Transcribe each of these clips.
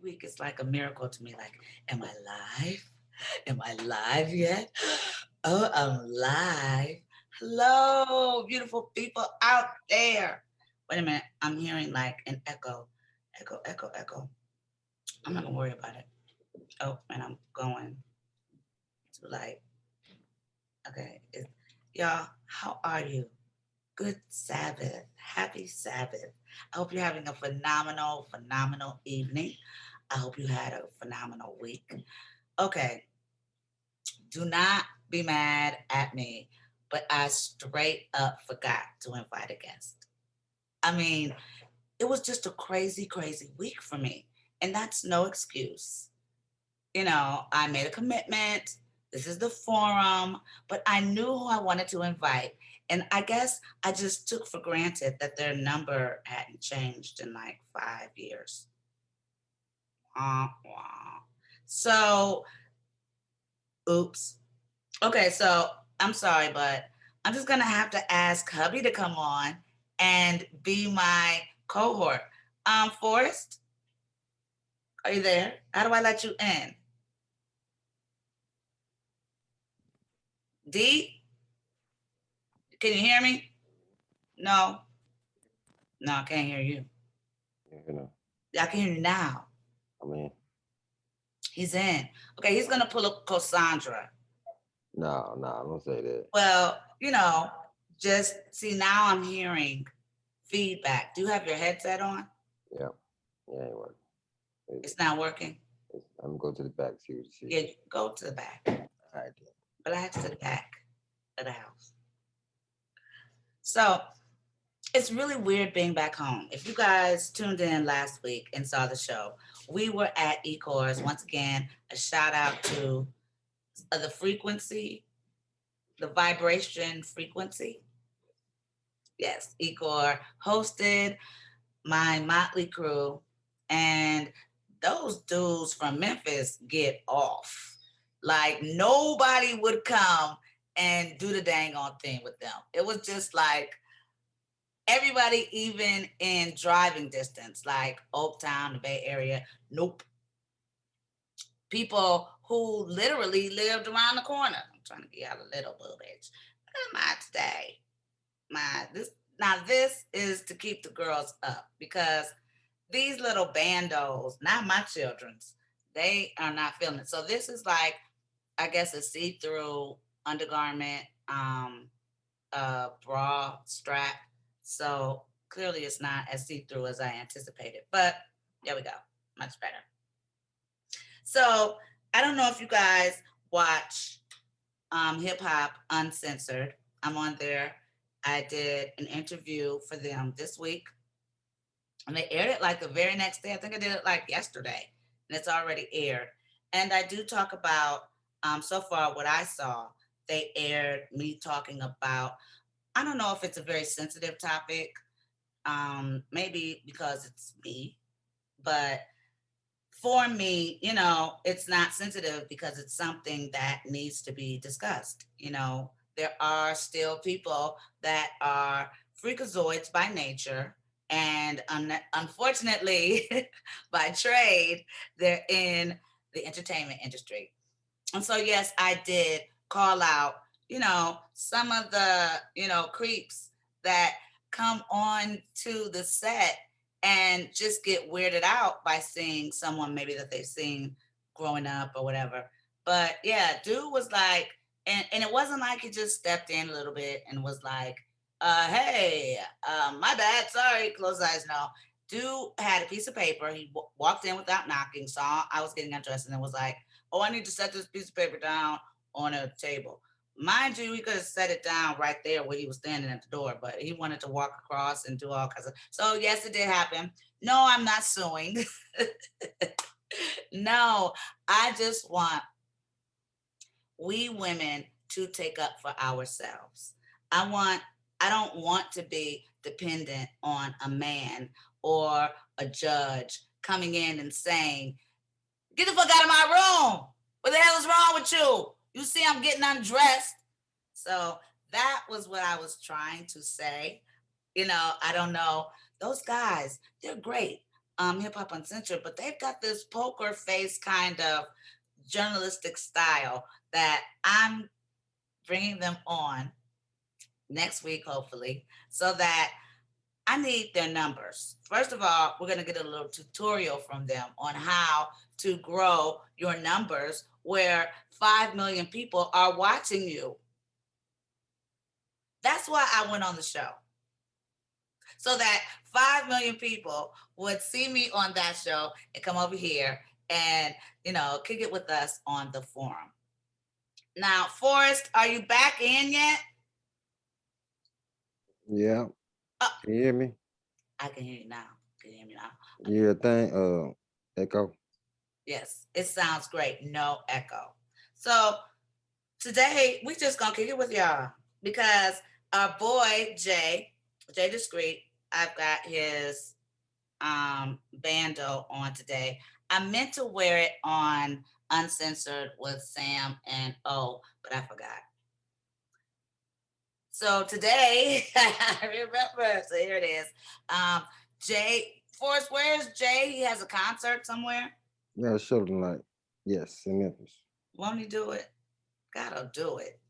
week it's like a miracle to me. Like, am I live? Am I live yet? Oh, I'm live. Hello, beautiful people out there. Wait a minute. I'm hearing like an echo. Echo, echo, echo. I'm not gonna worry about it. Oh, and I'm going to like, okay. Y'all, how are you? Good Sabbath. Happy Sabbath. I hope you're having a phenomenal, phenomenal evening. I hope you had a phenomenal week. Okay, do not be mad at me, but I straight up forgot to invite a guest. I mean, it was just a crazy, crazy week for me. And that's no excuse. I made a commitment. This is the forum, but I knew who I wanted to invite. And I guess I just took for granted that their number hadn't changed in like 5 years. Wah, wah. So, oops. Okay, so I'm sorry, but I'm just gonna have to ask hubby to come on and be my cohort. Forrest, are you there? How do I let you in? D, can you hear me? No, no, I can't hear you. Yeah, you know, I can hear you now. I mean, He's in. Okay, he's gonna pull up Cassandra. no, don't say that. Well, just see now I'm hearing feedback. Do you have your headset on? Yeah, yeah, ain't working. It's not working. I'm gonna go to the back, see what you Yeah, see. go to the back. All right, then. Relax to the back of the house. So it's really weird being back home. If you guys tuned in last week and saw the show, we were at Ecor's. Once again, a shout out to the frequency, the vibration frequency. Yes, Ecor hosted my motley crew, and those dudes from Memphis get off. Like nobody would come and do the dang on thing with them. It was just like everybody, even in driving distance, like Oaktown, the Bay Area, nope. People who literally lived around the corner. I'm trying to get out a little bit. What am I today? This is to keep the girls up because these little bandos, not my children's, they are not feeling it. So this is like, I guess, a see-through undergarment, bra strap. So clearly it's not as see-through as I anticipated, but there we go. Much better. So I don't know if you guys watch Hip Hop Uncensored. I'm on there. I did an interview for them this week, and they aired it like the very next day. I think I did it like yesterday, and it's already aired. And I do talk about so far what I saw. They aired me talking about. I don't know if it's a very sensitive topic, maybe because it's me, but for me, it's not sensitive because it's something that needs to be discussed. There are still people that are freakazoids by nature, and unfortunately, by trade, they're in the entertainment industry. And so, yes, I did call out, some of the, creeps that come on to the set and just get weirded out by seeing someone maybe that they've seen growing up or whatever. But yeah, dude was like, and it wasn't like he just stepped in a little bit and was like, hey, my bad, sorry, close eyes, no. Dude had a piece of paper. He walked in without knocking, saw I was getting undressed, and then was like, oh, I need to set this piece of paper down on a table. Mind you, he could have set it down right there where he was standing at the door, but he wanted to walk across and do all kinds of. So yes, it did happen. No, I'm not suing. No, I just want we women to take up for ourselves. I want I don't want to be dependent on a man or a judge coming in and saying, "Get the fuck out of my room. What the hell is wrong with you? You see I'm getting undressed." So that was what I was trying to say. I don't know. Those guys, they're great. Hip Hop Uncensored, but they've got this poker face kind of journalistic style that I'm bringing them on next week, hopefully, so that I need their numbers. First of all, we're going to get a little tutorial from them on how to grow your numbers where 5 million people are watching you. That's why I went on the show. So that 5 million people would see me on that show and come over here and, kick it with us on the forum. Now, Forrest, are you back in yet? Yeah. Can you hear me? I can hear you now. Can you hear me now? You hear a thing? Echo. Yes, it sounds great. No echo. So today we just gonna kick it with y'all because our boy Jay Discreet, I've got his bando on today. I meant to wear it on Uncensored with Sam and O, but I forgot. So today, I remember. So here it is. Jay, Forrest, where's Jay? He has a concert somewhere. Yeah, show tonight. Yes, in Memphis. Won't he do it? Gotta do it.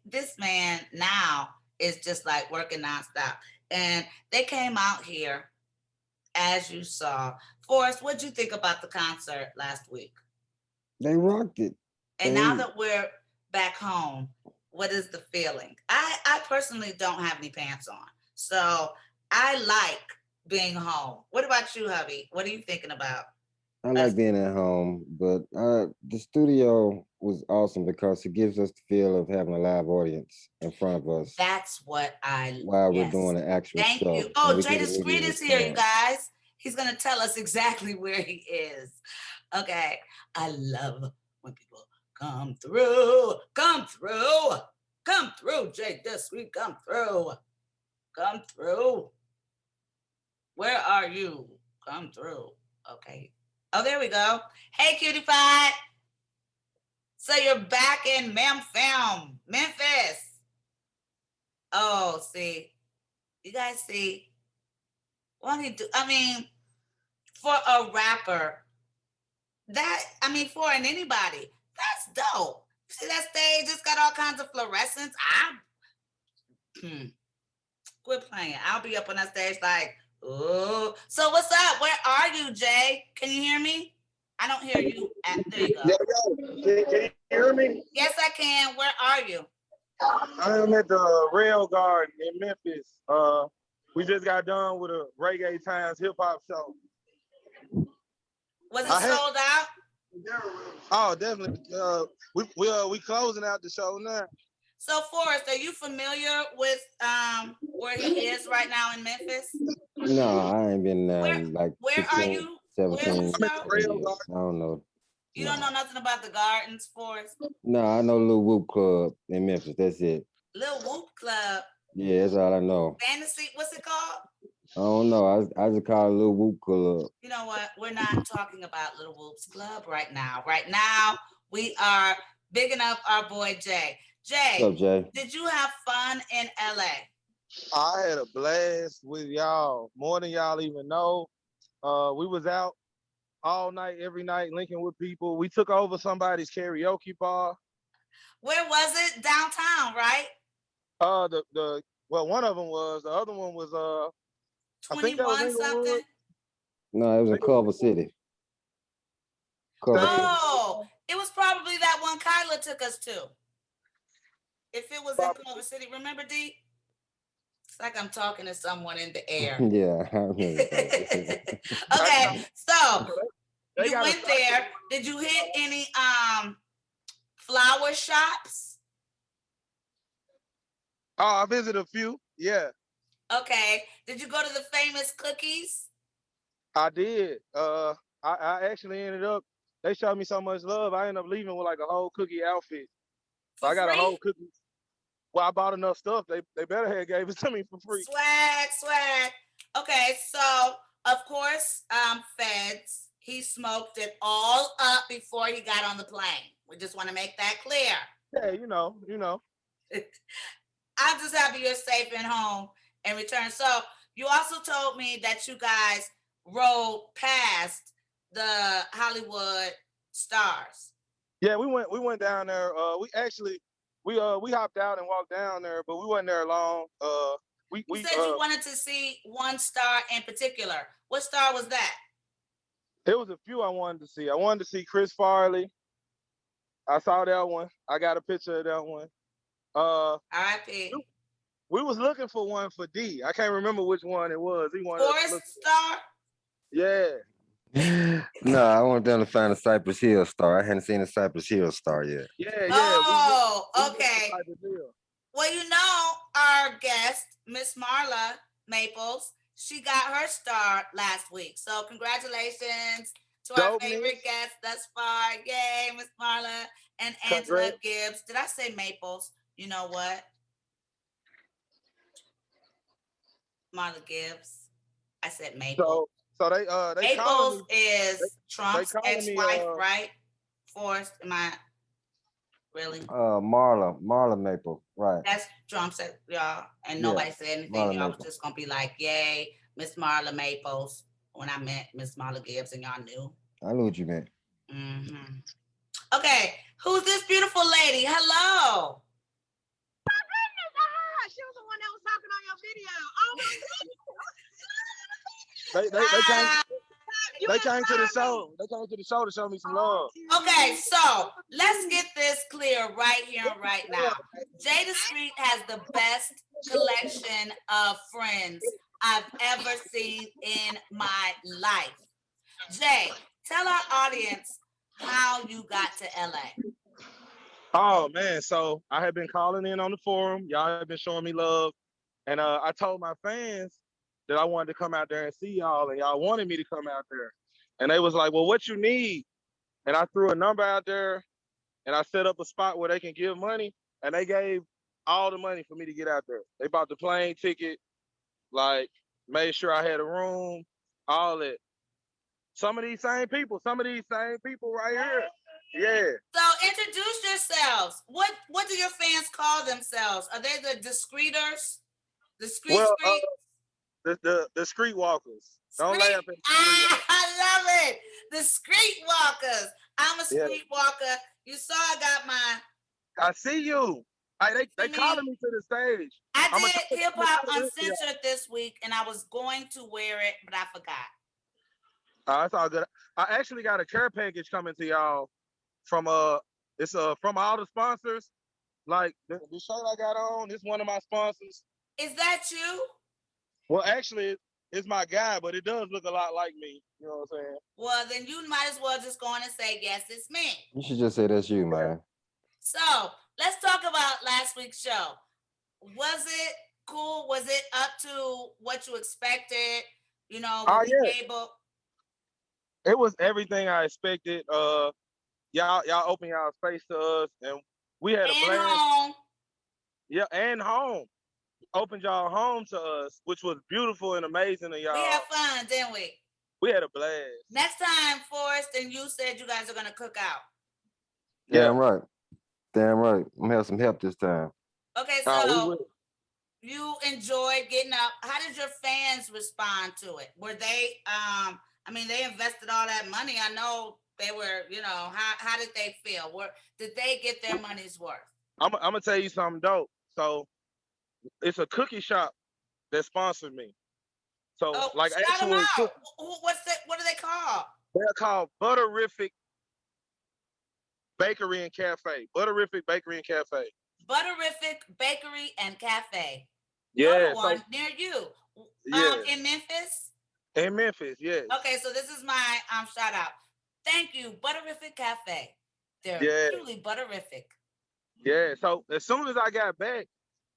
This man now is just like working nonstop. And they came out here, as you saw. Forrest, what'd you think about the concert last week? They rocked it. And now that we're back home, what is the feeling? I personally don't have any pants on. So I like being home. What about you, hubby? What are you thinking about? I like being at home, but the studio was awesome because it gives us the feel of having a live audience in front of us. That's what while we're doing the actual Thank show. you. Oh, We Jay get immediate Discreet is here, you response. guys. He's gonna tell us exactly where he is. Okay. I love when people come through. Come through. Come through, Jay Discreet. Come through. Come through. Where are you? Come through. Okay. Oh, there we go. Hey, cutie pie. So you're back in Memphis. Oh, see. You guys see what he do? I mean, for a rapper, for anybody, that's dope. See that stage? It's got all kinds of fluorescence. Quit playing. I'll be up on that stage like, oh. So what's up? Where are you, Jay? Can you hear me? I don't hear you. There you go. Can you hear me? Yes, I can. Where are you? I am at the Rail Garden in Memphis. We just got done with a Reggae Times hip hop show. Was it sold out? Oh, definitely. We closing out the show now. So, Forrest, are you familiar with where he is right now in Memphis? No, I ain't been there like where 16, are you? 17 I'm at the Rail years. Garden. I don't know. You don't know nothing about the gardens, Forrest? No, I know Lil Whoop Club in Memphis. That's it. Lil Whoop Club. Yeah, that's all I know. Fantasy, what's it called? I don't know. I just call it Lil Whoop Club. You know what? We're not talking about Lil Whoop's Club right now. Right now, we are bigging up our boy Jay. Jay, What's up, Jay? Did you have fun in LA? I had a blast with y'all, more than y'all even know. We was out all night, every night, linking with people. We took over somebody's karaoke bar. Where was it? Downtown, right? One of them was. The other one was 21 something. No, it was in Culver City. Oh, it was probably that one Kyla took us to. If it was in Culver City, remember, D? It's like I'm talking to someone in the air. Yeah, I remember. Okay, so you went there. Did you hit any flower shops? Oh, I visited a few. Yeah. Okay. Did you go to the famous cookies? I did. I actually ended up. They showed me so much love. I ended up leaving with like a whole cookie outfit. So I got a whole cookie. Well, I bought enough stuff. They better have gave it to me for free. Swag. Okay, so of course, Feds, he smoked it all up before he got on the plane. We just want to make that clear. Yeah, you know. I'm just happy you're safe and home and return. So you also told me that you guys rode past the Hollywood stars. Yeah, we went down there. We hopped out and walked down there, but we wasn't there long. You said you wanted to see one star in particular. What star was that? There was a few I wanted to see. I wanted to see Chris Farley. I saw that one. I got a picture of that one. R.I.P. We was looking for one for D. I can't remember which one it was. He wanted us to look. Forest star? Yeah. No, I want them to find a Cypress Hill star. I hadn't seen a Cypress Hill star yet. Yeah. Oh, we okay. Well, you know, our guest, Miss Marla Maples, she got her star last week. So congratulations to our favorite guest thus far. Yay, Miss Marla and Angela Gibbs. Did I say Maples? You know what? Marla Gibbs. I said Maples. So they Maples is Trump's ex-wife, right? Forrest, am I really? Marla Maple, right? That's Trump said, y'all, and nobody said anything. Marla y'all Maple. was just gonna be like, "Yay, Miss Marla Maples." When I met Miss Marla Gibbs, and y'all knew. I knew what you meant. Mm-hmm. Okay, who's this beautiful lady? Hello. My goodness, she was the one that was talking on your video. Oh my goodness. They came to the show. They came to the show to show me some love. Okay, so let's get this clear right here and right now. Jada Street has the best collection of friends I've ever seen in my life. Jay, tell our audience how you got to LA. Oh man, so I had been calling in on the forum. Y'all have been showing me love. And I told my fans that I wanted to come out there and see y'all, and y'all wanted me to come out there. And they was like, well, what you need? And I threw a number out there, and I set up a spot where they can give money, and they gave all the money for me to get out there. They bought the plane ticket, like made sure I had a room, all that. Some of these same people right here. Yeah. So introduce yourselves. What do your fans call themselves? Are they the discreeters? The street the street walkers. Don't laugh at the I love it. The street walkers. I'm a street walker. You saw I got my. I see you. They calling me to the stage. I did Hip Hop Uncensored this week, and I was going to wear it, but I forgot. It's all good. I actually got a care package coming to y'all from it's from all the sponsors. Like the shirt I got on, it's one of my sponsors. Is that you? Well, actually, it's my guy, but it does look a lot like me. You know what I'm saying? Well, then you might as well just go on and say, yes, it's me. You should just say that's you, man. So let's talk about last week's show. Was it cool? Was it up to what you expected? You know, were we able? It was everything I expected. Y'all open y'all space to us, and we had a blast. Home. Yeah, and home. Opened y'all home to us, which was beautiful and amazing of y'all. We had fun, didn't we? We had a blast. Next time, Forrest and you said you guys are gonna cook out. Damn right. Damn right. I'm gonna have some help this time. Okay, so you enjoyed getting up. How did your fans respond to it? Were they I mean, they invested all that money. I know they were, you know, how did they feel? Did they get their money's worth? I'm gonna tell you something dope. So it's a cookie shop that sponsored me. So like actually, what do they call? They're called Butterific Bakery and Cafe. Butterific Bakery and Cafe. Butterific Bakery and Cafe. Yeah. One near you. In Memphis? In Memphis, yes. Okay, so this is my shout out. Thank you, Butterific Cafe. They're truly butterific. Yeah. So as soon as I got back,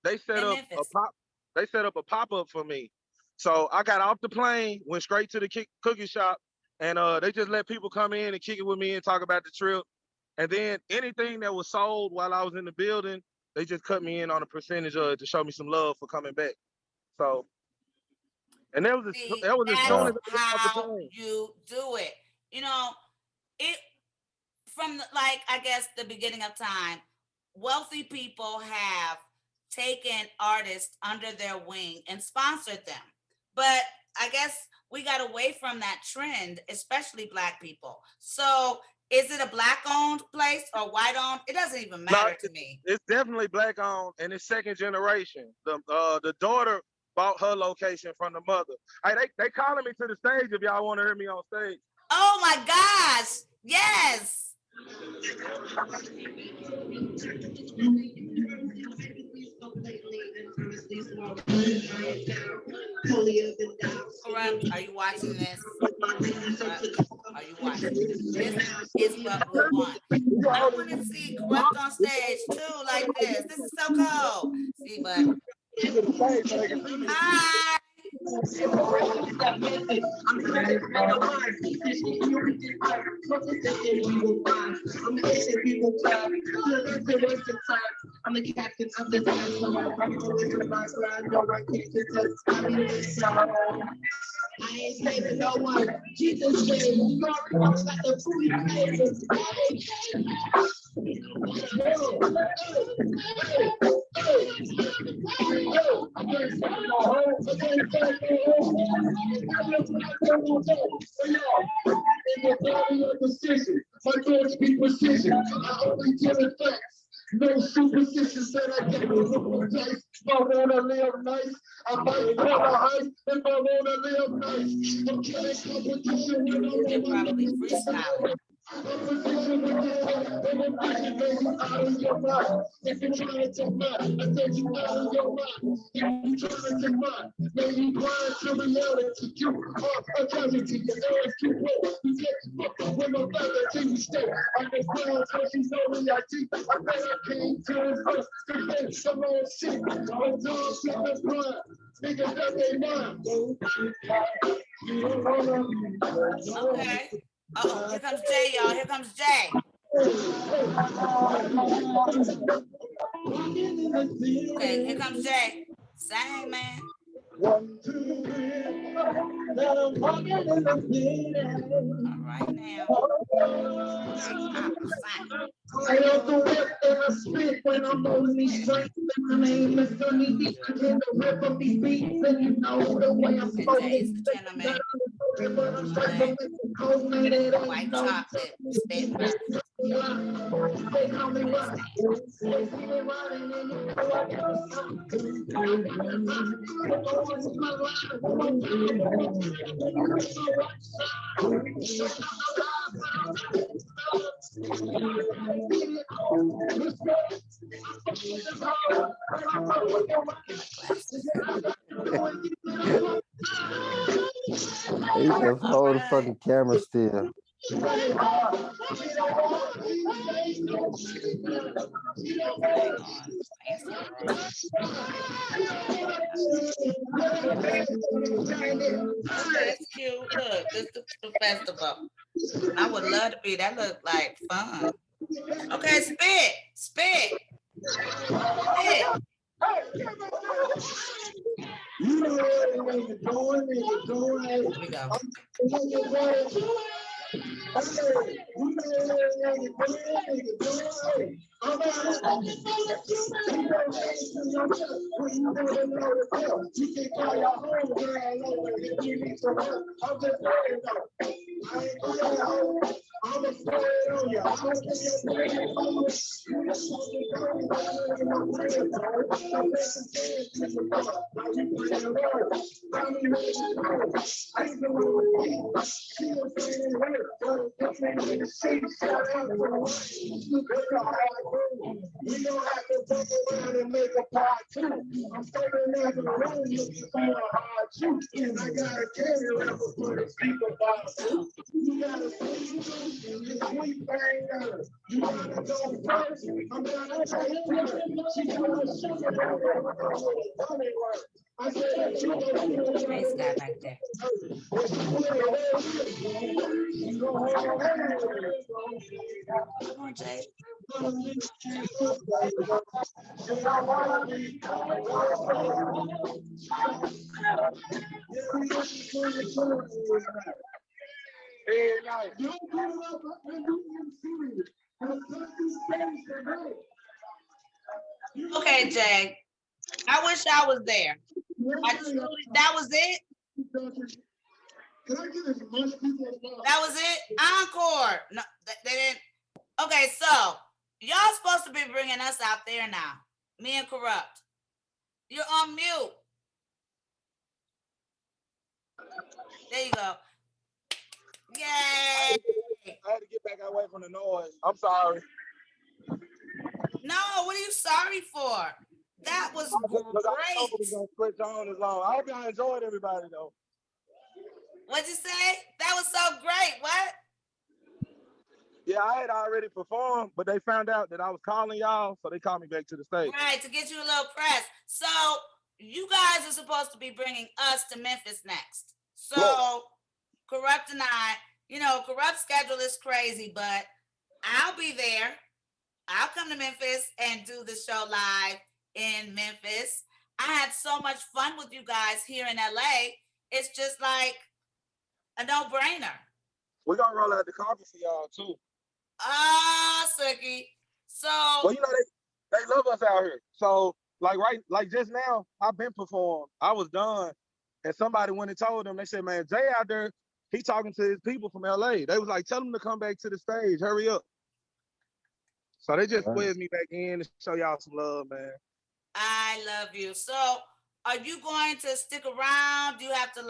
they set up a pop-up for me. So I got off the plane, went straight to the cookie shop, and they just let people come in and kick it with me and talk about the trip. And then anything that was sold while I was in the building, they just cut me in on a percentage of it to show me some love for coming back. So, and that was as soon as how you do it. You know, it from I guess the beginning of time, wealthy people have taken artists under their wing and sponsored them. But I guess we got away from that trend, especially Black people. So is it a Black-owned place or white-owned? It doesn't even No, matter to me. it's definitely Black owned, and it's second generation. The daughter bought her location from the mother. Hey, they calling me to the stage if y'all want to hear me on stage. Oh my gosh. Yes. Kurupt, are you watching this? Kurupt, are you watching this? This is what we want. I want to see Kurupt on stage too, like this. This is so cool. See, but hi. I'm the captain of the dance. I ain't saving no one. Jesus said, you already know about the food he made. My thoughts be precision. I only tell the facts. No superstitions that I get with dice. If I wanna live nice, I might call a heist. If I wanna live nice, I'm killing competition when I'm They're probably freestyling. I'm position with this time. I'm a vision, baby, out of your mind. If you're trying to take mine, I said you out of your mind. If you trying to take mine, then you grind to reality. You are a casualty, your ass too wet. You get fucked up with my brother till you stay. I'm the ground, so she's only I deep. I bet I came to the first to make some old shit. I'm done with the grind. Niggas that they mind. You don't wanna. Okay. Uh-oh, here comes Jay, y'all. Here comes Jay. Okay, here comes Jay. Sing, man. 1, 2, 3. Now I'm walking in the city. All right now. I also rip and I spit when I'm on these streets. My name is Sunny D. I tend to rip up these beats, and you know the way I'm smoking. White chocolate, spit first. They call me rock. He just hold the fucking camera still. That's cute. Look, this is the festival. I would love to be. That look like fun. Okay, spit. Spit. Here we go. We don't have to fuck around and make a part two. I'm standing there in the room looking for a hard truth. And I got a candy wrapper for the speaker box. You gotta see it's sweet banger. You wanna go first? I'm gonna take her. She gonna shoot it over I said, you Nice guy back there. Come on, Jay. Okay, Jay. I wish I was there. That was it. Can I get as much people as possible? That was it? Encore. No, they didn't. Okay, so y'all supposed to be bringing us out there now. Me and Kurupt. You're on mute. There you go. Yay! I had to get back away from the noise. I'm sorry. No, what are you sorry for? That was Because I know great. we're going to switch on as long. I hope y'all enjoyed everybody, though. What'd you say? That was so great. What? Yeah, I had already performed, but they found out that I was calling y'all, so they called me back to the stage. Right, to get you a little press. So you guys are supposed to be bringing us to Memphis next. So Yes. Kurupt and I, Kurupt's schedule is crazy, but I'll be there. I'll come to Memphis and do the show live in Memphis. I had so much fun with you guys here in LA. It's just like a no-brainer. We're going to roll out the coffee for y'all, too. Ah, Suki. So, Well, they love us out here. So, like just now, I've been performed. I was done. And somebody went and told them, they said, man, Jay out there, he talking to his people from LA. They was like, tell them to come back to the stage. Hurry up. So they just squeezed me back in to show y'all some love, man. I love you. So, are you going to stick around? Do you have to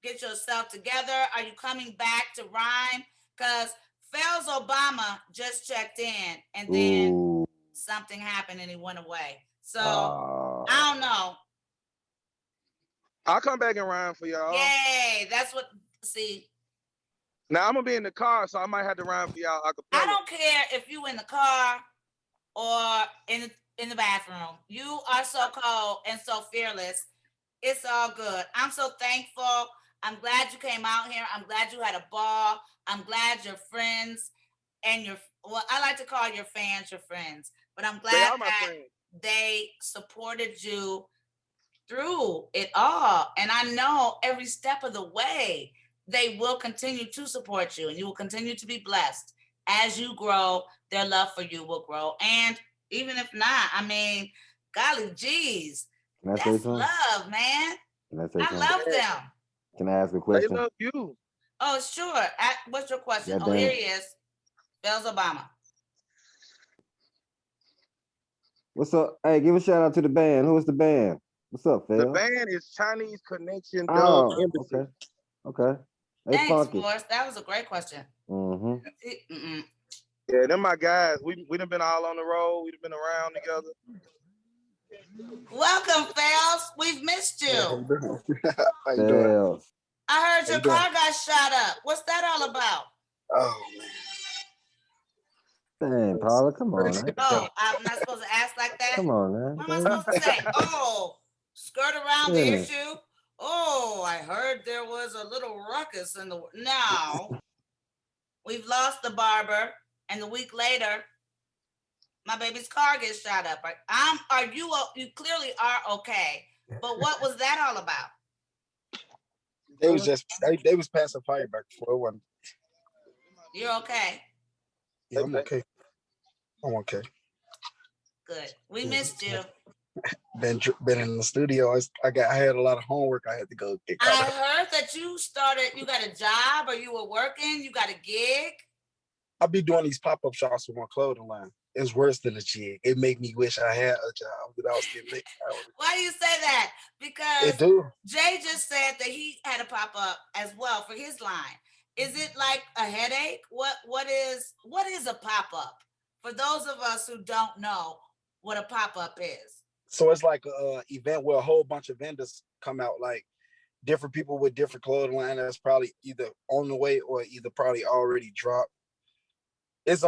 get yourself together? Are you coming back to rhyme? Because Fells Obama just checked in and then something happened and he went away. So, I don't know. I'll come back and rhyme for y'all. Yay. That's what, see. Now, I'm going to be in the car, so I might have to rhyme for y'all. I don't care if you in the car or in the bathroom. You are so cold and so fearless. It's all good. I'm so thankful. I'm glad you came out here. I'm glad you had a ball. I'm glad your friends and I like to call your fans your friends, but I'm glad that they supported you through it all. And I know every step of the way, they will continue to support you and you will continue to be blessed. As you grow, their love for you will grow. And even if not, I mean, golly geez, that's love, man. I love them. Can I ask a question? They love you. Oh, sure. What's your question? Oh, here he is. Fells Obama. What's up? Hey, give a shout out to the band. Who is the band? What's up, Phil? The band is Chinese Connection Dub Embassy. Okay. Thanks, Forrest. That was a great question. Yeah, them my guys. We done been all on the road. We done been around together. Welcome, Fells. We've missed you. How you doing? I heard your car got shot up. What's that all about? Oh man. Dang, Paula, come on, man. Oh, I'm not supposed to ask like that? Come on, man. What am I supposed to say? Oh, skirt around the issue? Oh, I heard there was a little ruckus in the... No. We've lost the barber, and the week later, my baby's car gets shot up. You clearly are okay, but what was that all about? They was passing fire back before. It wasn't. You're okay? Yeah, I'm okay. I'm okay. Good. We missed you. Been in the studio. I had a lot of homework I had to go get. I heard that you got a job or you were working, you got a gig. I'll be doing these pop-up shops with my clothing line. It's worse than a gig. It made me wish I had a job that I was getting paid. Why do you say that? Because Jay just said that he had a pop-up as well for his line. Is it like a headache? What is a pop-up? For those of us who don't know what a pop-up is. So it's like an event where a whole bunch of vendors come out, like different people with different clothing line that's probably either on the way or either probably already dropped. It's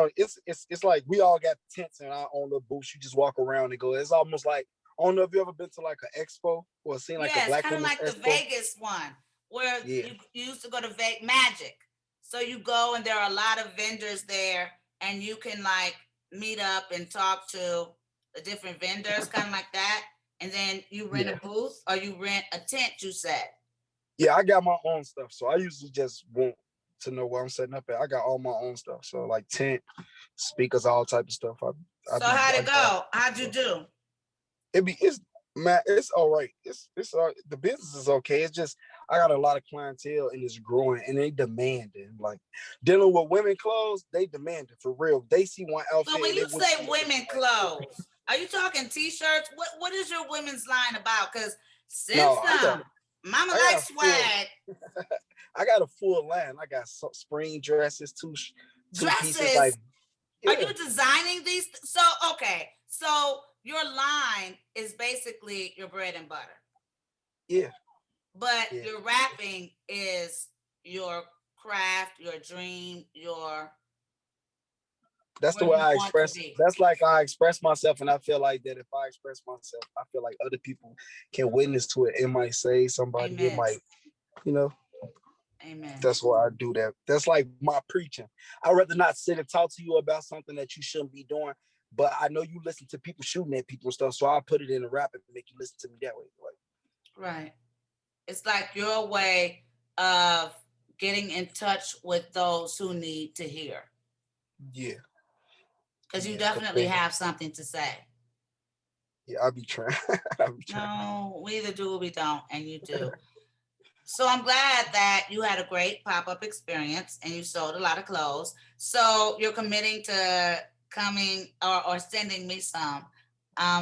like we all got tents in our own little booths. You just walk around and go. It's almost like, I don't know if you ever been to like an expo or seen like a Black Women's Expo. Kind of like the Vegas one where you used to go to Magic. So you go and there are a lot of vendors there and you can like meet up and talk to the different vendors, kind of like that. And then you rent a booth or you rent a tent, you said. Yeah, I got my own stuff. So I usually just want to know where I'm setting up at. I got all my own stuff. So like tent, speakers, all type of stuff. So how'd it go? How'd you do? It's all right. It's all right. The business is okay. It's just I got a lot of clientele and it's growing and they demanding. Like dealing with women clothes, they demanding for real. They see one outfit. So when you would say women clothes, are you talking t-shirts? What is your women's line about? Because since Mama likes swag. I got a full line. I got spring dresses, two dresses. Pieces, like, Are you designing these? So so your line is basically your bread and butter. Yeah. But your rapping is your craft, your dream, your. That's the way I express. That's like I express myself, and I feel like that if I express myself, I feel like other people can witness to it. It might save somebody. Amen. It might, you know. Amen. That's why I do that. That's like my preaching. I'd rather not sit and talk to you about something that you shouldn't be doing. But I know you listen to people shooting at people and stuff, so I'll put it in a rap and make you listen to me that way. Right. It's like your way of getting in touch with those who need to hear. Yeah. Because you definitely have something to say. Yeah, I'll be trying. No, we either do or we don't, and you do. So I'm glad that you had a great pop-up experience and you sold a lot of clothes. So you're committing to coming or sending me some.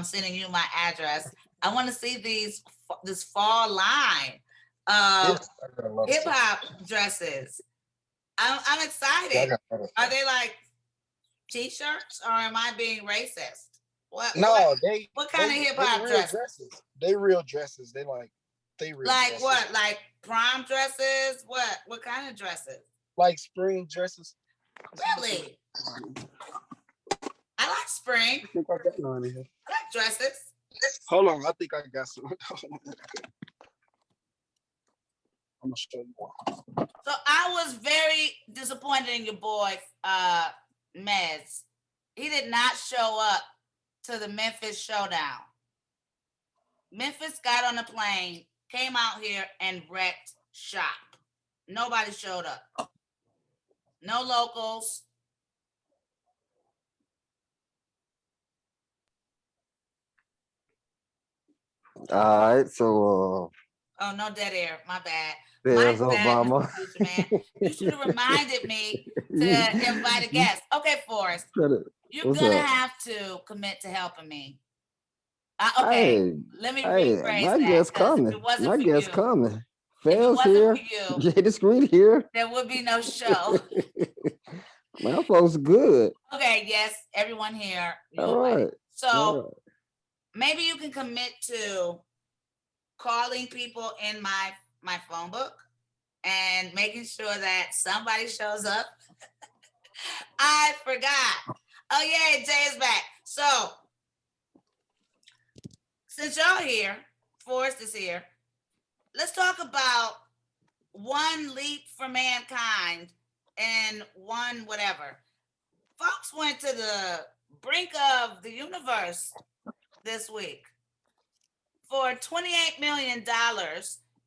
Sending you my address. I want to see this fall line of hip hop dresses. I'm excited. Are they like t-shirts or am I being racist? What kind of hip hop dresses? They real dresses. They real like dresses. What? Like prom dresses? What kind of dresses? Like spring dresses. Really? I like spring. I think I got one in here. I like dresses. Hold on, I think I got some. I'm gonna show you one. So I was very disappointed in your boy, Mez. He did not show up to the Memphis showdown. Memphis got on a plane, came out here and wrecked shop. Nobody showed up. No locals. All right, so oh, no dead air. My bad. There's Obama. Man. You should have reminded me to invite a guest. Okay, Forrest. You're gonna have to commit to helping me. Okay, let me rephrase my that. Guest coming. My guest coming. Fails here. Jay Discreet here. There would be no show. My folks good. Okay, yes, everyone here. All right. So maybe you can commit to calling people in my phone book and making sure that somebody shows up. I forgot. Oh yeah, Jay is back. So since y'all here, Forrest is here, let's talk about one leap for mankind and one whatever. Folks went to the brink of the universe this week. For $28 million,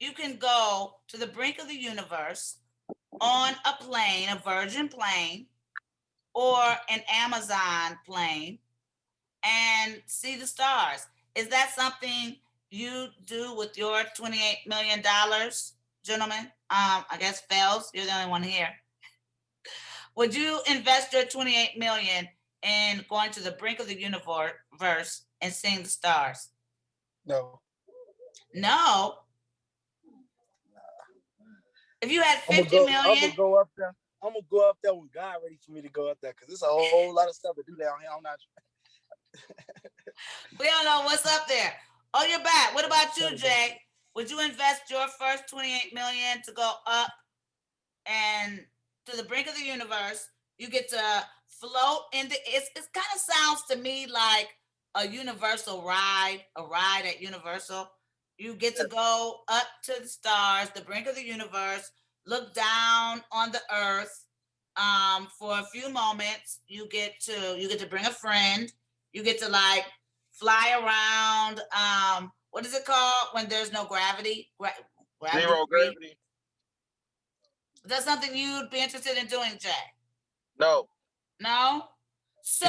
you can go to the brink of the universe on a plane, a Virgin plane, or an Amazon plane, and see the stars. Is that something you do with your $28 million, gentlemen? I guess Fells, you're the only one here. Would you invest your $28 million in going to the brink of the universe and seeing the stars? No. No. If you had 50 million, I'm gonna go up there. I'm gonna go up there when God ready for me to go up there because there's a whole lot of stuff to do down here. I'm not. We don't know what's up there. Oh, you're back. What about you, Jay? Would you invest your first 28 million to go up and to the brink of the universe? You get to float in the. It kind of sounds to me like a Universal ride, a ride at Universal. You get to go up to the stars, the brink of the universe, look down on the earth for a few moments. You get to bring a friend. You get to like fly around. What is it called when there's no gravity? Zero gravity. Is that something you'd be interested in doing, Jay? No. No? So,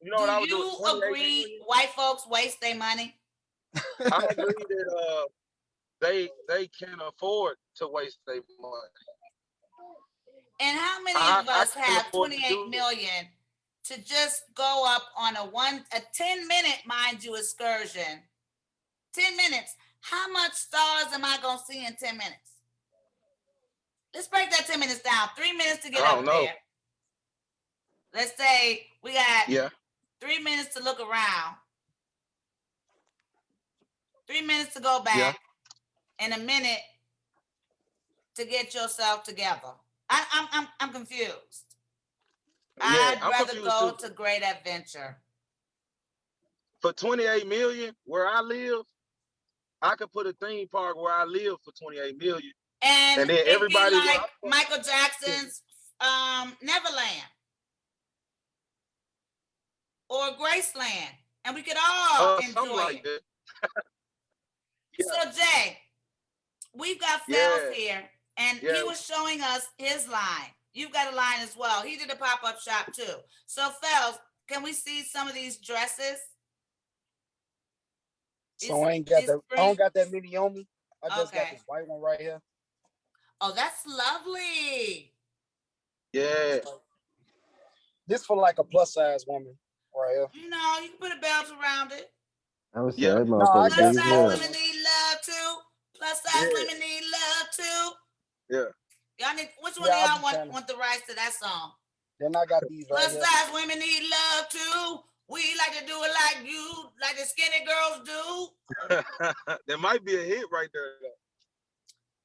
you know what I would do? You agree white folks waste their money? I agree that they can afford to waste their money. And how many I of us can have afford to 28 do it. million to just go up on a 10-minute, mind you, excursion? 10 minutes. How much stars am I gonna see in 10 minutes? Let's break that 10 minutes down. 3 minutes to get I up don't know. there. Let's say we got Yeah. 3 minutes to look around, 3 minutes to go back, Yeah. and a minute to get yourself together. I'm confused. Yeah, I'd I'm rather confused go too. to Great Adventure. For 28 million, where I live, I could put a theme park where I live for 28 million. And And then it'd be everybody like will- Michael Jackson's Neverland or Graceland, and we could all something enjoy like it. that. So Jay, we've got Fells Yeah. here, and he Yeah. was showing us his line. You've got a line as well. He did a pop-up shop too. So Fells, can we see some of these dresses? So I don't got that many on me. I just got Okay. this white one right here. Oh, that's lovely. Yeah. This for like a plus size woman right here. You know, you can put a belt around it. I would say Yeah. that No, I motherfucker got Plus big as size small hell. women need love too. Plus size Yeah. women need love too. Yeah. Y'all need, which one Yeah, of I'll y'all be trying to- want the rights to that song? Then I got these right Plus here. size women need love too. We like to do it like you, like the skinny girls do. There might be a hit right there. Though.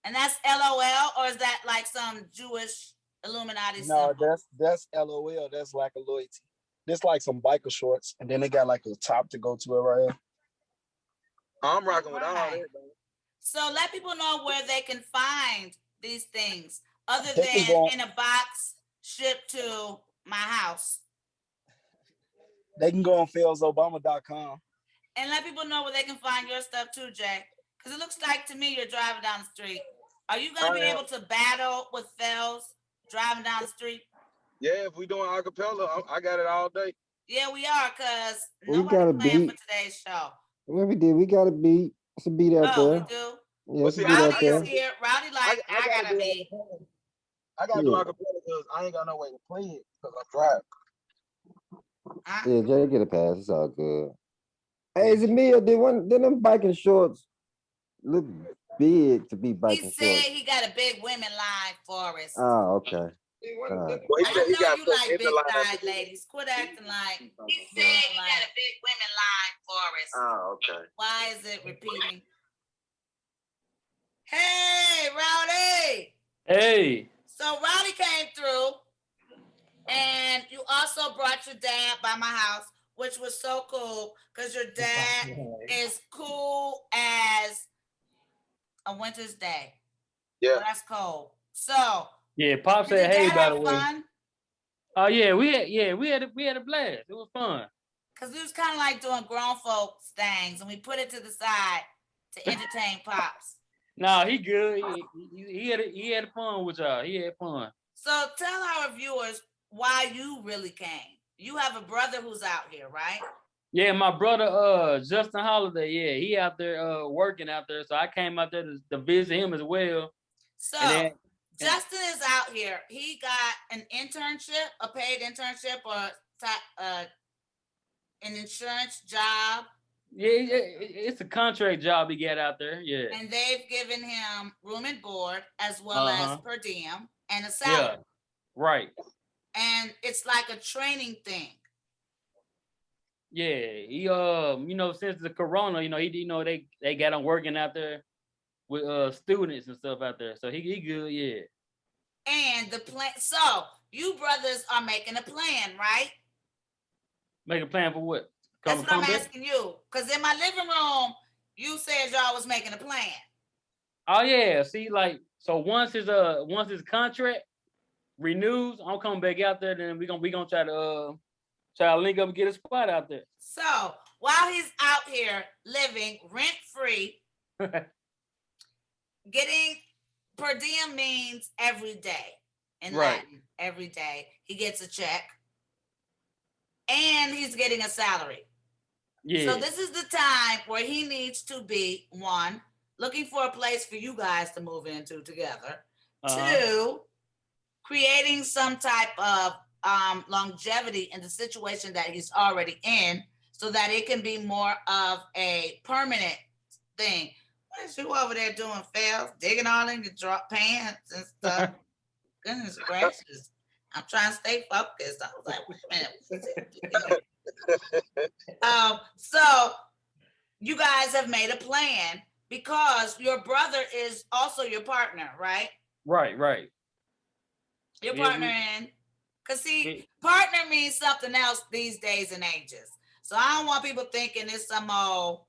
And that's LOL, or is that like some Jewish Illuminati No, symbol? that's LOL. That's like a loyalty. This like some biker shorts, and then they got like a top to go to it right here. I'm rocking with all that. Right. Man. So let people know where they can find these things other They can than go- in a box shipped to my house. They can go on failsobama.com. And let people know where they can find your stuff too, Jay. Because it looks like to me you're driving down the street. Are you going to be able to battle with Fells driving down the street? Yeah, if we doing acapella, I got it all day. Yeah, we are, because We nobody's got a playing for beat. today's show. What we did, we got a beat. It's a beat out Oh, there. we do? Yeah, it's a see, beat out Rowdy's there. here. Rowdy like, I gotta gotta do be. acapella. I gotta do Yeah. acapella because I ain't got no way to play it because I'm driving. Yeah, Jay get a pass. It's all good. Hey, is it me or did them biking shorts look big to be He biking said shorts? he got a big women line for us. Oh, okay. All right. Well, I he know got you put like in big the line. side ladies. Quit acting like He said he got a big women line for us. Oh, okay. why is it repeating? Hey, Rowdy. Hey, So Rowdy came through, and you also brought your dad by my house, which was so cool because your dad is cool as a winter's day. Yeah. Well, that's cold. So yeah, Pop did your said hey, dad by have the way. fun? Oh yeah, we had a blast. It was fun. Because we was kind of like doing grown folks things, and we put it to the side to entertain Pops. No, he good. He had fun with y'all. He had fun. So tell our viewers why you really came. You have a brother who's out here, right? Yeah, my brother Justin Holiday, yeah, he out there working out there. So I came out there to visit him as well. So Justin is out here. He got an internship, a paid internship, or an insurance job. Yeah, it's a contract job he got out there. Yeah. And they've given him room and board as well as per diem and a salary. Yeah. Right. And it's like a training thing. Yeah. He since the corona, they got him working out there with students and stuff out there. So he good, yeah. And the plan, so you brothers are making a plan, right? Make a plan for what? That's what I'm asking you. Because in my living room, you said y'all was making a plan. Oh yeah. See, like, so once his contract renews, I'm coming back out there, then we gonna try to link up and get a spot out there. So while he's out here living rent-free, getting per diem means every day in Latin. Every day he gets a check. And he's getting a salary. Yeah. So this is the time where he needs to be, one, looking for a place for you guys to move into together. Uh-huh. 2, creating some type of longevity in the situation that he's already in so that it can be more of a permanent thing. What is you over there doing, Phil? Digging all in your drop pants and stuff. Goodness gracious. I'm trying to stay focused. I was like, wait a minute. What's it doing? So you guys have made a plan because your brother is also your partner, right? Right. Your Yeah, partner in. Because see, partner means something else these days and ages. So I don't want people thinking it's some old,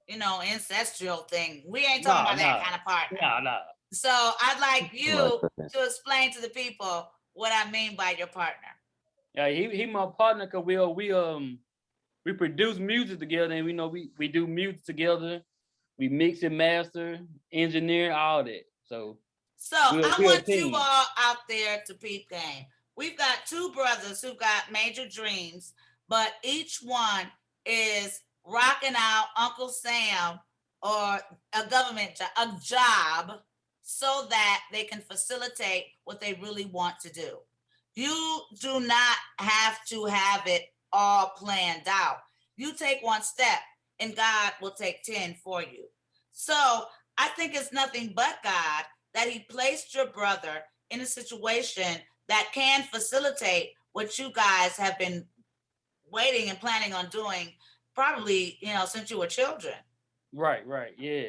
ancestral thing. We ain't talking about that kind of partner. No. So I'd like you Right. to explain to the people what I mean by your partner. Yeah, he my partner because we produce music together, and we do music together. We mix and master, engineer, all that. So I we're a want you team. all out there to peep game. We've got 2 brothers who've got major dreams, but each one is rocking out Uncle Sam or a job so that they can facilitate what they really want to do. You do not have to have it all planned out. You take one step and God will take 10 for you. So I think it's nothing but God that he placed your brother in a situation that can facilitate what you guys have been waiting and planning on doing probably, since you were children. Right, yeah.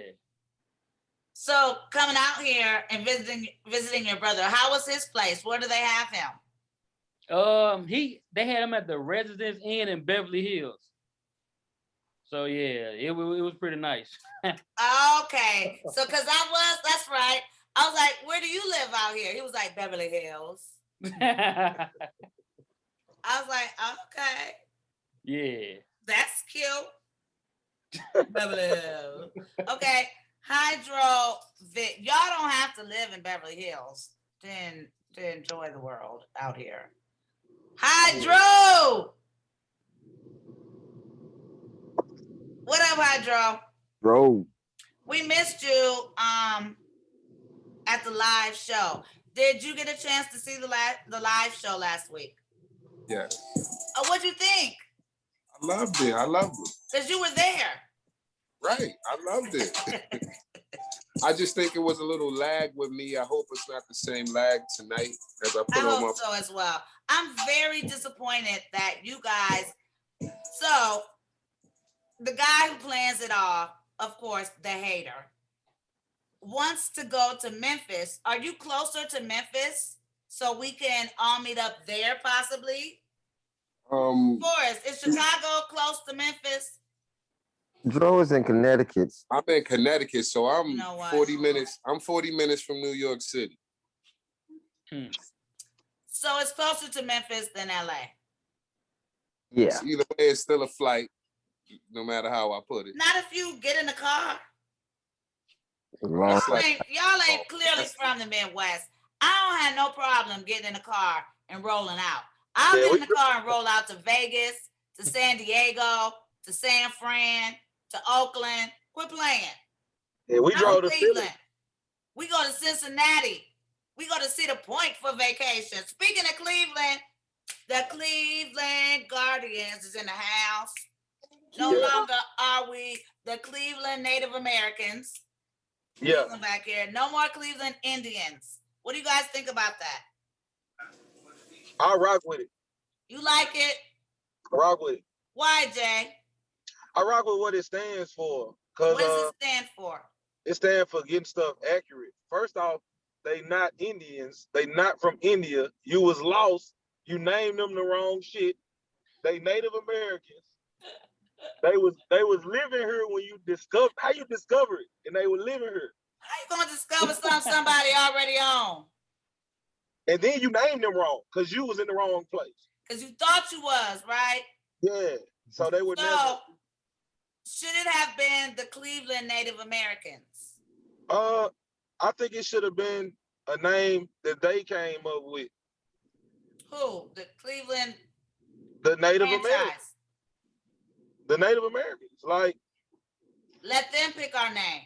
So coming out here and visiting your brother, how was his place? Where do they have him? They had him at the Residence Inn in Beverly Hills. So yeah, it was pretty nice. Okay. So that's right. I was like, where do you live out here? He was like, Beverly Hills. I was like, okay. Yeah. That's cute. Beverly Hills. Okay. Hydro Vic. Y'all don't have to live in Beverly Hills to enjoy the world out here. Hydro! What up, Hydro? Bro, We missed you at the live show. Did you get a chance to see the live show last week? Yeah. What'd you think? I loved it. Because you were there. Right. I loved it. I just think it was a little lag with me. I hope it's not the same lag tonight as I put I on my. hope so as well. I'm very disappointed that you guys. So, the guy who plans it all, of course, the hater, wants to go to Memphis. Are you closer to Memphis so we can all meet up there possibly? Forrest, is Chicago close to Memphis? Dro is in Connecticut. I'm in Connecticut, so I'm You know what? 40 minutes. I'm 40 minutes from New York City. So it's closer to Memphis than LA. Yeah. So either way, it's still a flight, no matter how I put it. Not if you get in the car. Long. Y'all ain't clearly from the Midwest. I don't have no problem getting in the car and rolling out. I'll get in the car and roll out to Vegas, to San Diego, to San Fran, to Oakland. Quit playing. Yeah, we drove to Cleveland. We go to Cincinnati. We go to Cedar Point for vacation. Speaking of Cleveland, the Cleveland Guardians is in the house. No longer are we the Cleveland Native Americans. Yeah. Back here. No more Cleveland Indians. What do you guys think about that? I rock with it. You like it? I rock with it. Why, Jay? I rock with what it stands for. What does it stand for? It stands for getting stuff accurate. First off, they not Indians. They not from India. You was lost. You named them the wrong shit. They Native Americans. They was living here when you discovered. How you discover it? And they were living here. How you gonna discover somebody already on? And then you named them wrong because you was in the wrong place. Because you thought you was, right? Yeah. So they would never. Should it have been the Cleveland Native Americans? I think it should have been a name that they came up with. Who? The Cleveland. The Native franchise. Americans. The Native Americans. Like. Let them pick our name.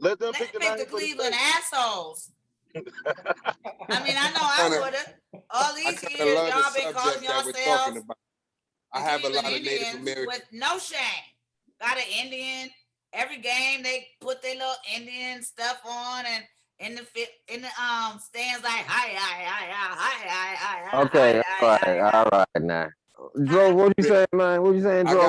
Let them They pick the picked the name for the Cleveland state. assholes. I mean, I know I Kinda- would have. All I these kind of years, love the y'all been calling subject that we're talking yourselves about. the I have a Cleveland lot of Native Indians American. with no shame. Got an Indian. Every game they put their little Indian stuff on, and in the stands like hi. Okay, all right now. Dro, what you saying, man? What you saying, I Dro?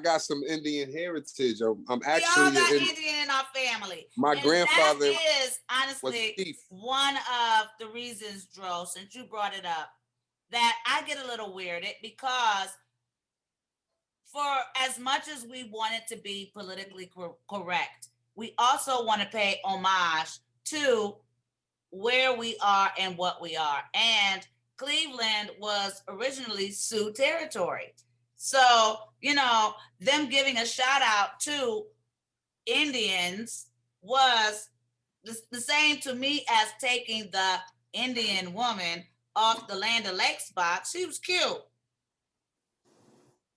got some Indian heritage. I'm We all actually got Indian in our family. my And grandfather that is was honestly chief. one of the reasons, Dro, since you brought it up, that I get a little weirded because for as much as we want it to be politically correct, we also want to pay homage to where we are and what we are. And Cleveland was originally Sioux territory. So, them giving a shout out to Indians was the same to me as taking the Indian woman off the Land O'Lakes box. She was cute.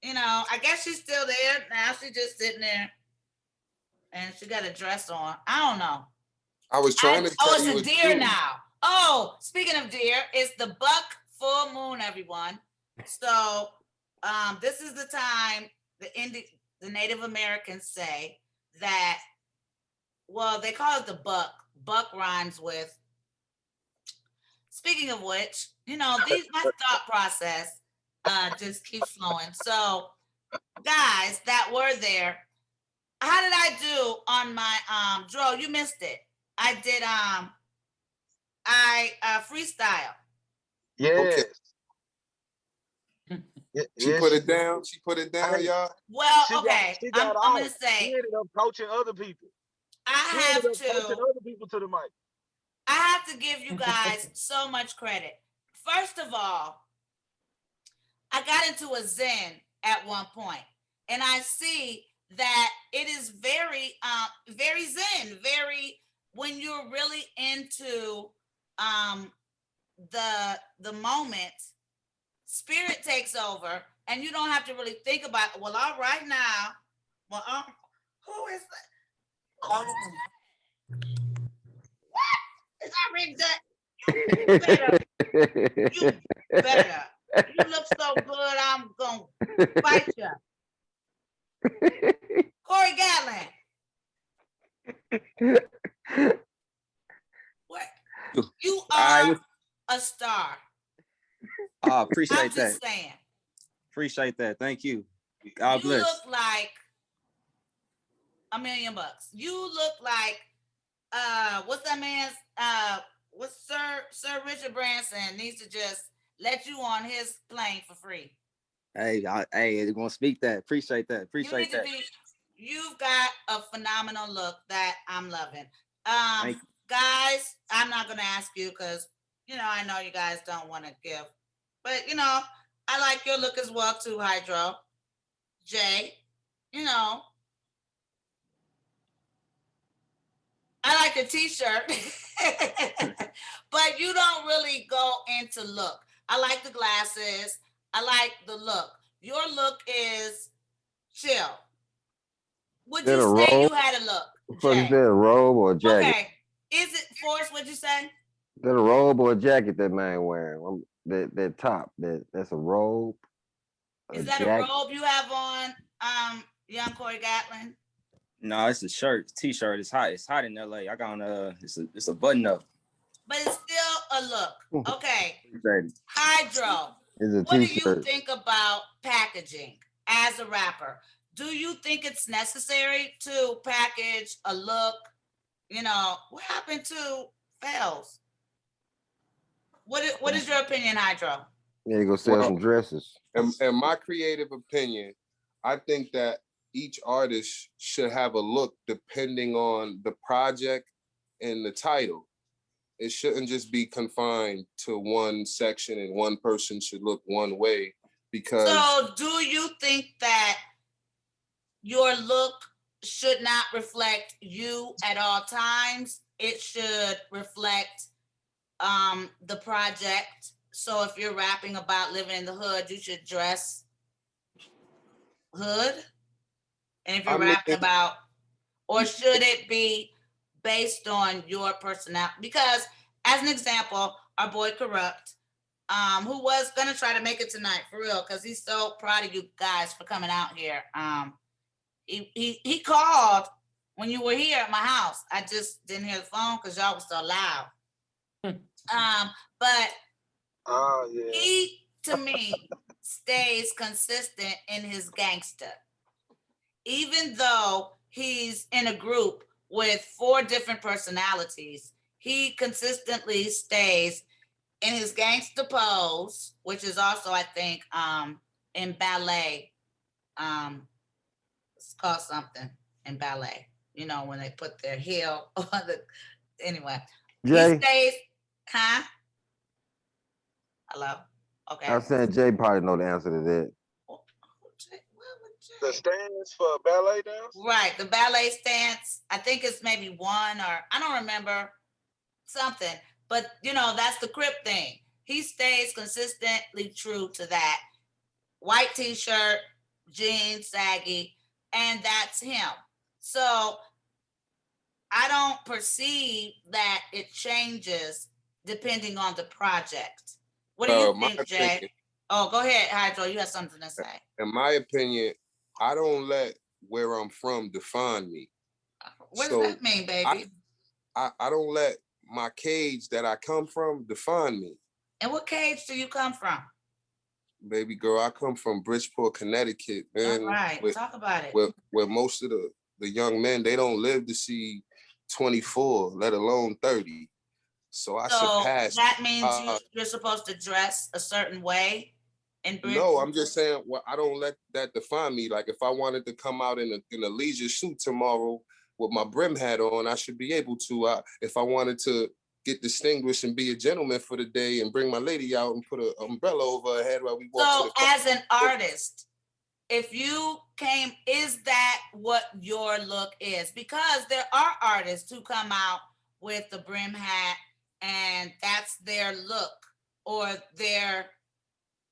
I guess she's still there. Now she's just sitting there and she got a dress on. I don't know. I was trying to tell it's you a deer now. Oh, speaking of deer, it's the buck full moon, everyone. So this is the time the Native Americans say that, well, they call it the buck. Buck rhymes with. Speaking of which, my thought process just keeps flowing. So, guys that were there, how did I do on my Dro? You missed it. I did I freestyle. Yes. Okay. She put it down. She put it down, y'all. Well, She okay. got I'm gonna say she ended up coaching other people. coaching other people to the mic. I have to give you guys so much credit. First of all, I got into a zen at one point, and I see that it is very, very zen. Very when you're really into the moment, spirit takes over, and you don't have to really think about. Well, all right now. Well, who is that? Is that rigged up? You better. You look so good, I'm going to fight you. Corey Gatlin. What? You are a star. Appreciate I'm that. just saying. Appreciate that. Thank you. God bless. You look like $1 million. You look like what's that man's what's Sir Richard Branson needs to just let you on his plane for free. Hey, hey, gonna speak that. Appreciate that. Appreciate that. You've got a phenomenal look that I'm loving. Guys, I'm not gonna ask you because I know you guys don't want to give, but I like your look as well too, Hydro. Jay, I like the t-shirt, but you don't really go into look. I like the glasses. I like the look. Your look is chill. Would you say you had a look, Jay? Is that a robe or a jacket? Okay. Is it, Forrest, what'd you say? Is that a robe or a jacket that man wearing? That top, that's a robe? Is that a robe you have on, young Corey Gatlin? No, it's a shirt, t-shirt. It's hot. It's hot in LA. I got on it's a button up. But it's still a look. Okay. Ready. Hydro. What do you think about packaging as a rapper? Do you think it's necessary to package a look? What happened to Fells? What is your opinion, Hydro? Yeah, you go sell some dresses. In my creative opinion, I think that each artist should have a look depending on the project and the title. It shouldn't just be confined to one section and one person should look one way because. So do you think that your look should not reflect you at all times? It should reflect the project. So if you're rapping about living in the hood, you should dress hood. And if you're rapping about, or should it be based on your personality. Because as an example, our boy Kurupt, who was gonna try to make it tonight for real, because he's so proud of you guys for coming out here. He called when you were here at my house. I just didn't hear the phone because y'all was so loud. But Yeah. he, to me, stays consistent in his gangster. Even though he's in a group with 4 different personalities, he consistently stays in his gangster pose, which is also, I think, in ballet. It's called something in ballet. You know, when they put their heel on the. Anyway, Jay, he stays. Huh? Hello. Okay. I said Jay probably know the answer to that. The stands for ballet dance? Right, the ballet stance. I think it's maybe 1 or I don't remember something, but you know, that's the Kurupt thing. He stays consistently true to that. White t-shirt, jeans, saggy, and that's him. So I don't perceive that it changes depending on the project. What do you think, Jay? Oh, go ahead, Hydro. You have something to say. In my opinion, I don't let where I'm from define me. What does that mean, baby? I don't let my cage that I come from define me. And what cage do you come from? Baby girl, I come from Bridgeport, Connecticut. Man, all right, talk about it. Where most of the young men, they don't live to see 24, let alone 30. So I surpassed. That means you're supposed to dress a certain way in Bridgeport? No, I'm just saying, well, I don't let that define me. Like if I wanted to come out in a leisure suit tomorrow with my brim hat on, I should be able to. If I wanted to get distinguished and be a gentleman for the day and bring my lady out and put an umbrella over her head while we walk to the car. So as an artist, if you came, is that what your look is? Because there are artists who come out with the brim hat and that's their look or their,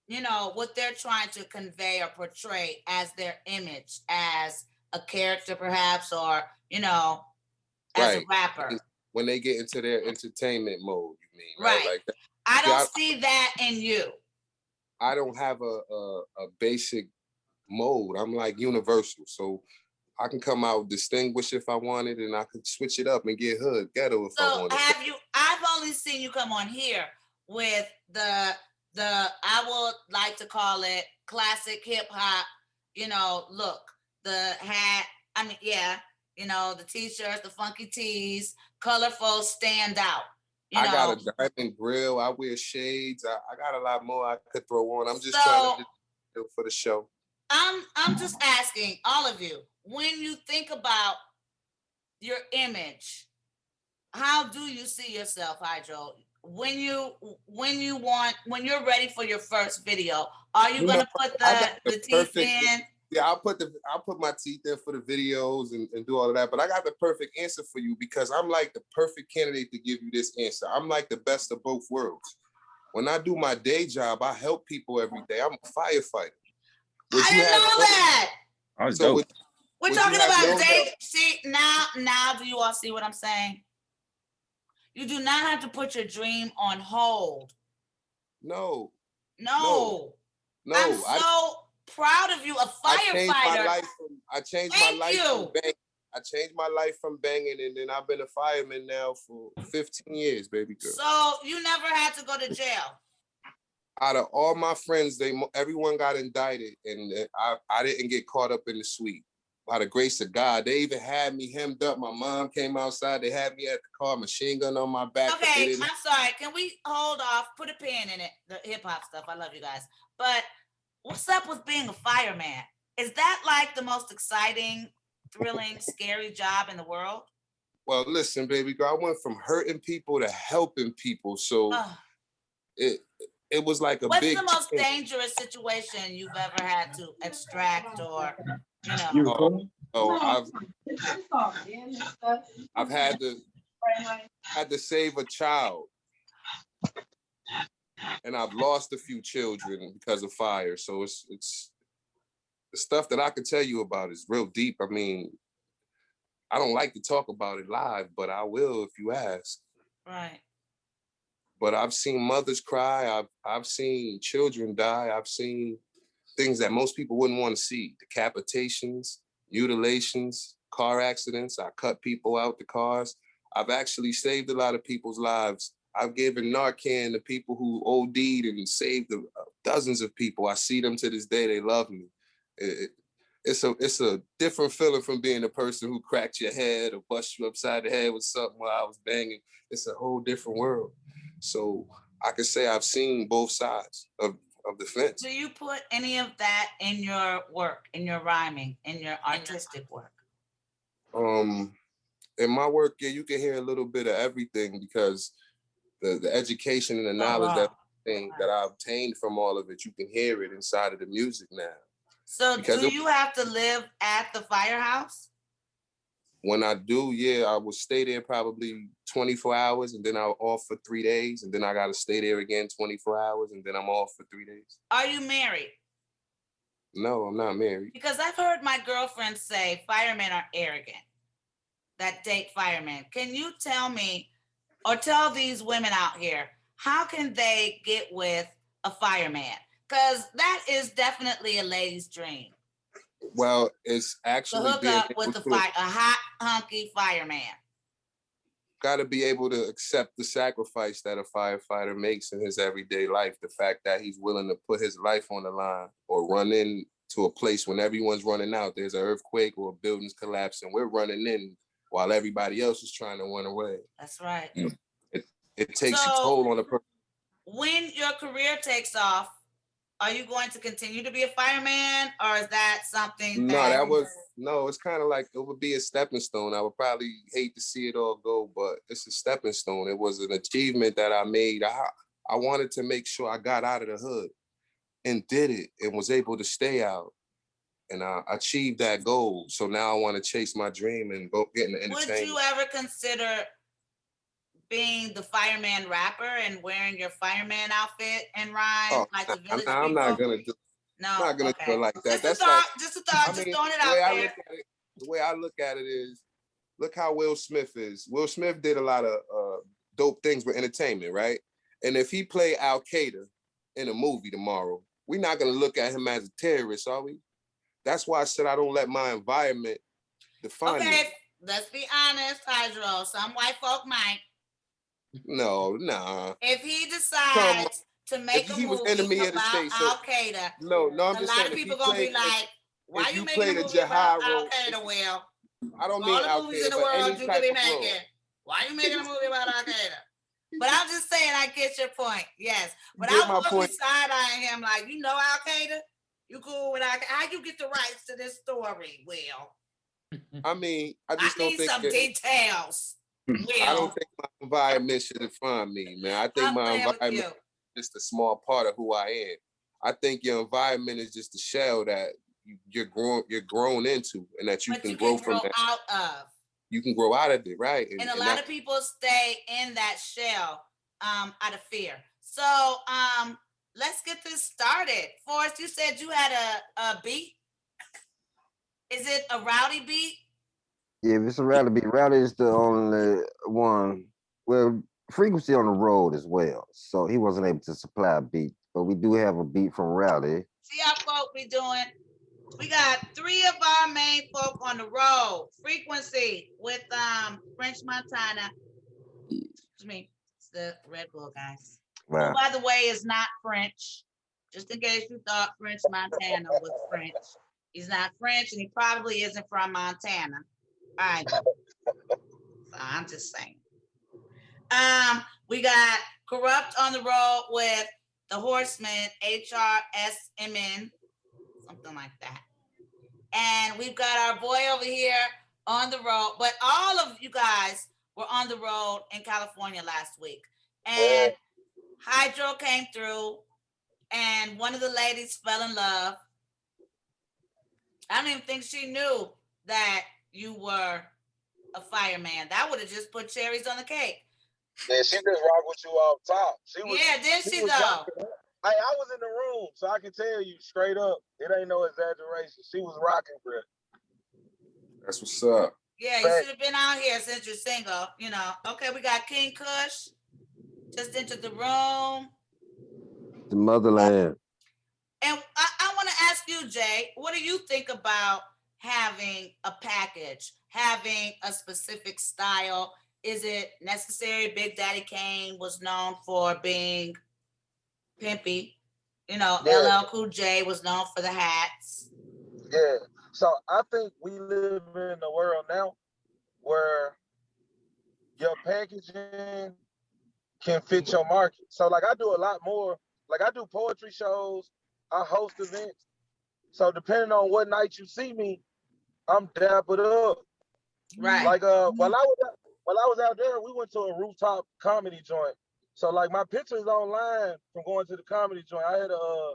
you know, what they're trying to convey or portray as their image, as a character perhaps, or, you know, as a rapper. When they get into their entertainment mode, you mean, right? Like that. I don't see that in you. I don't have a basic mode. I'm like universal. So I can come out distinguished if I wanted, and I could switch it up and get hood ghetto if I wanted. So I've only seen you come on here with the I would like to call it classic hip hop, you know, look. The hat, I mean, yeah, you know, the t-shirts, the funky tees, colorful, stand out. You know? I got a diamond grill. I wear shades. I got a lot more I could throw on. I'm just trying to do for the show. I'm just asking all of you, when you think about your image, how do you see yourself, Hydro? When you're ready for your first video, are you gonna put the teeth in? Yeah, I'll put my teeth in for the videos and do all of that. But I got the perfect answer for you because I'm like the perfect candidate to give you this answer. I'm like the best of both worlds. When I do my day job, I help people every day. I'm a firefighter. I didn't know that. So we're talking about day. See, now do you all see what I'm saying? You do not have to put your dream on hold. No. I'm so proud of you, a firefighter. I changed my life from banging, and then I've been a fireman now for 15 years, baby girl. So you never had to go to jail? Out of all my friends, everyone got indicted, and I didn't get caught up in the suite. By the grace of God, they even had me hemmed up. My mom came outside. They had me at the car, machine gun on my back. Okay, I'm sorry. Can we hold off? Put a pin in it. The hip hop stuff. I love you guys. But what's up with being a fireman? Is that like the most exciting, thrilling, scary job in the world? Well, listen, baby girl, I went from hurting people to helping people. So it was like a big. What's the most dangerous situation you've ever had to extract or, you know? I've had to save a child. And I've lost a few children because of fire. So it's the stuff that I could tell you about is real deep. I mean, I don't like to talk about it live, but I will if you ask. Right. But I've seen mothers cry. I've seen children die. I've seen things that most people wouldn't want to see: decapitations, mutilations, car accidents. I cut people out the cars. I've actually saved a lot of people's lives. I've given Narcan to people who OD'd and saved dozens of people. I see them to this day. They love me. It's a different feeling from being a person who cracked your head or bust you upside the head with something while I was banging. It's a whole different world. So I can say I've seen both sides of the fence. Do you put any of that in your work, in your rhyming, in your artistic work? In my work, yeah, you can hear a little bit of everything because the education and the knowledge that I obtained from all of it, you can hear it inside of the music now. So do you have to live at the firehouse? When I do, yeah, I will stay there probably 24 hours and then I'm off for 3 days. And then I got to stay there again 24 hours and then I'm off for 3 days. Are you married? No, I'm not married. Because I've heard my girlfriend say firemen are arrogant that date firemen. Can you tell me or tell these women out here, how can they get with a fireman? Because that is definitely a lady's dream. Well, it's actually to hook up with a hot, hunky fireman. Got to be able to accept the sacrifice that a firefighter makes in his everyday life. The fact that he's willing to put his life on the line or run into a place when everyone's running out. There's an earthquake or a building's collapsing. We're running in while everybody else is trying to run away. That's right. It takes a toll on a person. When your career takes off, are you going to continue to be a fireman, or is that something it's kind of like, it would be a stepping stone. I would probably hate to see it all go, but it's a stepping stone. It was an achievement that I made. I wanted to make sure I got out of the hood and did it and was able to stay out. And I achieved that goal. So now I want to chase my dream and go get into entertainment. Would you ever consider being the fireman rapper and wearing your fireman outfit and rhyme like the village I'm people? not gonna do. No, I'm not gonna do it like that. Just a thought. Just throwing it out there. The way I look at it is, look how Will Smith is. Will Smith did a lot of dope things with entertainment, right? And if he played Al Qaeda in a movie tomorrow, we're not gonna look at him as a terrorist, are we? That's why I said I don't let my environment define me. Okay, let's be honest, Hydro. Some white folk might. No, nah. If he decides to make a movie about Al Qaeda, no, I'm a just lot saying, of people gonna be like, "Why you making a movie about Al Qaeda?" Will I don't mean all the movies in the world you could be making. Why are you making a movie about Al Qaeda? But I'm just saying, I get your point. Yes, but I would be side-eyeing him like, you know, Al Qaeda. You cool with Al Qaeda? How you get the rights to this story, Will? I mean, I need some details. I don't think my environment should define me, man. I think my environment is just a small part of who I am. I think your environment is just a shell that you're grown into, and that you can grow from that. Out of. You can grow out of it, right? And a lot of people stay in that shell out of fear. So let's get this started. Forrest, you said you had a beat. Is it a rowdy beat? Yeah, if it's a rowdy beat, rowdy is the only one. Well, Frequency on the road as well, so he wasn't able to supply a beat, but we do have a beat from Rowdy. See how folk be doing? We got 3 of our main folk on the road. Frequency with French Montana. Excuse me, it's the Red Bull guys. Wow. Who, by the way, is not French. Just in case you thought French Montana was French. He's not French, and he probably isn't from Montana. All right. So I'm just saying. We got Kurupt on the road with the Horsemen, HRSMN, something like that. And we've got our boy over here on the road, but all of you guys were on the road in California last week. And Hydro came through, and one of the ladies fell in love. I don't even think she knew that you were a fireman. That would have just put cherries on the cake. Yeah, she just rock with you off top. Did she though? Hey, I was in the room, so I can tell you straight up, it ain't no exaggeration. She was rocking, bro. That's what's up. Yeah, you should have been out here since you're single, you know. Okay, we got King Kush just entered the room. The motherland. And I want to ask you, Jay, what do you think about having a package, having a specific style? Is it necessary? Big Daddy Kane was known for being pimpy. You know, LL Cool J was known for the hats. Yeah. So I think we live in a world now where your packaging can fit your market. So like I do a lot more. Like I do poetry shows, I host events. So depending on what night you see me, I'm dappered up. Right. Like while I was out there, we went to a rooftop comedy joint. So like my pictures online from going to the comedy joint. I had a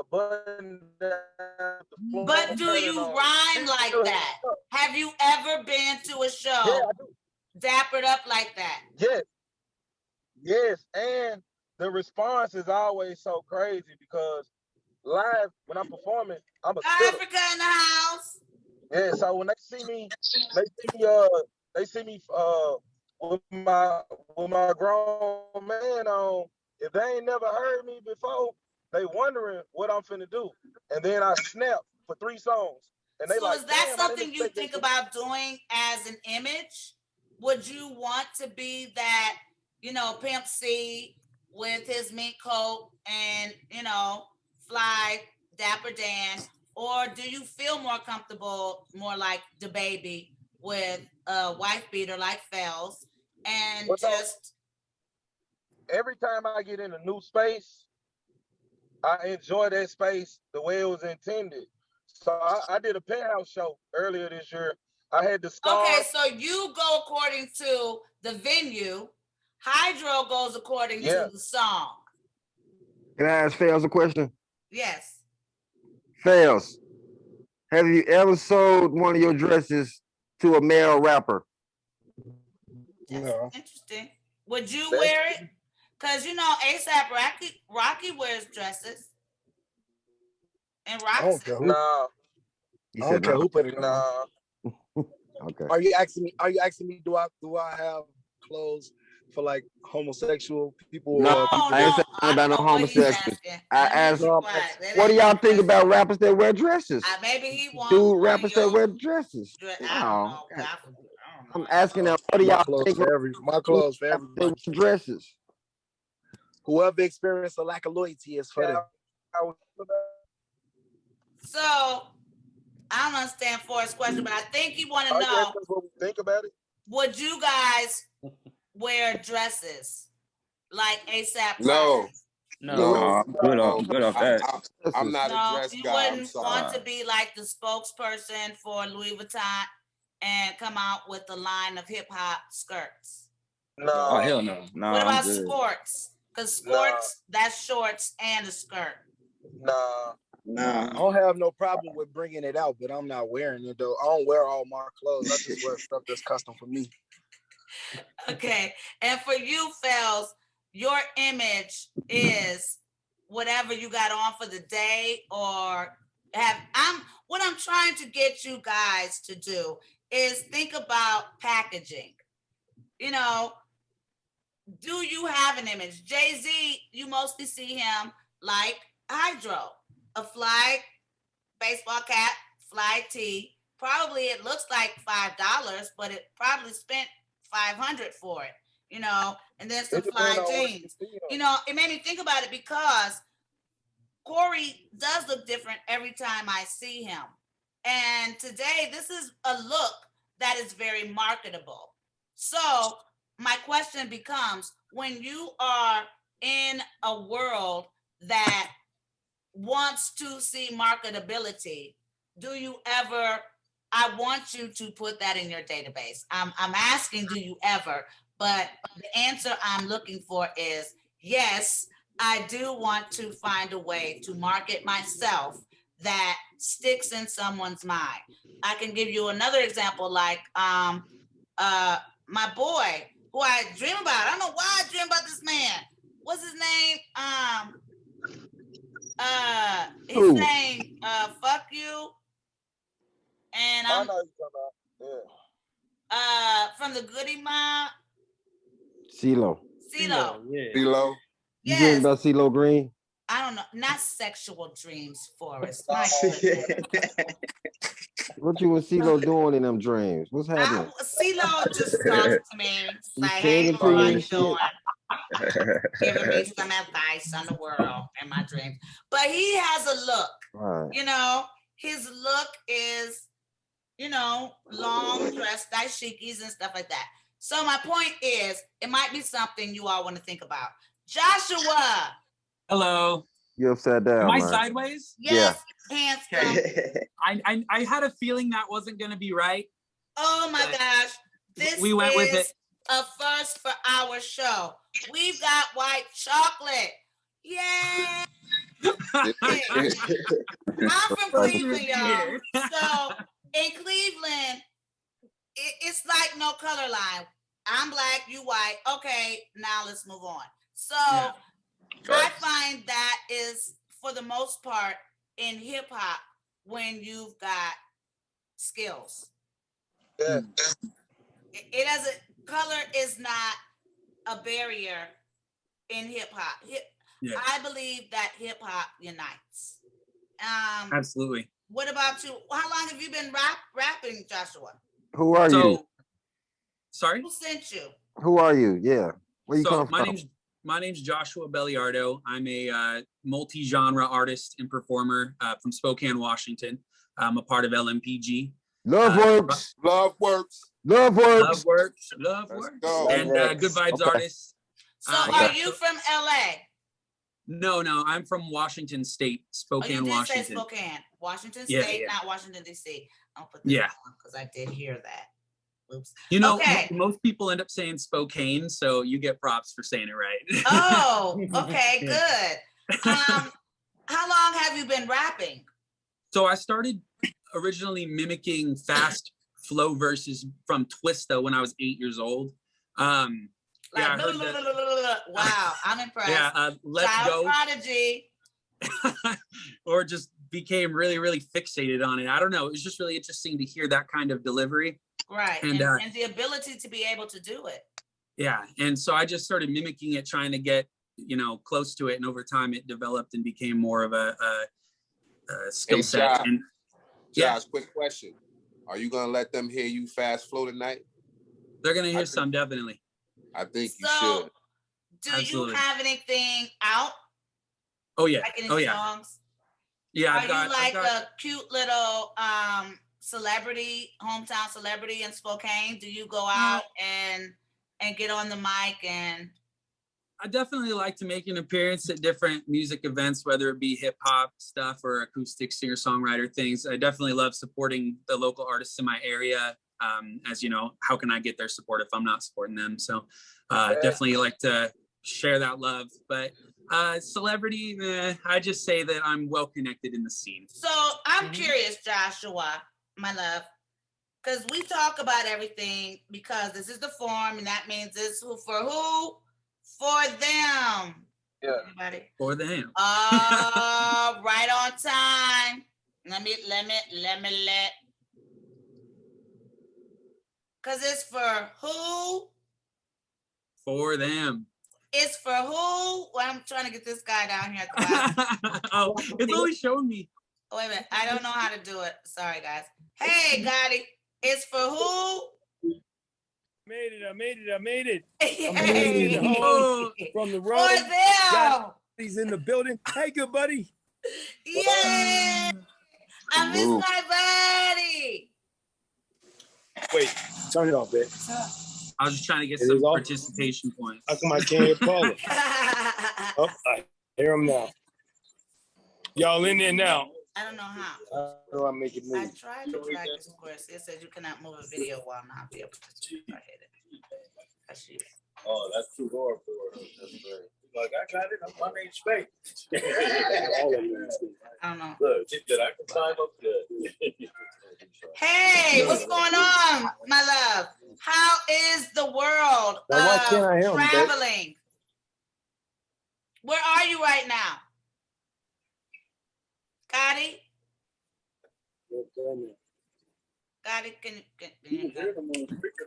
button down. But do you rhyme like that? Have you ever been to a show dappered up like that? Yes. Yes. And the response is always so crazy because live when I'm performing, I'm a spitter. Africa in the house. Yeah, so when they see me with my grown man on, if they ain't never heard me before, they wondering what I'm finna do. And then I snap for 3 songs. And they so like, is that something you think about doing as an image? Would you want to be that, you know, Pimp C with his mink coat and, you know, fly Dapper Dan? Or do you feel more comfortable, more like the baby with a wife beater like Fells and just... Every time I get in a new space, I enjoy that space the way it was intended. So I did a penthouse show earlier this year. I had the scarf. Okay, so you go according to the venue. Hydro goes according to the song. Can I ask Fails a question? Yes. Fails, have you ever sold one of your dresses to a male rapper? No. Interesting. Would you wear it? Because you know ASAP Rocky wears dresses. And rocks it. Nah. I don't care who put it on. Nah. Okay. Are you asking me? Do I have clothes for like homosexual people? No, I ain't saying about no homosexuals. I asked, what do y'all think about rappers that wear dresses? Maybe he wants Dude, rappers that wear dresses. I don't know. I'm asking them, what do y'all think? My clothes for everybody. Dresses. Whoever experienced a lack of loyalty is for them. So I don't understand Forrest's question, but I think he want to know. What we think about it? Would you guys wear dresses like ASAP? No. No, good off that. I'm not a dress you guy. wouldn't want to be like the spokesperson for Louis Vuitton and come out with a line of hip hop skirts. No. Oh hell no. No. What about skirts? Because skirts, that's shorts and a skirt. Nah. I don't have no problem with bringing it out, but I'm not wearing it though. I don't wear all my clothes. I just wear stuff that's custom for me. Okay. And for you, Fells, your image is whatever you got on for the day, or what I'm trying to get you guys to do is think about packaging. You know, do you have an image? Jay-Z, you mostly see him like Hydro, a fly baseball cap, fly tee. Probably it looks like $5, but it probably spent $500 for it, you know, and then some fly jeans. You know, it made me think about it because Corey does look different every time I see him. And today, this is a look that is very marketable. So my question becomes, when you are in a world that wants to see marketability, do you ever, I want you to put that in your database. I'm asking, do you ever? But the answer I'm looking for is yes, I do want to find a way to market myself that sticks in someone's mind. I can give you another example, like my boy, who I dream about. I don't know why I dream about this man. What's his name? He's saying fuck you. And I know you're talking about. from the Goody Mob. CeeLo. CeeLo. Yeah. CeeLo. You dream about CeeLo Green? I don't know. Not sexual dreams, Forrest. My goodness. What you and CeeLo doing in them dreams? What's happening? CeeLo just talks to me. He Like, singing hey, to how you are and you shit. doing? Giving me some advice on the world in my dreams. But he has a look. Right. You know, his look is, you know, long dress, dashikis and stuff like that. So my point is, it might be something you all want to think about. Joshua. Hello. You upside down, Am I man. sideways? Yes, hands down. I had a feeling that wasn't gonna be right. Oh my gosh. This we went with it. A first for our show. We've got white chocolate. Yay! I'm from Cleveland, y'all. So in Cleveland, it's like no color line. I'm black, you white. Okay, now let's move on. So I find that is, for the most part, in hip hop, when you've got skills. Yeah. It doesn't, color is not a barrier in hip hop. I believe that hip hop unites. Absolutely. What about you? How long have you been rapping, Joshua? Who are you? Sorry? Who sent you? Who are you? Yeah. Where you come from? My name's Joshua Belliardo. I'm a multi-genre artist and performer from Spokane, Washington. I'm a part of LMPG. Love Works. Love Works. Love Works. Love Works. Love Works. Go. And Good Vibes Artists. So are you from LA? No, I'm from Washington State, Spokane, you did Washington. say Spokane. Washington State, not Washington, D.C. I'll put this on because I did hear that. Oops. You know, most people end up saying Spokane, so you get props for saying it right. Oh, okay, good. How long have you been rapping? So I started originally mimicking fast flow verses from Twista when I was 8 years old. Wow, I'm impressed. Let's Child Go. Prodigy. Or just became really, really fixated on it. I don't know. It was just really interesting to hear that kind of delivery. Right. And the ability to be able to do it. Yeah. And so I just started mimicking it, trying to get, close to it. And over time it developed and became more of a skill set. Josh, quick question. Are you going to let them hear you fast flow tonight? They're going to hear some, definitely. I think you should. Do you have anything out? Oh, yeah. Like any songs? Yeah. Are you like a cute little celebrity, hometown celebrity in Spokane? Do you go out and get on the mic and? I definitely like to make an appearance at different music events, whether it be hip hop stuff or acoustic singer-songwriter things. I definitely love supporting the local artists in my area. As you know, how can I get their support if I'm not supporting them? So definitely like to share that love. But celebrity, I just say that I'm well connected in the scene. So I'm curious, Joshua, my love, because we talk about everything because this is the form, and that means it's who for who? For them. Yeah. Everybody. For them. Right on time. Let. Because it's for who? For them. It's for who? Well, I'm trying to get this guy down here at the bottom. Oh, it's always showing me. Oh, wait a minute. I don't know how to do it. Sorry, guys. Hey, Gotti. It's for who? I made it. Hey. From the road. For them. He's in the building. Hey, good buddy. Yay. I miss my buddy. Wait, turn it off, babe. I was just trying to get some participation points. How come I can't hear Paula? Oh, I hear him now. Y'all in there now. I don't know how. How do I make it move? I tried to drag this course. It says you cannot move a video while not be able to. I hate it. Oh, that's too hard for her. That's right. Like, I got it. I'm in space. I don't know. Look, did I can climb up good. Hey, what's going on, my love? How is the world traveling? Where are you right now? Gotti? Got it? Can you You can hear hear them on speaker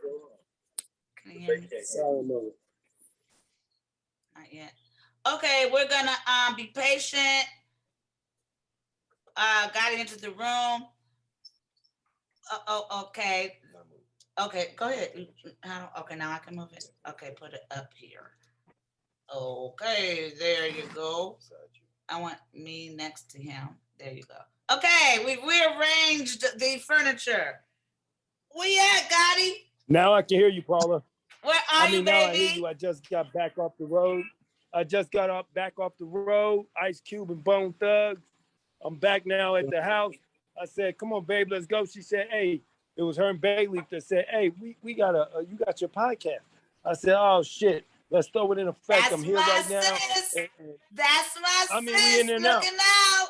Can you hear me? though. Not yet. Okay, we're gonna be patient. Got it into the room. Okay. Okay, go ahead. Okay, now I can move it. Okay, put it up here. Okay, there you go. I want me next to him. There you go. Okay, we rearranged the furniture. Where you at, Gotti? Now I can hear you, Paula. Where are you, now I hear baby? you. I just got back off the road. Back off the road. Ice Cube and Bone Thugs. I'm back now at the house. I said, "Come on, babe, let's go." She said, "Hey," it was her and Bailey that said, "Hey, we got you got your podcast." I said, "Oh shit, let's throw it in effect." That's I'm here my right now. sis. That's my I mean, we sis in there now. looking out.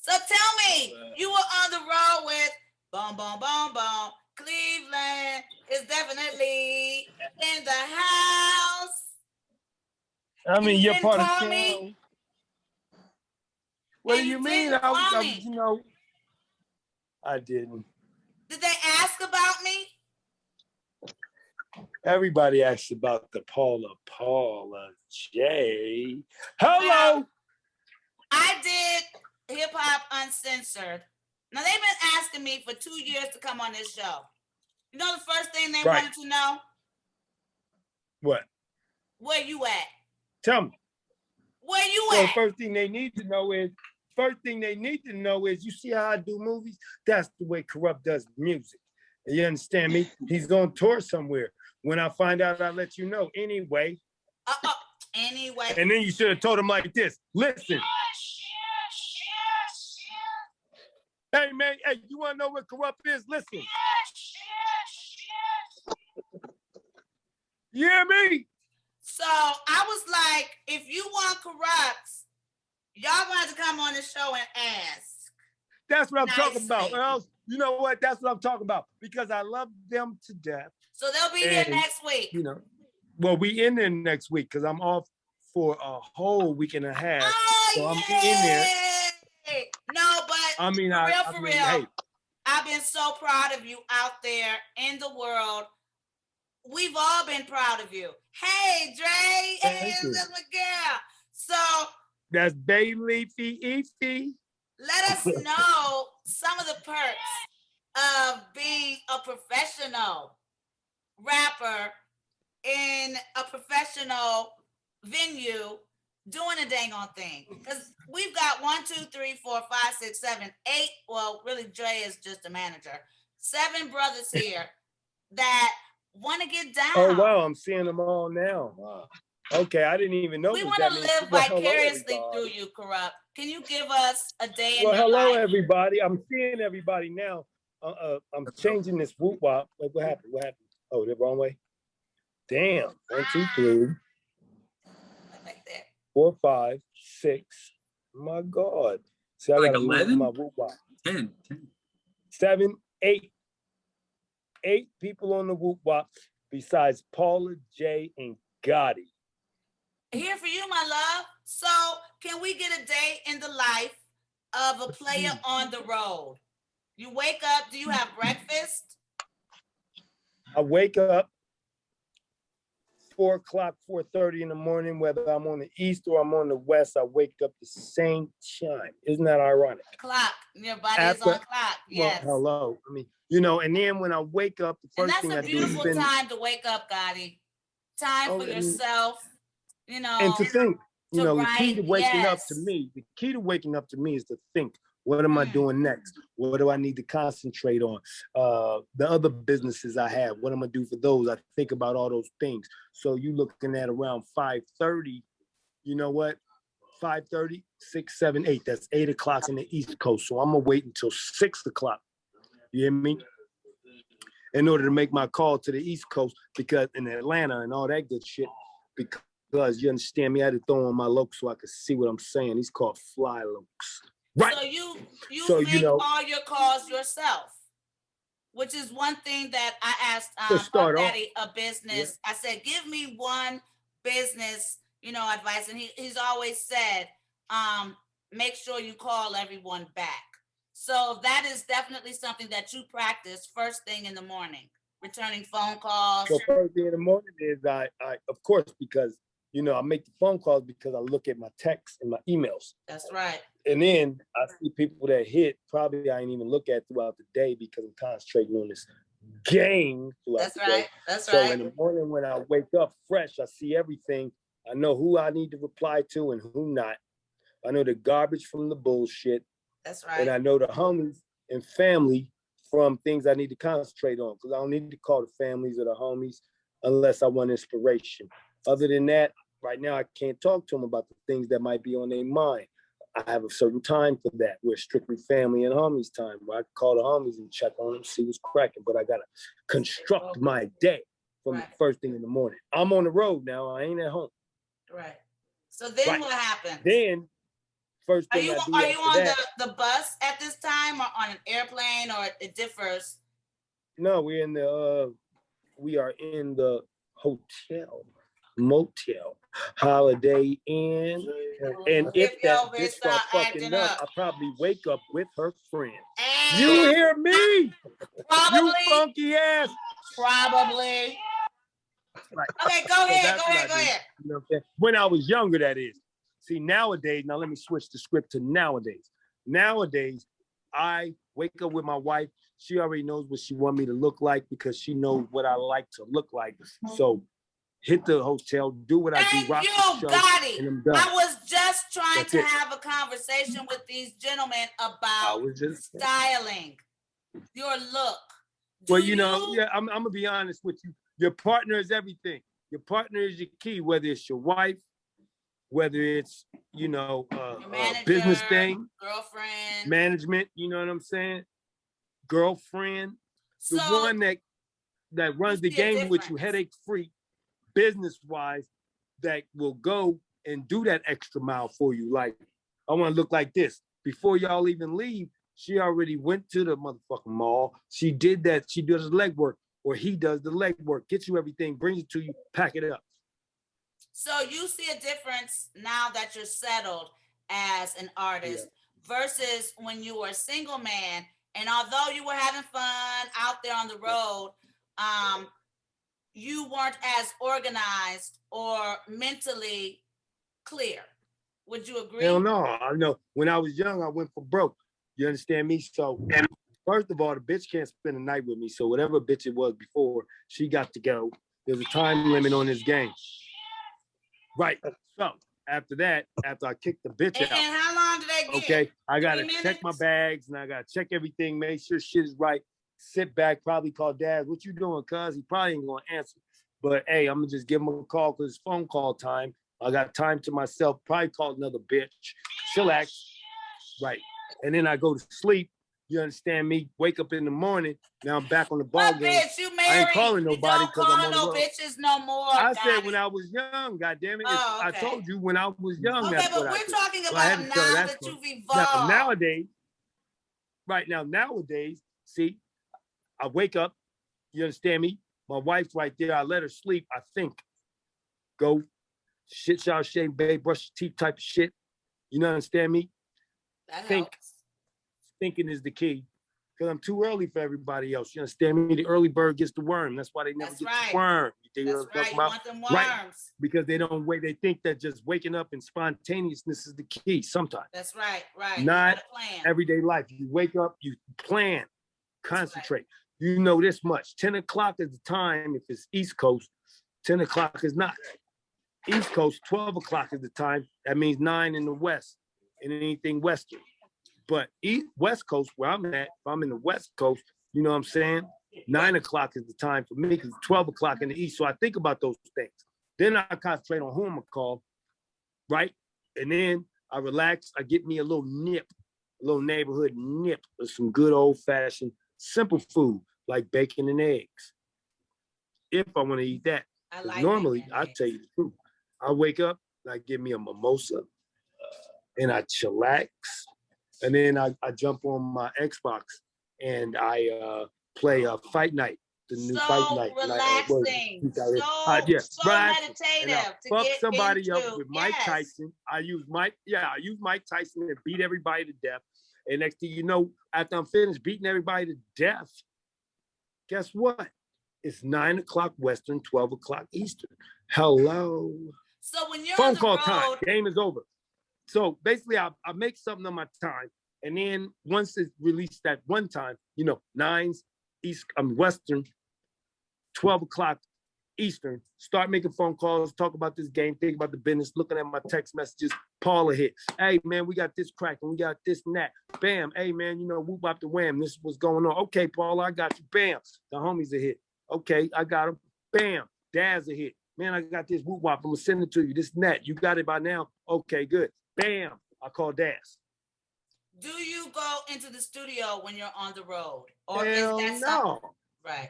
So tell me, you were on the road with Boom Boom Boom Boom. Cleveland is definitely in the house. I mean, you're didn't part of call town. me. What And do you you mean? didn't I call was, me. you know, I didn't. Did they ask about me? Everybody asks about the Paula J. Hello. Well, I did Hip Hop Uncensored. Now, they've been asking me for 2 years to come on this show. You know the first thing they wanted to know? What? Where you at? Tell me. Where you Well, at? first thing they need to know is, you see how I do movies? That's the way Kurupt does music. You understand me? He's on tour somewhere. When I find out, I'll let you know. Anyway. Anyway. And then you should have told him like this. Listen. Hey, man. Hey, you want to know what Kurupt is? Listen. You hear me? So I was like, if you want Kurupt, y'all going to have to come on the show and ask. That's what I'm talking about. Nicely. Else, you know what? That's what I'm talking about. Because I love them to death. So they'll be here next week. You know, well, we in there next week because I'm off for a whole week and a half. Oh, so I'm in there. No, but I mean, for real, hey. I've been so proud of you out there in the world. We've all been proud of you. Hey, Dre. Hey, that's my girl. So that's Bailey Leafy. Let us know some of the perks of being a professional rapper in a professional venue doing a dang on thing. Because we've got 1, 2, 3, 4, 5, 6, 7, 8. Well, really, Dre is just a manager. 7 brothers here that want to get down. Oh, wow. I'm seeing them all now. Wow. Okay, I didn't even know. We want to live vicariously through you, Kurupt. Can you give us a day in your life? Hello, everybody. I'm seeing everybody now. I'm changing this whoop wop. Wait, what happened? What happened? Oh, the wrong way. Damn. 1, 2, 3, 4, 5, 6. My God. See, I like got 11. My whoop wop. 10. 7, 8. 8 people on the whoop wop besides Paula, J, and Gotti. Here for you, my love. So, can we get a day in the life of a player on the road? You wake up, do you have breakfast? I wake up 4 o'clock, 4:30 in the morning, whether I'm on the east or I'm on the west, I wake up the same time. Isn't that ironic? Clock. Your body is on clock. Yes. Well, hello. I mean, you know, and then when I wake up, the first thing I do is that's a beautiful time to wake up, Gotti. Time for yourself. You know, and to think, you know, the key to waking up to me is to think, what am I doing next? What do I need to concentrate on? The other businesses I have, what am I do for those? I think about all those things. So you looking at around 5:30, you know what? 5:30, 6, 7, 8. That's 8 o'clock in the East Coast. So I'm gonna wait until 6 o'clock. You hear me? In order to make my call to the East Coast, because in Atlanta and all that good shit, because you understand me, I had to throw on my lokes so I could see what I'm saying. He's called fly lokes. Right. So you make all your calls yourself, which is one thing that I asked Daddy a business. Yeah. I said, give me one business, you know, advice. And he's always said, make sure you call everyone back. So that is definitely something that you practice first thing in the morning, returning phone calls. So first thing in the morning is I of course, because you know I make the phone calls because I look at my texts and my emails. That's right. And then I see people that hit probably I ain't even look at throughout the day because I'm concentrating on this game throughout the day. That's so right. In the morning when I wake up fresh, I see everything. I know who I need to reply to and who not. I know the garbage from the bullshit. That's right. And I know the homies and family from things I need to concentrate on, because I don't need to call the families or the homies unless I want inspiration. Other than that, right now I can't talk to them about the things that might be on their mind. I have a certain time for that. We're strictly family and homies time, where I can call the homies and check on them, see what's cracking. But I gotta construct my day from the first thing in the morning. I'm on the road now. I ain't at home. Right. So then what happens? Then first thing are you on the bus at this time, or on an airplane, or it differs? No, we are in the hotel, motel, Holiday Inn. And if that bitch start fucking up, I probably wake up with her friend. And you hear me? Probably. You funky ass. Probably. Right. Okay, go ahead. You know what I'm saying? When I was younger, that is. See, nowadays, now let me switch the script to nowadays. Nowadays, I wake up with my wife. She already knows what she want me to look like because she knows what I like to look like. So hit the hotel, do what I do, rock the show, Gotti. And I'm done. I was just trying to have a conversation with these gentlemen about styling, your look. Well, you know, I'm gonna be honest with you. Your partner is everything. Your partner is your key, whether it's your wife, whether it's, you know, manager, a business thing, girlfriend, management, you know what I'm saying? Girlfriend, the one that runs the game with you, headache free, business wise, that will go and do that extra mile for you. Like, I want to look like this. Before y'all even leave, she already went to the motherfucking mall. She did that. She does the legwork, or he does the legwork, gets you everything, brings it to you, pack it up. So you see a difference now that you're settled as an artist versus when you were a single man, and although you were having fun out there on the road, you weren't as organized or mentally clear. Would you agree? Hell no. I know. When I was young, I went for broke. You understand me? So, first of all, the bitch can't spend the night with me. So whatever bitch it was before, she got to go. There's a time limit on this game. Right. So after that, after I kicked the bitch out. And how long did they get? Okay. I got to check my bags and I got to check everything, make sure shit is right. Sit back, probably call dad. What you doing, cuz? He probably ain't going to answer. But hey, I'm going to just give him a call because it's phone call time. I got time to myself. Probably call another bitch. Chillax. Right. And then I go to sleep. You understand me? Wake up in the morning. Now I'm back on the ball game. Bitch, you married. I ain't calling nobody because I'm on the road. Bitches no more. I said when I was young. God damn it! Oh, okay. I told you when I was young. Okay, that's but what we're talking about now that you've evolved. Now, nowadays, right now, nowadays, see, I wake up. You understand me? My wife's right there. I let her sleep. I think. Go, shit, shower, shave, babe, brush your teeth, type of shit. You know, understand me? That think. Helps. Thinking is the key. Because I'm too early for everybody else. You understand me? The early bird gets the worm. That's why they never get the worm. You think what I'm talking about? Want them worms. Right. Because they don't wait. They think that just waking up and spontaneousness is the key sometimes. That's right. Right. Not everyday life. You wake up, you plan, concentrate. You know this much. 10 o'clock is the time. If it's East Coast, 10 o'clock is not. East Coast, 12 o'clock is the time. That means 9 in the West and anything Western. But West Coast, where I'm at, if I'm in the West Coast, you know what I'm saying? 9 o'clock is the time for me because it's 12 o'clock in the East. So I think about those things. Then I concentrate on who I'm going to call, right? And then I relax. I get me a little nip, a little neighborhood nip of some good old-fashioned simple food like bacon and eggs. If I want to eat that. Normally, I tell you the truth. I wake up and I give me a mimosa and I chillax. And then I jump on my Xbox and I play Fight Night, the new Fight Night. Relaxing. So meditative. Fuck somebody up with Mike Tyson. I use Mike Tyson and beat everybody to death. And next thing you know, after I'm finished beating everybody to death, guess what? It's 9 o'clock Western, 12 o'clock Eastern. Hello. So when you're phone on the call road, time, game is over. So basically, I make something on my time, and then once it's released at one time, 9's Western, 12 o'clock Eastern, start making phone calls, talk about this game, think about the business, looking at my text messages. Paula hit. Hey, man, we got this cracking. We got this and that. Bam. Hey, man, whoop up the wham. This is what's going on. Okay, Paula, I got you. Bam. The homies a hit. Okay, I got them. Bam. Dad's a hit. Man, I got this whoop wop. I'm going to send it to you. This and that. You got it by now? Okay, good. Bam. I call Daz. Do you go into the studio when you're on the road? Or Hell is that no. something? Right.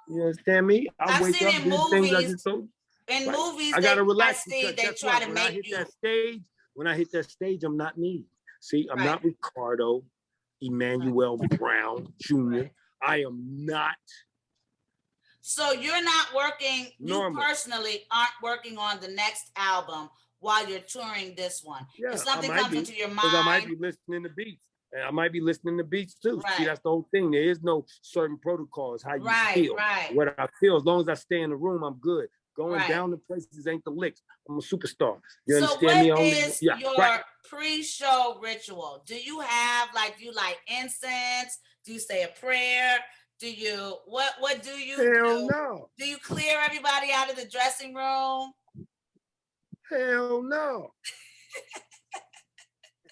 You understand me? I've wake seen up, in do things I movies, just told. in Right. movies, I gotta I relax see because they guess try what? to When I make hit you. that stage, I'm not me. See, I'm Right. not Ricardo Emmanuel Brown Jr. Right. I am not. So you're not working, normal. You personally aren't working on the next album while you're touring this one. Yeah, if something I might comes be, into your because I might mind, be listening to beats. And I might be listening to beats too. Right. See, that's the whole thing. There is no certain protocols how you Right, feel. right. What I feel, as long as I stay in the room, I'm good. Going Right. down the places ain't the licks. I'm a superstar. You so understand me? what Only, is yeah, your right. pre-show ritual? Do you have do you like incense? Do you say a prayer? Do you what do you Hell do? no. Do you clear everybody out of the dressing room? Hell no.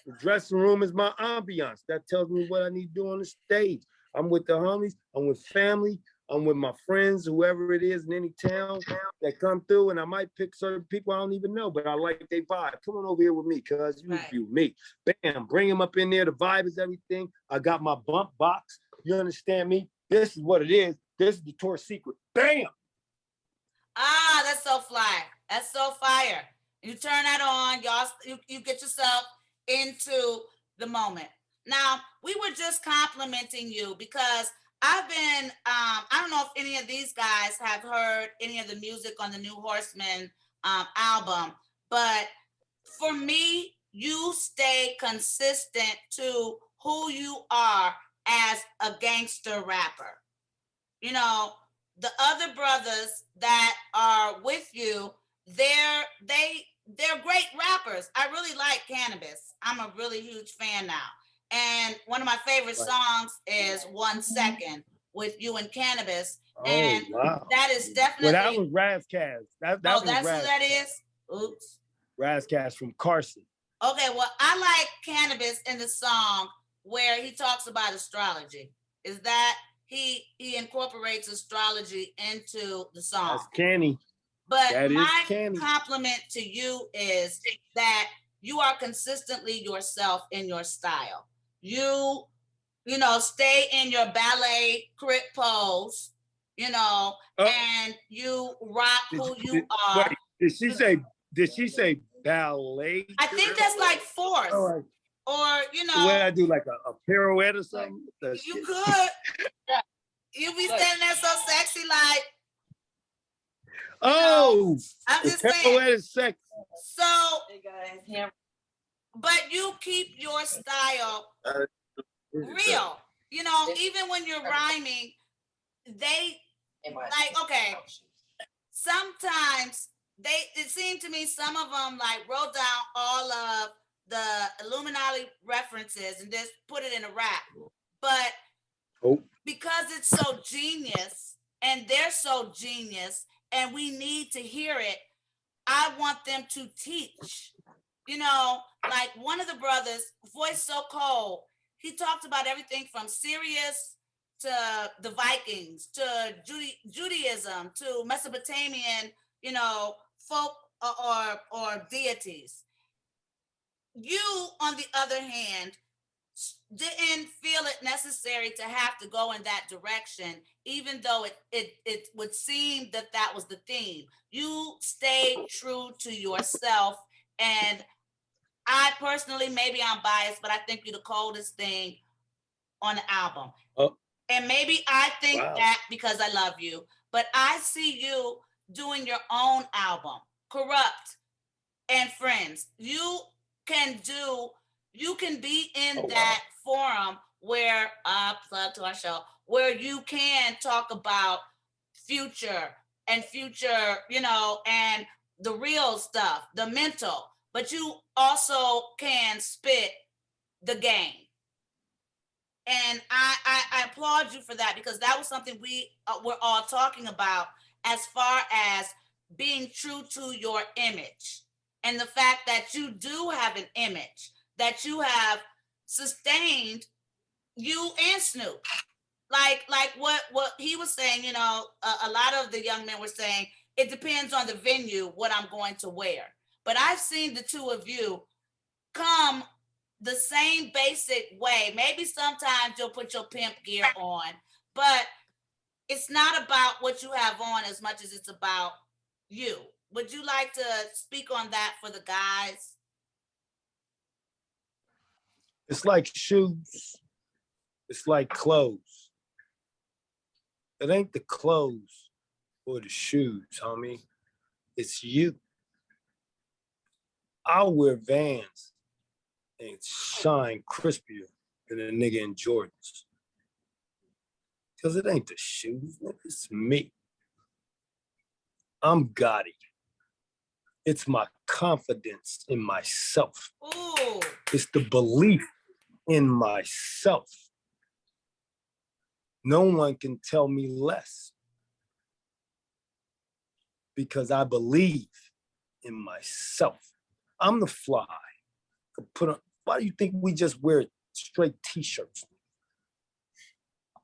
The dressing room is my ambiance. That tells me what I need to do on the stage. I'm with the homies. I'm with family. I'm with my friends, whoever it is in any town that come through. And I might pick certain people I don't even know, but I like their vibe. Come on over here with me, cuz you Right. be with me. Bam, bring them up in there. The vibe is everything. I got my bump box. You understand me? This is what it is. This is the tour secret. Bam. Ah, that's so fly. That's so fire. You turn that on, y'all. You get yourself into the moment. Now, we were just complimenting you because I've been, I don't know if any of these guys have heard any of the music on the New Horseman album, but for me, you stay consistent to who you are as a gangster rapper. The other brothers that are with you, they're great rappers. I really like Cannabis. I'm a really huge fan now. And one of my favorite songs is 1 Second with you and Cannabis. And wow. that is definitely. Well, that was Razkaz. That was that's Razkaz. who that is? Oops. Razkaz from Carson. Okay, well, I like Cannabis in the song where he talks about astrology. Is that he incorporates astrology into the song? That's canny. But my compliment to you is that you are consistently yourself in your style. You stay in your ballet crip pose, and you rock who you are. Wait, did she say ballet? I think that's like force. Right. Or, What I do, like a pirouette or something? You could. You be standing there so sexy, like. Oh, I'm just saying. Is sexy. So, but you keep your style real. Even when you're rhyming, okay. Sometimes it seemed to me some of them wrote down all of the Illuminati references and just put it in a rap. But because it's so genius and they're so genius and we need to hear it, I want them to teach. One of the brothers, Voice So Cold, he talked about everything from Sirius to the Vikings to Judaism to Mesopotamian, folk or deities. You, on the other hand, didn't feel it necessary to have to go in that direction, even though it would seem that was the theme. You stayed true to yourself, and I personally, maybe I'm biased, but I think you're the coldest thing on the album. And maybe I think that because I love you, but I see you doing your own album, Kurupt and Friends. You can do you can be in that forum where plug to our show, where you can talk about future, you know, and the real stuff, the mental, but you also can spit the game. And I applaud you for that, because that was something we were all talking about, as far as being true to your image, and the fact that you do have an image that you have sustained, you and Snoop. Like what he was saying, you know, a lot of the young men were saying, it depends on the venue what I'm going to wear. But I've seen the two of you come the same basic way. Maybe sometimes you'll put your pimp gear on, but it's not about what you have on as much as it's about you. Would you like to speak on that for the guys? It's like shoes. It's like clothes. It ain't the clothes or the shoes, homie. It's you. I'll wear Vans and shine crispier than a nigga in Jordans. Because it ain't the shoes, it's me. I'm Gotti. It's my confidence in myself. Ooh. It's the belief in myself. No one can tell me less, because I believe in myself. I'm the fly. Why do you think we just wear straight t-shirts?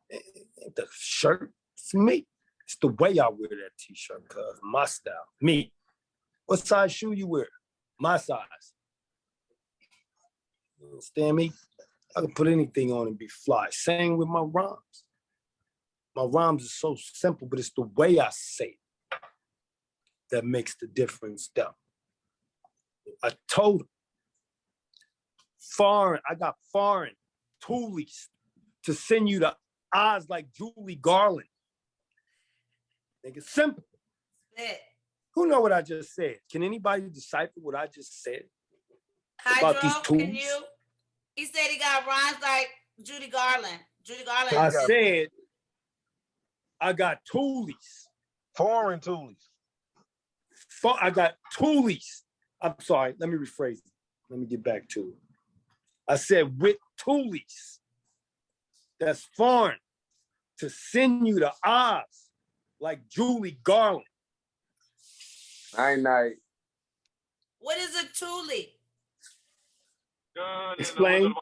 The shirt, it's me. It's the way I wear that t-shirt, cuz my style, me. What size shoe you wear? My size. You understand me? I can put anything on and be fly. Same with my rhymes. My rhymes are so simple, but it's the way I say it that makes the difference, though. I told him, I got foreign toolies to send you to eyes like Julie Garland. Make it simple. Who know what I just said? Can anybody decipher what I just said? Hydro, about these tools? Can you? He said he got rhymes like Judy Garland. Judy Garland. I said I got toolies. Foreign toolies. I got toolies. I'm sorry, let me rephrase it. Let me get back to it. I said with toolies that's foreign to send you to Oz like Julie Garland. Night. What is a toolie? Explain.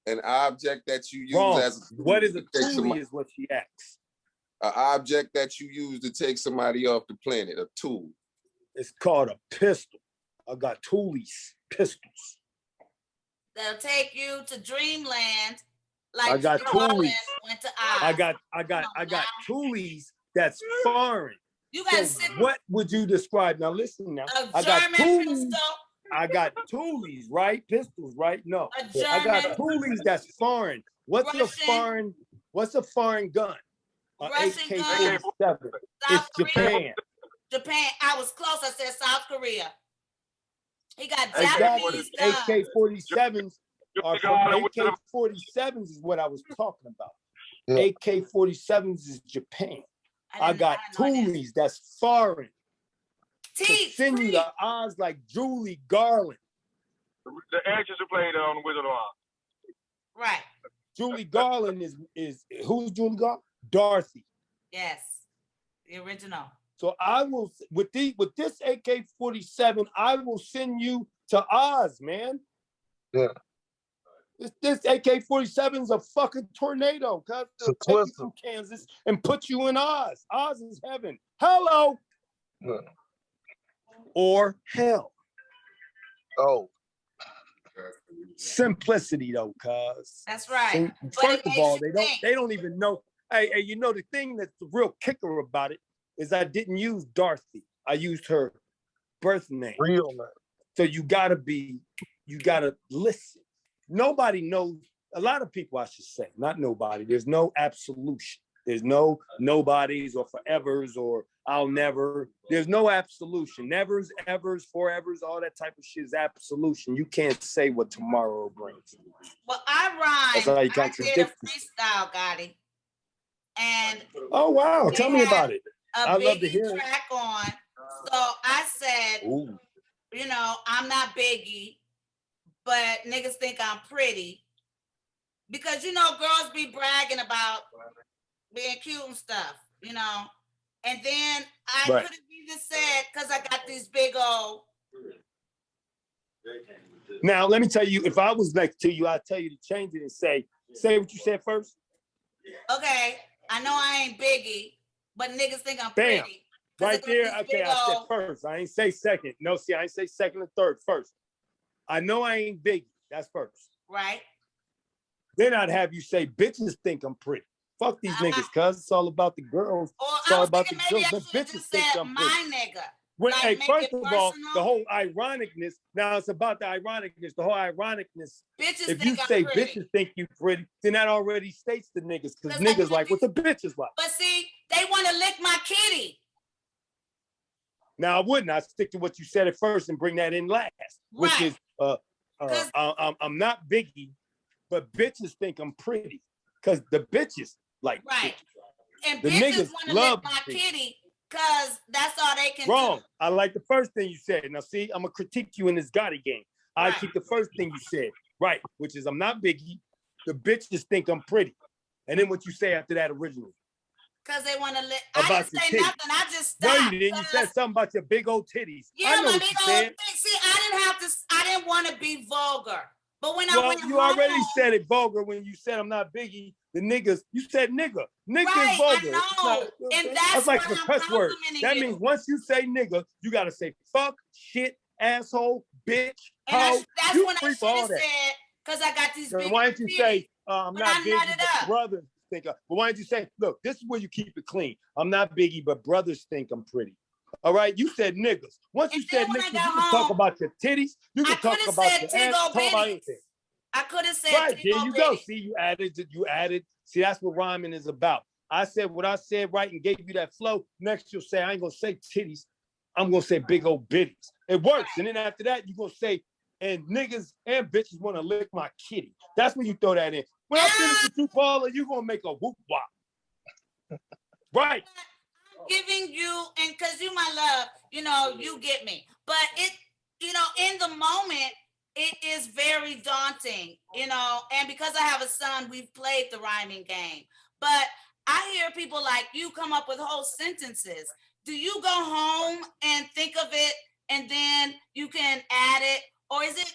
An object that you use Wrong. as a What is a toolie is what she asks. An object that you use to take somebody off the planet, a tool. It's called a pistol. I got toolies, pistols. They'll take you to dreamland. Like I got toolies. Went to Oz. I got toolies that's foreign. You got so what would you describe? Now listen now. I got toolies. I got toolies, right? Pistols, right? No. I got toolies that's foreign. What's a foreign gun? AK-47. It's Japan. Japan. I was close. I said South Korea. He got Japanese guns. AK-47s are from AK-47s is what I was talking about. Yeah. AK-47s is Japan. I got toolies that's foreign. To send you to Oz like Julie Garland. The actress who played on The Wizard of Oz. Right. Julie Garland is who's Julie Garland? Dorothy. Yes, the original. So I will with this AK-47, I will send you to Oz, man. Yeah. This AK-47 is a fucking tornado, cuz it'll take you from Kansas and put you in Oz. Oz is heaven. Hello. Yeah. Or hell. Oh. Simplicity though, cuz. That's right. First of all, they don't even know. Hey, you know the thing that's the real kicker about it is I didn't use Dorothy. I used her birth name. Real name. So you gotta listen. Nobody knows, a lot of people I should say, not nobody. There's no absolution. There's no nobodies or forevers or I'll never. There's no absolution. Nevers, evers, forevers, all that type of shit is absolution. You can't say what tomorrow brings. Well, I That's how rhymed. you I did a contradict. freestyle, Gotti. And Oh wow, they tell me had about it. a I'd love to Biggie hear it. track on. So I said, Ooh. you know, I'm not Biggie, but niggas think I'm pretty. Because, you know, girls be bragging about being cute and stuff, you know. And then I Right. could have even said, because I got these big old. Now, let me tell you, if I was next to you, I'd tell you to change it and say what you said first. Okay, I know I ain't Biggie, but niggas think I'm Bam. pretty. Right there. Okay, I said first. I ain't say second. No, see, I ain't say second and third. First. I know I ain't Biggie. That's first. Right. Then I'd have you say, bitches think I'm pretty. Fuck these niggas, cuz it's all about the girls. Or It's I all was about thinking the maybe girls. I The should have bitches just think said I'm pretty. my nigga. When, Like, hey, make first it of all, personal. the whole ironicness. Now it's about the ironicness. The whole ironicness. Bitches If you think I'm say pretty. bitches think you pretty, then that already states the niggas. Because 'Cause niggas like what the bitches like. But see, they want to lick my kitty. Now I wouldn't. I'd stick to what you said at first and bring that in last, which is I'm not Biggie, but bitches think I'm pretty. Because the bitches like right. Bitches. And the bitches niggas want to love lick my bitches. kitty because that's all they can Wrong. do. I like the first thing you said. Now, see, I'm going to critique you in this Gotti game. I keep the first thing you said, right, which is I'm not Biggie. The bitches think I'm pretty. And then what you say after that originally? Because they want to lick. About I didn't your say titties. nothing. I just No, stopped. you didn't. You said something about your big old titties. Yeah, I know my what big you old said. thing. See, I didn't want to be vulgar. But when I Well, went you home, already said it vulgar when you said I'm not Biggie. The niggas, you said nigga. Nigga right, is vulgar. I know. And that's like why a I'm cuss word. complimenting That you. means once you say nigga, you got to say fuck, shit, asshole, bitch, And hoe. that's You when I free should for all have that. said, because I got these So big why don't you say, I'm but not I Biggie, nutted but up. brothers think, but why don't you say, look, this is where you keep it clean. I'm not Biggie, but brothers think I'm pretty. All right, you said niggas. Once you said niggas, you can talk about your titties. You can talk about your ass, talk about anything. I could have said right, there you go. bitty. See, you added. See, that's what rhyming is about. I said what I said right and gave you that flow. Next, you'll say, I ain't gonna say titties. I'm gonna say big old bitties. It works. Right. And then after that, you're gonna say, and niggas and bitches want to lick my kitty. That's when you throw that in. When I finish with you, Paula, you're gonna make a whoop wop. Right. I'm giving you, and because you my love, you know, you get me. But it, you know, in the moment, it is very daunting, you know, and because I have a son, we've played the rhyming game. But I hear people like you come up with whole sentences. Do you go home and think of it and then you can add it? Or is it,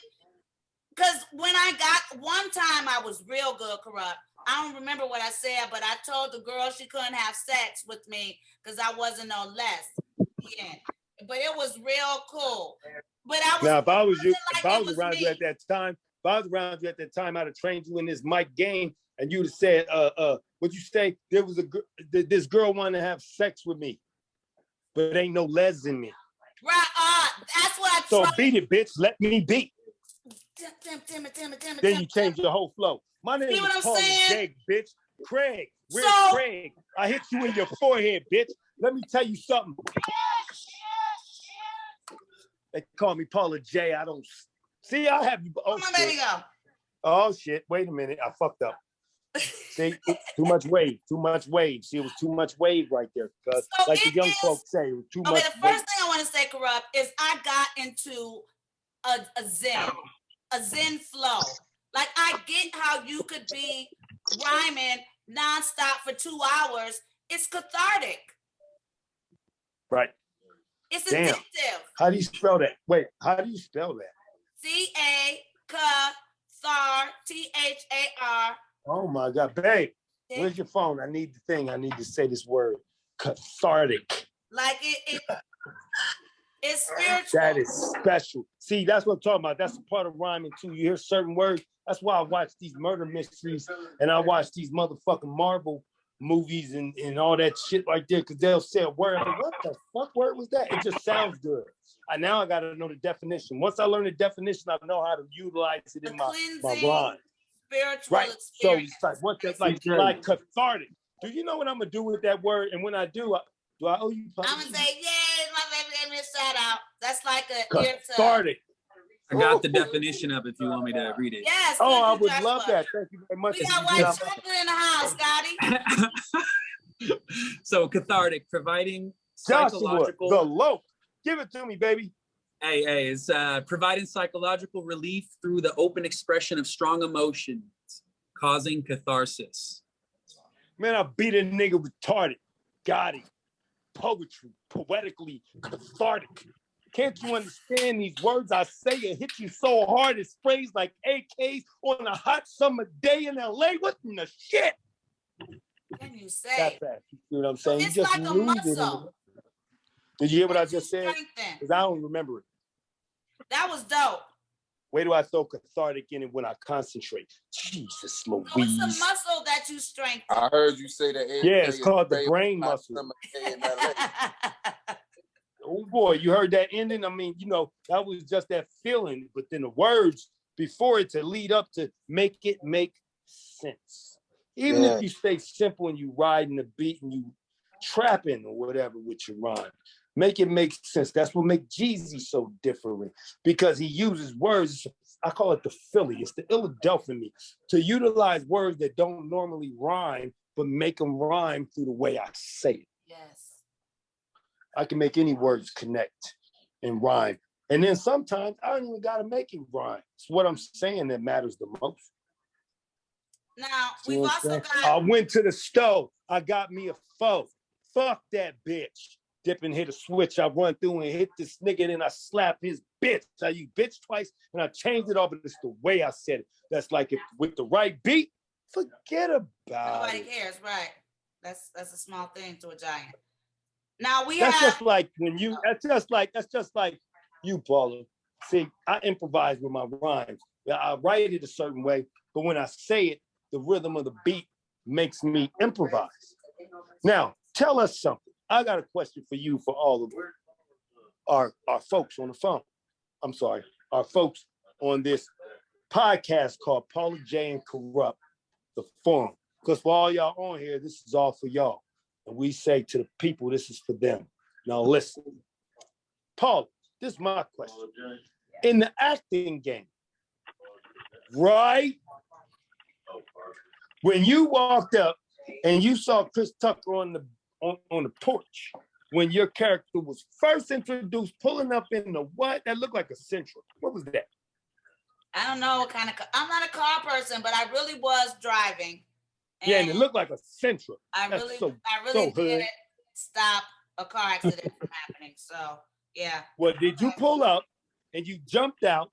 because when I got, one time I was real good, Kurupt. I don't remember what I said, but I told the girl she couldn't have sex with me because I wasn't no less. Yeah. But it was real cool. But I was now, if I was you, like if I was around you at that time, I'd have trained you in this mic game, and you'd have said, what you say? There was this girl wanted to have sex with me, but ain't no les in me. Right, that's what I so tried. Beat it, bitch. Let me beat. Then you change your whole flow. My name is Paula J, bitch. Craig, where's Craig? I hit you in your forehead, bitch. Let me tell you something. They call me Paula J. I don't see. I have you. Oh, come on, baby, go. Oh shit! Wait a minute. I fucked up. See, too much wave. Too much wave. See, it was too much wave right there. Because, so like the young folks say, it was too much. The first thing I want to say, Kurupt, is I got into a zen flow. Like I get how you could be rhyming nonstop for 2 hours. It's cathartic. Right. It's Damn. addictive. How do you spell that? Wait, how do you spell that? C-A-T-H-A-R. Oh my God, babe. Where's your phone? I need the thing. I need to say this word. Cathartic. Like it's spiritual. That is special. See, that's what I'm talking about. That's a part of rhyming too. You hear certain words. That's why I watch these murder mysteries and I watch these motherfucking Marvel movies and all that shit right there, because they'll say a word. Like, what the fuck word was that? It just sounds good. Now I got to know the definition. Once I learn the definition, I know how to utilize it in my rhyme. Spiritual right. experience. So it's like what that's like cathartic. Do you know what I'm gonna do with that word? And when I do I owe you? I'm gonna say, yay, my baby gave me a shout out. That's like a ear to. Cathartic. I got the definition of it if you want me to read it. Yes. Oh, I would love that. Thank you very much. We got white chocolate in the house, Scotty. So cathartic, providing Joshua, psychological. the loaf. Give it to me, baby. Hey, it's providing psychological relief through the open expression of strong emotions, causing catharsis. Man, I beat a nigga retarded. Got it. Poetry, poetically cathartic. Can't you understand these words I say? It hit you so hard it sprays like AKs on a hot summer day in LA. What in the shit? Can you say? That's fast. You know what I'm saying? It's You just like a lose it. muscle. Did you hear what I just said? Strengthen. Because I don't remember it. That was dope. Where do I throw cathartic in it when I concentrate? Jesus Louise. No, it's a muscle that you strengthen. I heard you say that. Yeah, it's called the brain muscle. Oh boy, you heard that ending? I mean, you know, that was just that feeling, but then the words before it to lead up to make it make sense. Even if you stay simple and you riding the beat and you trapping or whatever with your rhyme, make it make sense. That's what makes Jeezy so different, because he uses words. I call it the Philly. It's the Philadelphia me, to utilize words that don't normally rhyme, but make them rhyme through the way I say it. Yes. I can make any words connect and rhyme. And then sometimes I don't even got to make it rhyme. It's what I'm saying that matters the most. Now, we've also got... I went to the stove. I got me a foe. Fuck that bitch. Dip and hit a switch. I run through and hit this nigga, and then I slap his bitch. I use bitch twice, and I changed it all, but it's the way I said it. That's like if with the right beat, forget about Nobody it. cares, right? That's a small thing to a giant. Now That's just like when you. That's just like you, Paula. See, I improvise with my rhymes. I write it a certain way, but when I say it, the rhythm of the beat makes me improvise. Now, tell us something. I got a question for you, for all of our folks on the phone. I'm sorry, our folks on this podcast called Paula J and Kurupt, the forum. Because for all y'all on here, this is all for y'all. And we say to the people, this is for them. Now listen, Paula, this is my question. In the acting game, right? When you walked up and you saw Chris Tucker on the porch, when your character was first introduced, pulling up in the what? That looked like a Central. What was that? I don't know what kind of... I'm not a car person, but I really was driving. Yeah, and it looked like a Central. I really did stop a car accident from happening. So, yeah. Well, did you pull up and you jumped out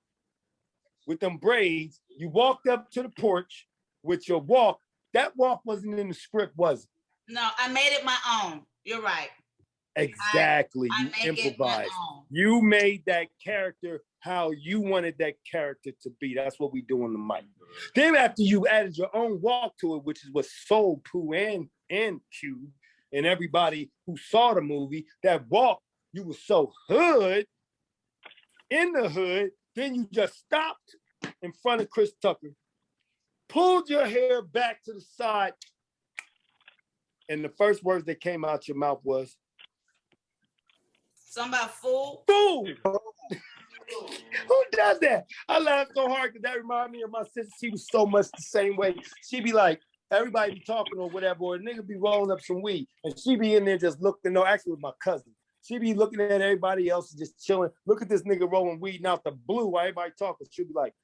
with them braids? You walked up to the porch with your walk. That walk wasn't in the script, was it? No, I made it my own. You're right. Exactly. You improvised. You made that character how you wanted that character to be. That's what we do on the mic. Then after you added your own walk to it, which is what Soul, Pooh, and Q, and everybody who saw the movie, that walk, you were so hood, in the hood, then you just stopped in front of Chris Tucker, pulled your hair back to the side, and the first words that came out your mouth was? Something about fool? Fool! Who does that? I laughed so hard because that reminded me of my sister. She was so much the same way. She'd be like, everybody be talking or whatever, or a nigga be rolling up some weed, and she be in there just looking. No, actually, with my cousin. She be looking at everybody else just chilling. Look at this nigga rolling weed, and out the blue while everybody talking. She'll be like,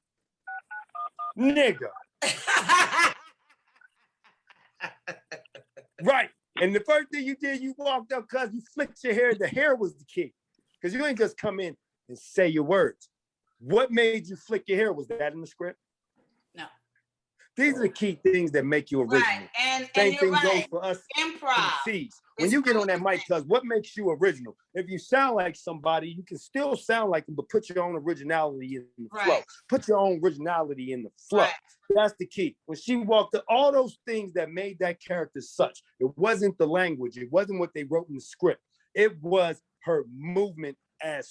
nigga. Right. And the first thing you did, you walked up because you flicked your hair. The hair was the key. Because you ain't just come in and say your words. What made you flick your hair? Was that in the script? No. These are the key things that make you original. Right. And Same you're thing right. goes for us Improv. MCs. When you get on that mic, cuz what makes you original? If you sound like somebody, you can still sound like them, but put your own originality in the flow. Put your own originality in the flow. Right. That's the key. When she walked up, all those things that made that character such. It wasn't the language. It wasn't what they wrote in the script. It was her movement as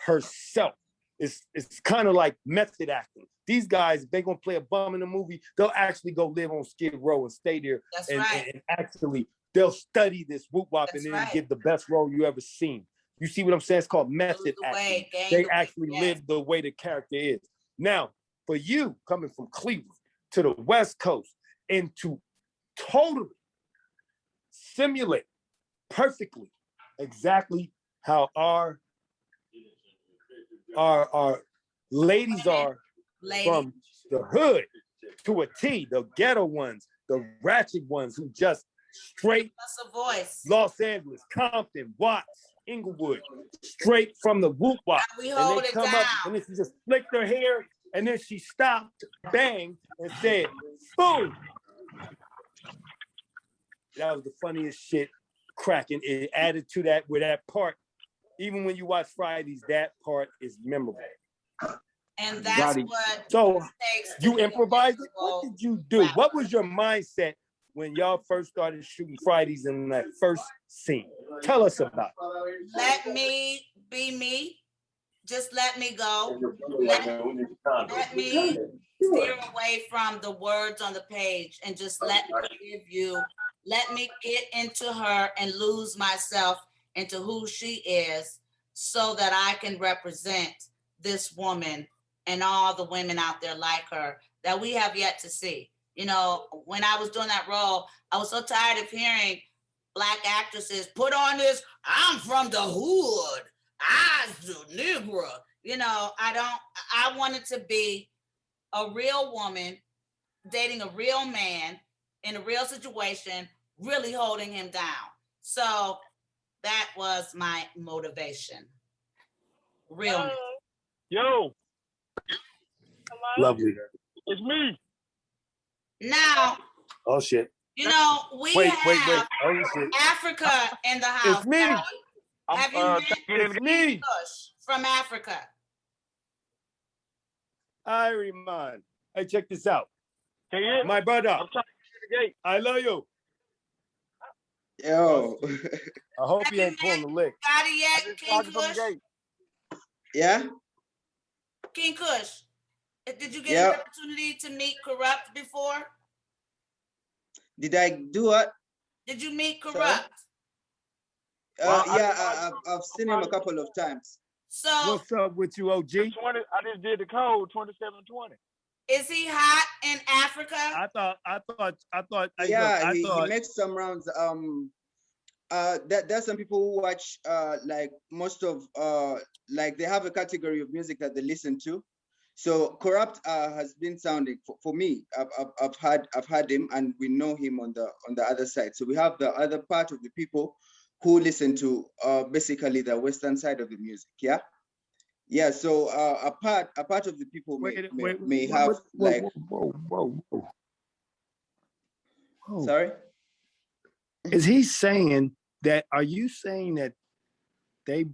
herself. It's kind of like method acting. These guys, they gonna play a bum in the movie, they'll actually go live on Skid Row and stay there. That's and, right. and actually they'll study this whoop wop and then give the best role you ever seen. You see what I'm saying? It's called method acting. They actually live the way the character is. Now, for you coming from Cleveland to the West Coast and to totally simulate perfectly exactly how our ladies are from the hood to a T, the ghetto ones, the ratchet ones who just straight Los Angeles, Compton, Watts, Inglewood, straight from the whoop wop. And they come up and then she just flicked her hair and then she stopped, banged, and said, boom. That was the funniest shit cracking. It added to that where that part, even when you watch Fridays, that part is memorable. And that's what so you improvised it? What did you do? What was your mindset when y'all first started shooting Fridays in that first scene? Tell us about it. Let me be me. Just let me go. Let me steer away from the words on the page and just let me get into her and lose myself into who she is so that I can represent this woman and all the women out there like her that we have yet to see. You know, when I was doing that role, I was so tired of hearing Black actresses put on this, I'm from the hood, I's the Negro. You know, I wanted to be a real woman dating a real man in a real situation, really holding him down. So that was my motivation. Realness. Yo. Lovely. It's me. Now. Oh shit. You know, we have oh, shit. Africa in the house. It's me. Have you met it's me. Kush from Africa? Irie, hey, check this out. Can you? My brother. I'm trying to get the gate. I love you. Yo. I hope you ain't pulling the lick. Got it yet, King Kush? Yeah? King Kush, did you get an opportunity to meet Kurupt before? Did I do what? Did you meet Kurupt? Yeah, I've seen him a couple of times. So what's up with you, OG? I just did the code 2720. Is he hot in Africa? I thought. Yeah, he makes some rounds. There's some people who watch like most of like they have a category of music that they listen to. So Kurupt has been sounding for me. I've had him, and we know him on the other side. So we have the other part of the people who listen to basically the Western side of the music. Yeah. Yeah. So a part of the people may have like. Whoa. Sorry. Is he saying that? Are you saying that they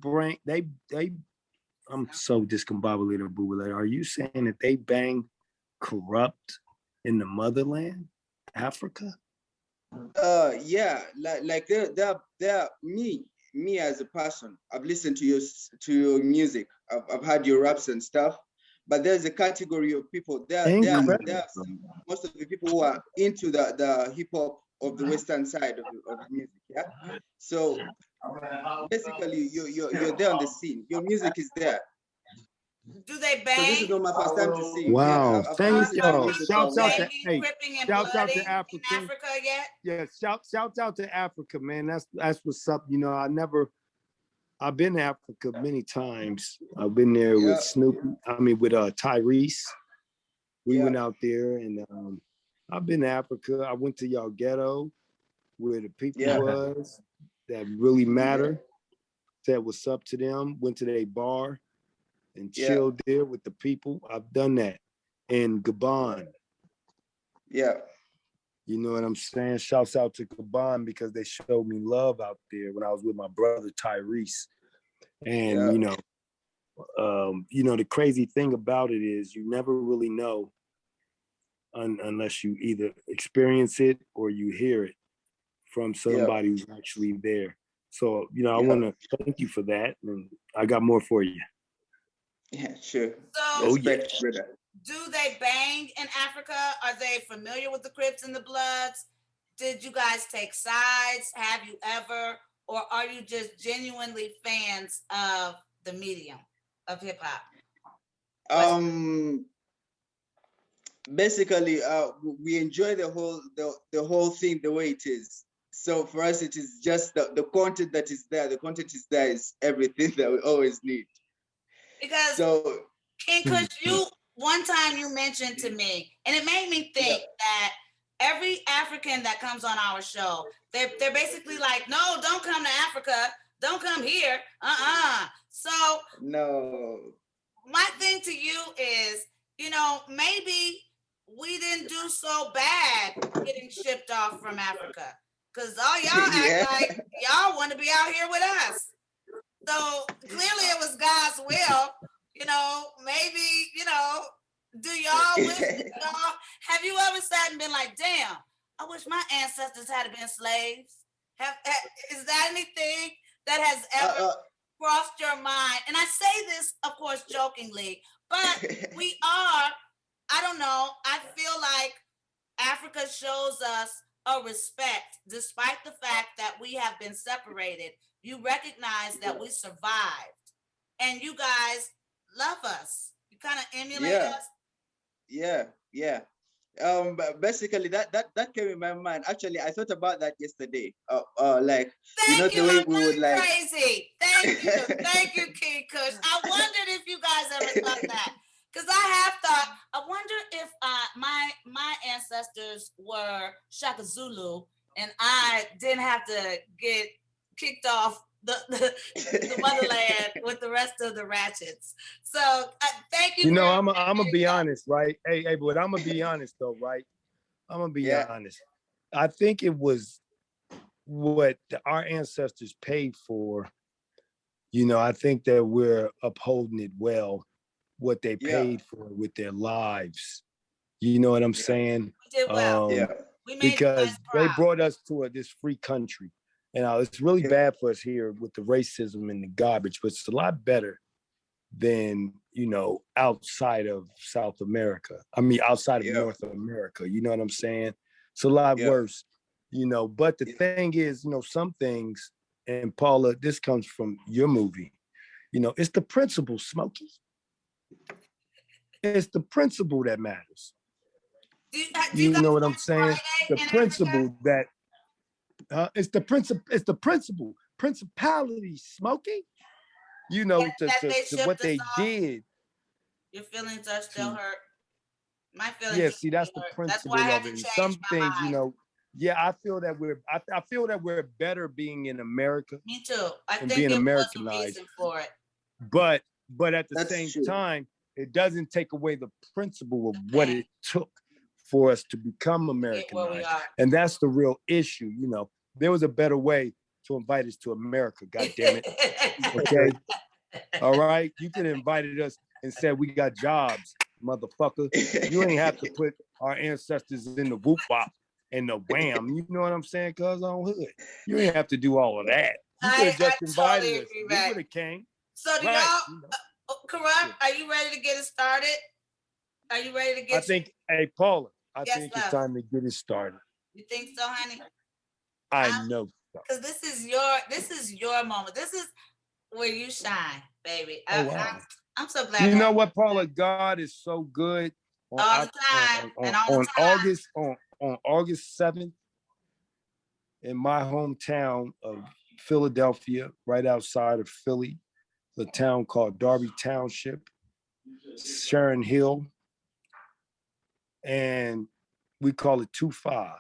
I'm so discombobulated, boo. Are you saying that they bang Kurupt in the motherland, Africa? Yeah, like they're me as a person. I've listened to your music. I've had your raps and stuff, but there's a category of people. There most of the people who are into the hip hop of the Western side of the music. Yeah, so basically you're there on the scene. Your music is there. Do they bang? So this is not my first time to see you. Wow, thank you. Shout out to Africa. Yet? Yeah, shout out to Africa, man. That's what's up. You know, I've been to Africa many times. I've been there with Snoopy. I mean, with Tyrese. We went out there, and I've been to Africa. I went to y'all ghetto, where the people was that really matter. Said what's up to them. Went to their bar and chilled there with the people. I've done that. And Gabon. Yeah. You know what I'm saying? Shouts out to Gabon because they showed me love out there when I was with my brother Tyrese. And you know, the crazy thing about it is you never really know unless you either experience it or you hear it from somebody who's actually there. So, you know, I want to thank you for that. And I got more for you. Yeah, sure. So, respect, brother. do they bang in Africa? Are they familiar with the Crips and the Bloods? Did you guys take sides? Have you ever? Or are you just genuinely fans of the medium of hip hop? Basically, we enjoy the whole thing the way it is. So for us, it is just the content that is there. The content is there is everything that we always need. Because King Kush, one time you mentioned to me, and it made me think that every African that comes on our show, they're basically like, no, don't come to Africa. Don't come here. So no. My thing to you is, maybe we didn't do so bad getting shipped off from Africa. Because all y'all act like y'all want to be out here with us. So clearly it was God's will. Maybe, do y'all wish have you ever sat and been like, damn, I wish my ancestors had been slaves? Is that anything that has ever crossed your mind? And I say this, of course, jokingly, but we are, I don't know, I feel like Africa shows us a respect, despite the fact that we have been separated. You recognize that we survived, and you guys love us. You kind of emulate us. Yeah. But basically, that came in my mind. Actually, I thought about that yesterday. Like, Thank the way we would like. Crazy. Thank you, King Kush. I wondered if you guys ever thought that. Because I have thought, I wonder if my ancestors were Shaka Zulu and I didn't have to get kicked off the motherland with the rest of the ratchets. So thank you. I'm gonna be honest, right? Hey, but I'm gonna be honest though, right? I'm gonna be honest. I think it was what our ancestors paid for. I think that we're upholding it well. What they paid for with their lives. You know what I'm saying? We did well. We made because they brought us to this free country. And it's really bad for us here with the racism and the garbage, but it's a lot better than, outside of South America. I mean, outside of North America, you know what I'm saying? It's a lot worse, but the thing is, some things, and Paula, this comes from your movie, it's the principle, Smokey. It's the principle that matters. You know what I'm saying? The principle that it's the principle, principality, Smokey. To what they did. Your feelings are still hurt. My feelings. Yeah, see, that's the principle of it. And some things, I feel that we're better being in America. Me too. I think being there Americanized. was a reason for it. But at the same time, it doesn't take away the principle of what it took for us to become Americanized. And that's the real issue. There was a better way to invite us to America, God damn it. Okay. All right. You could have invited us and said we got jobs, motherfucker. You ain't have to put our ancestors in the whoop wop and the wham. You know what I'm saying? Cause on hood. You ain't have to do all of that. You could have just invited us. We would have came. So do y'all Kurupt, are you ready to get it started? Are you ready to get hey Paula, I think it's time to get it started. You think so, honey? I know so. Because this is your moment. This is where you shine, baby. I'm so glad. You know what, Paula? God is so good. All the time. On August 7th, in my hometown of Philadelphia, right outside of Philly, the town called Darby Township, Sharon Hill, and we call it 2-5.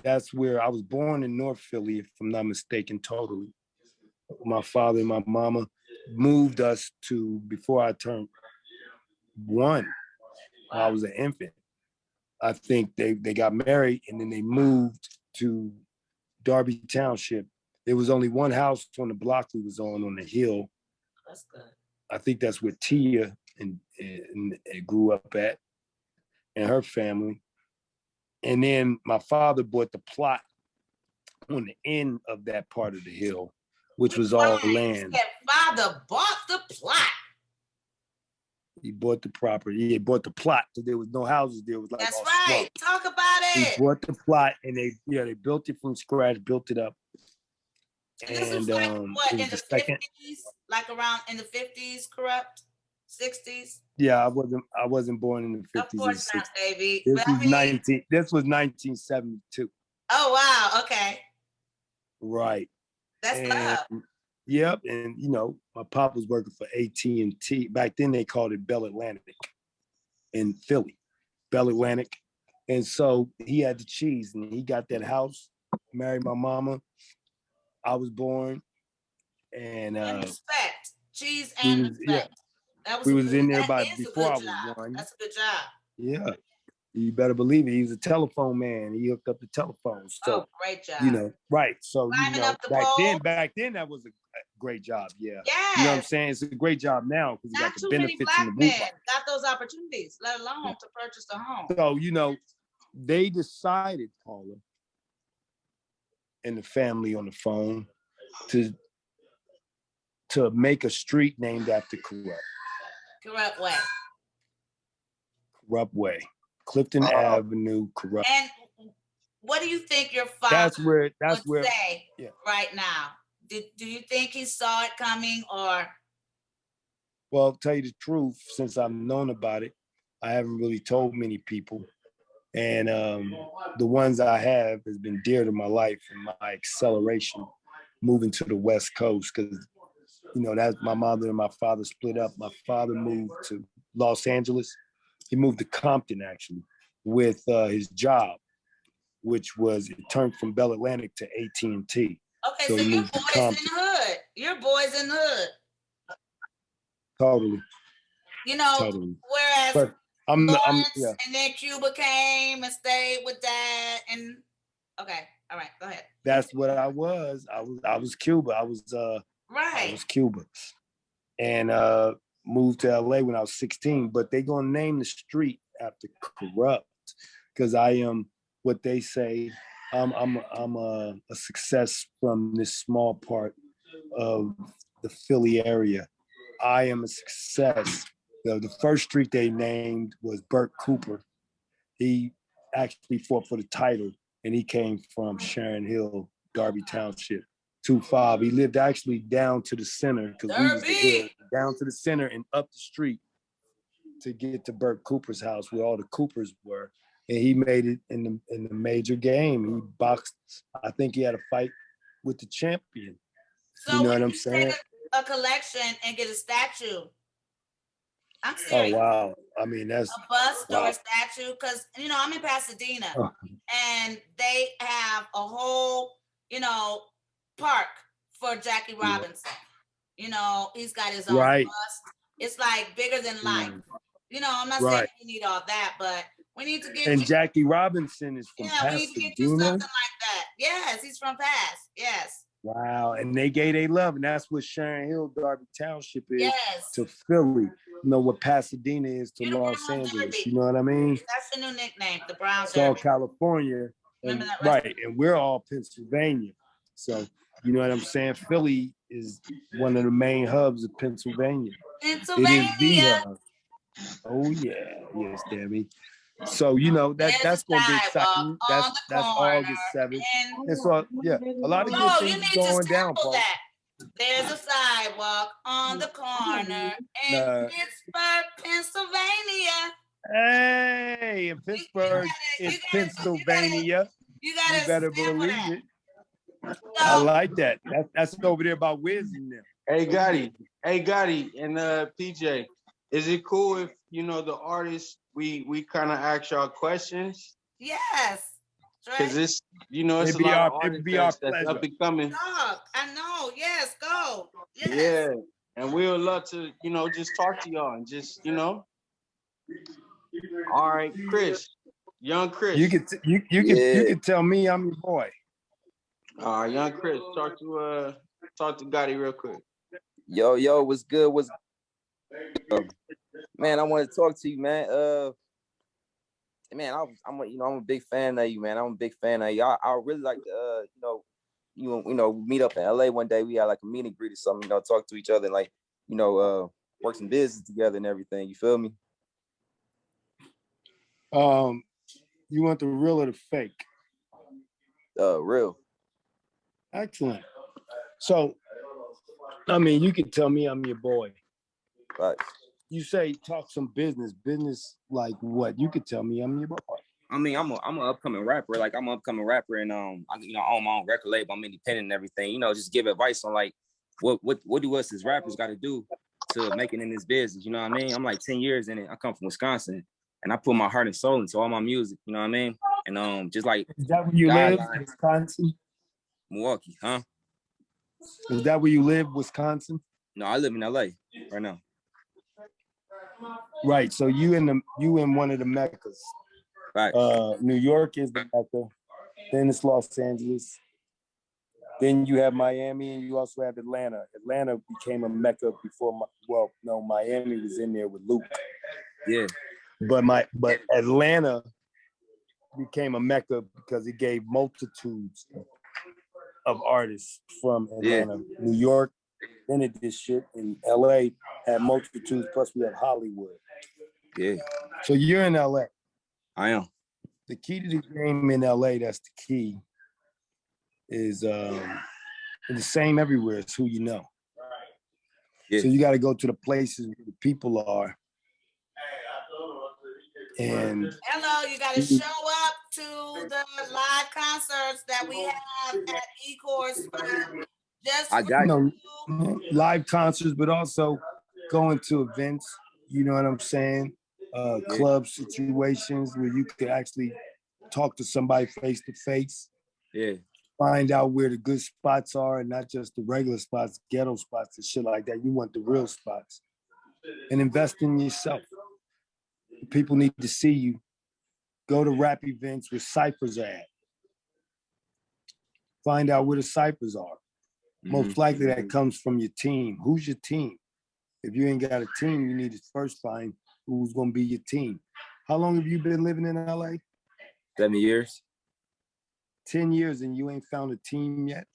That's where I was born in North Philly, if I'm not mistaken, totally. My father and my mama moved us to, before I turned 1, I was an infant. I think they got married and then they moved to Darby Township. There was only one house on the block we was on the hill. That's good. I think that's where Tia and grew up at, and her family. And then my father bought the plot on the end of that part of the hill, which was all land. Father bought the plot. He bought the property. He bought the plot. So there was no houses there. It was like That's all right. swamp. Talk about He it. bought the plot and they built it from scratch, built it up. And this was like what, it in was the the second. 50s? Like around in the 50s, Kurupt? 60s? Yeah, I wasn't born in the 50s. Of course not, baby. This But was I mean, this was 1972. oh wow, okay. Right. That's love. Yep, and you know, my pop was working for AT&T. Back then they called it Bell Atlantic in Philly. Bell Atlantic. And so he had the cheese and he got that house, married my mama. I was born and respect. Cheese and respect. Yeah. That was we was in there before I was job. born. That's a good job. Yeah. You better believe it. He was a telephone man. He hooked up the telephone. So, great job. You know, right. So, climbing up the back then that was a great job. Yeah. Yes. You know what I'm saying? It's a great job now because you got the benefits black and the men roof. got those opportunities, let alone to purchase a home. So, you know, they decided, Paula, and the family on the phone to make a street named after Kurupt. Kurupt Way. Kurupt Way. Clifton Avenue, Kurupt. And what do you think your father would say right now? Do you think he saw it coming or? Well, to tell you the truth, since I've known about it, I haven't really told many people. And the ones I have has been dear to my life and my acceleration moving to the West Coast because, you know, that's my mother and my father split up. My father moved to Los Angeles. He moved to Compton, actually, with his job, which was, it turned from Bell Atlantic to AT&T. Okay, so you're boys in the hood. You're boys in the hood. Totally. You know, whereas but Lawrence and then Cuba came and stayed with Dad and okay, all right, go ahead. That's what I was. I was Cuba. I was Cuba. And moved to LA when I was 16, but they gonna name the street after Kurupt because I am what they say. I'm a success from this small part of the Philly area. I am a success. The first street they named was Burt Cooper. He actually fought for the title, and he came from Sharon Hill, Darby Township, 2-5. He lived actually down to the center because we was the hill, down to the center and up the street to get to Burt Cooper's house where all the Coopers were. And he made it in the major game. He boxed. I think he had a fight with the champion. So you know what I'm saying? Take a collection and get a statue. I'm serious. Oh wow! I mean, that's a bust or a statue because you know I'm in Pasadena and they have a whole park for Jackie Robinson. You know, he's got his own bust. It's like bigger than life. You know, I'm not saying we need all that, but we need to get. And Jackie Robinson is from Pasadena. We need to get you something like that. Yes, he's from Pass. Yes. Wow, and they gave they love, and that's what Sharon Hill, Darby Township is to Philly. You know what Pasadena is to Los Angeles. You know what I mean? That's the new nickname, the Brown It's all California, and, and we're all Pennsylvania. So you know what I'm saying? Philly is one of the main hubs of Pennsylvania. Pennsylvania. It is the hub. Oh yeah, yes, Debbie. So you know that's gonna be exciting. That's August 7th. And so a lot of good things going down, Paul. There's a sidewalk on the corner in Pittsburgh, Pennsylvania. Hey, in Pittsburgh, it's Pennsylvania. You better believe it. I like that. That's over there by Wiz in there. Hey Gotti, and PJ, is it cool if the artists we kind of ask y'all questions? Yes. Because it's it's a lot of artists that's up and coming. I know. Yes, go. Yes. Yeah, and we would love to just talk to y'all and just All right, Chris, young Chris. You can tell me I'm your boy. All right, young Chris, talk to Gotti real quick. Yo, what's good? Man, I want to talk to you, man. Man, I'm a big fan of you, man. I'm a big fan of you. I really like to, meet up in LA one day. We had like a meet and greet or something, talk to each other, and work some business together and everything. You feel me? You want the real or the fake? Real. Excellent. So, I mean, you can tell me I'm your boy. Right. You say talk some business like what? You could tell me I'm your boy. I mean, I'm an upcoming rapper. Like I'm an upcoming rapper, and I own my own record label. I'm independent and everything. You know, just give advice on like what do us as rappers got to do to make it in this business. You know what I mean? I'm like 10 years in it. I come from Wisconsin, and I put my heart and soul into all my music. You know what I mean? And just like is that where you live, Wisconsin? Milwaukee, huh? Is that where you live, Wisconsin? No, I live in LA right now. Right. So you in one of the Meccas. Right. New York is the Mecca. Then it's Los Angeles. Then you have Miami, and you also have Atlanta. Atlanta became a Mecca before. Miami was in there with Luke. Yeah. But Atlanta became a Mecca because it gave multitudes of artists from Atlanta. Yeah. New York invented this shit, and LA had multitudes. Plus, we have Hollywood. Yeah. So you're in LA. I am. The key to the game in LA, that's the key, is the same everywhere. It's who you know. Yeah. So you got to go to the places where the people are. And hello, you got to show up to the live concerts that we have at E-Course. Just I got live concerts, but also going to events. You know what I'm saying? Club situations where you could actually talk to somebody face to face. Yeah. Find out where the good spots are and not just the regular spots, ghetto spots and shit like that. You want the real spots. And invest in yourself. People need to see you. Go to rap events where ciphers are at. Find out where the ciphers are. Most likely that comes from your team. Who's your team? If you ain't got a team, you need to first find who's going to be your team. How long have you been living in LA? 7 years. 10 years and you ain't found a team yet?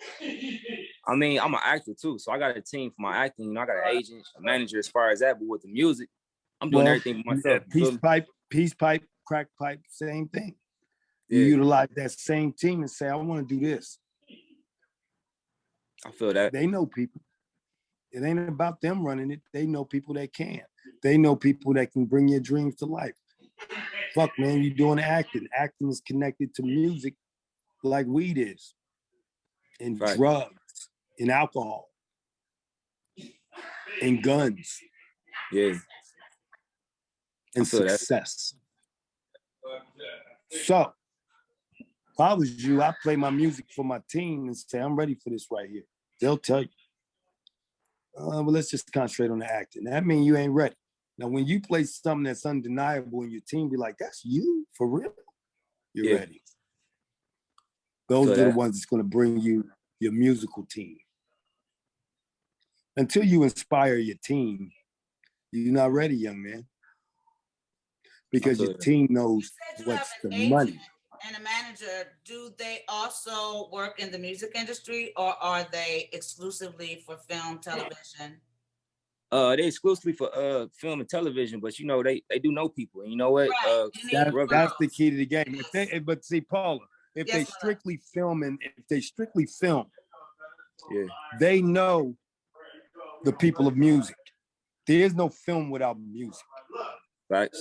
I mean, I'm an actor too, so I got a team for my acting. You know, I got an agent, a manager as far as that, but with the music, I'm doing everything for myself. Peace pipe, crack pipe, same thing. Yeah. You utilize that same team and say, I want to do this. I feel that. They know people. It ain't about them running it. They know people that can. They know people that can bring your dreams to life. Fuck, man, you're doing acting. Acting is connected to music like weed is. And drugs, and alcohol, and guns. Yeah. And success. So, if I was you, I'd play my music for my team and say, I'm ready for this right here. They'll tell you. Well, let's just concentrate on the acting. That means you ain't ready. Now, when you play something that's undeniable and your team be like, that's you, for real? You're ready. Those are the ones that's going to bring you your musical team. Until you inspire your team, you're not ready, young man. Because your team knows what's the money. And a manager, do they also work in the music industry or are they exclusively for film, television? They exclusively for film and television, but you know, they do know people. And you know what? Right. That's the key to the game. But see, Paula, if they strictly film, they know the people of music. There is no film without music. Right.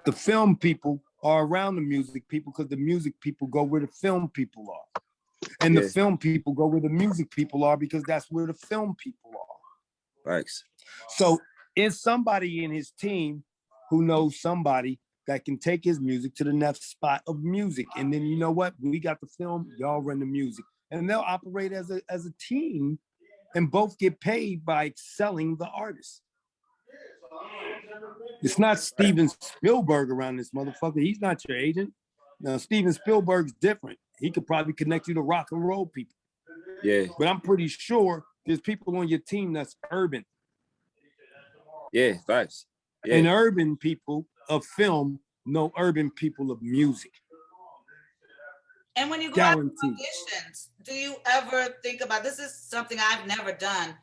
The film people are around the music people because the music people go where the film people are. And the film people go where the music people are because that's where the film people are. Right. So is somebody in his team who knows somebody that can take his music to the next spot of music. And then you know what? We got the film, y'all run the music. And they'll operate as a team and both get paid by excelling the artist. It's not Steven Spielberg around this motherfucker. He's not your agent. Now, Steven Spielberg's different. He could probably connect you to rock and roll people. Yeah. But I'm pretty sure there's people on your team that's urban. Yeah, facts. Yeah. And urban people of film know urban people of music. And when you go out to auditions, do you ever think about, this is something I've never done,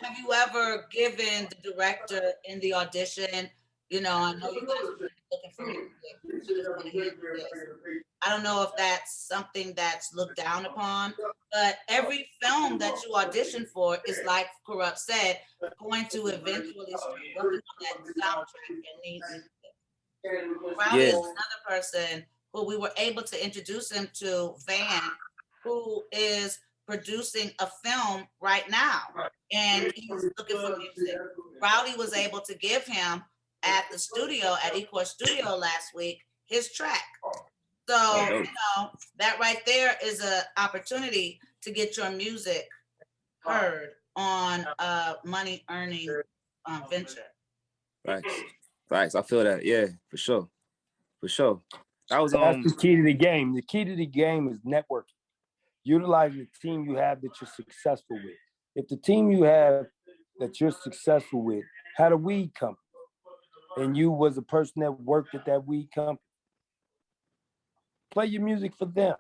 have you ever given the director in the audition, you know, I know you guys are looking for music, you just want to handle this. I don't know if that's something that's looked down upon, but every film that you audition for is, like Kurupt said, going to eventually start working on that soundtrack and need music. Rowdy is another person who we were able to introduce him to Van, who is producing a film right now, and he's looking for music. Rowdy was able to give him at the studio, at Ecore Studio last week, his track. So, you know, that right there is an opportunity to get your music heard on a money earning venture. Facts. I feel that. Yeah, for sure. That's the key to the game. The key to the game is networking. Utilize the team you have that you're successful with. If the team you have that you're successful with had a weed company and you was a person that worked at that weed company, play your music for them.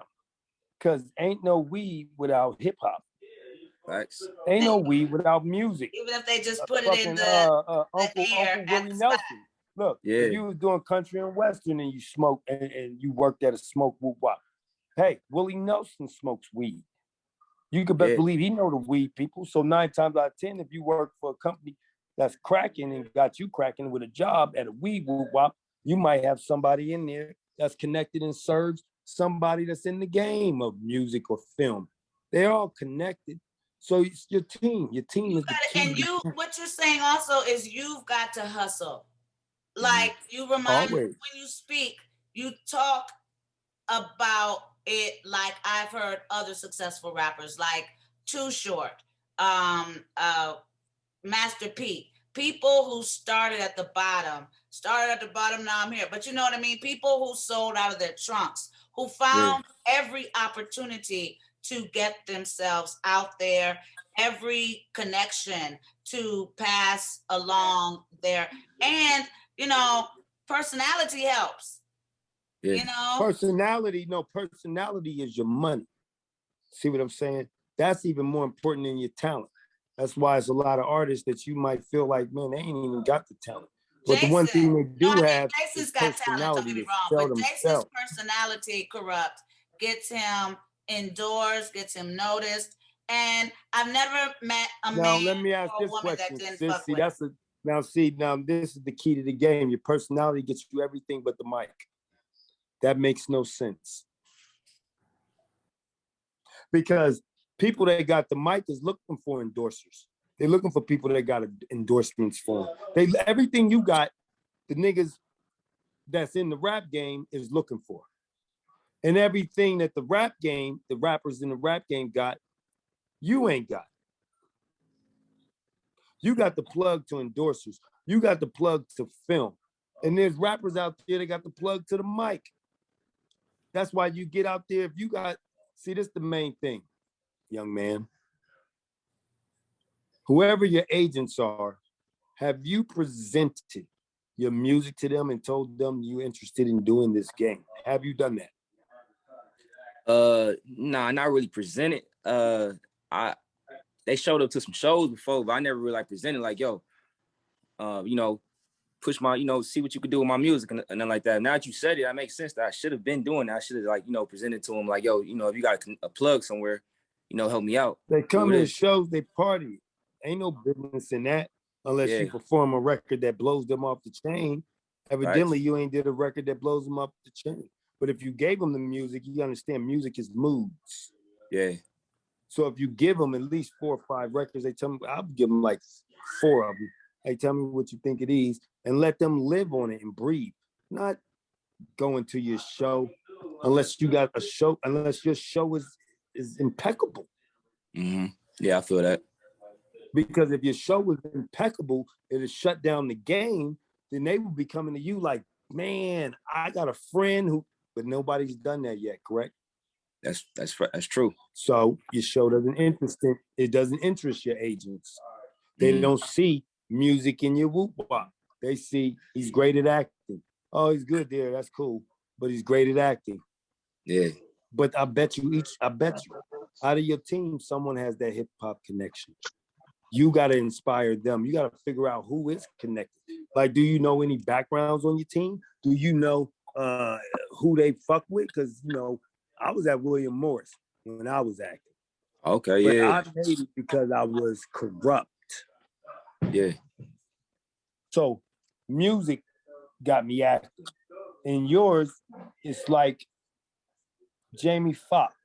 Because ain't no weed without hip hop. Facts. Ain't no weed without music. Even if they just put it in the Uncle Willie Nelson. Look, if you was doing country and western and you smoked and you worked at a smoke whoop wop. Hey, Willie Nelson smokes weed. You could best believe he know the weed people. So 9 times out of 10, if you work for a company that's cracking and got you cracking with a job at a weed whoop wop, you might have somebody in there that's connected and serves somebody that's in the game of music or film. They're all connected. So it's your team. Your team is the key. And what you're saying also is you've got to hustle. Like you remind me when you speak, you talk about it like I've heard other successful rappers like Too Short, Master P, people who started at the bottom, now I'm here. But you know what I mean? People who sold out of their trunks, who found every opportunity to get themselves out there, every connection to pass along there. And, you know, personality helps. You know, personality is your money. See what I'm saying? That's even more important than your talent. That's why it's a lot of artists that you might feel like, man, they ain't even got the talent. But the one thing they do have Jason's is got talent, don't get me wrong, but Jason's themselves. personality Kurupt gets him endorsed, gets him noticed. And I've never met a man let me ask or a this woman question. that didn't Sis, fuck see, with. now this is the key to the game. Your personality gets you everything but the mic. That makes no sense. Because people that got the mic is looking for endorsers. They're looking for people that got endorsements for them. Everything you got, the niggas that's in the rap game is looking for. And everything that the rappers in the rap game got, you ain't got. You got the plug to endorsers. You got the plug to film. And there's rappers out there that got the plug to the mic. That's why you get out there. If you got, see, this is the main thing, young man. Whoever your agents are, have you presented your music to them and told them you're interested in doing this game? Have you done that? Nah, not really presented. They showed up to some shows before, but I never really like presented like, yo, you know, push my, you know, see what you could do with my music and then like that. Now that you said it, that makes sense that I should have been doing that. I should have like, you know, presented to them like, yo, you know, if you got a plug somewhere, you know, help me out. They come to shows, they party. Ain't no business in that unless you perform a record that blows them off the chain. Evidently, you ain't did a record that blows them off the chain. But if you gave them the music, you understand music is moods. Yeah. So if you give them at least 4 or 5 records, they tell me, I'll give them like 4 of them. Hey, tell me what you think it is and let them live on it and breathe. Not going to your show unless you got a show, unless your show is impeccable. Mm-hmm. Yeah, I feel that. Because if your show was impeccable, it'll shut down the game, then they will be coming to you like, man, I got a friend who, but nobody's done that yet, correct? That's true. So your show doesn't interest your agents. They don't see music in your whoop wop. They see he's great at acting. Oh, he's good there. That's cool. But he's great at acting. Yeah. But I bet you out of your team, someone has that hip hop connection. You got to inspire them. You got to figure out who is connected. Like, do you know any backgrounds on your team? Do you know who they fuck with? Because, you know, I was at William Morris when I was acting. Okay, but yeah. I made it because I was corrupt. Yeah. So music got me acting. And yours is like Jamie Foxx.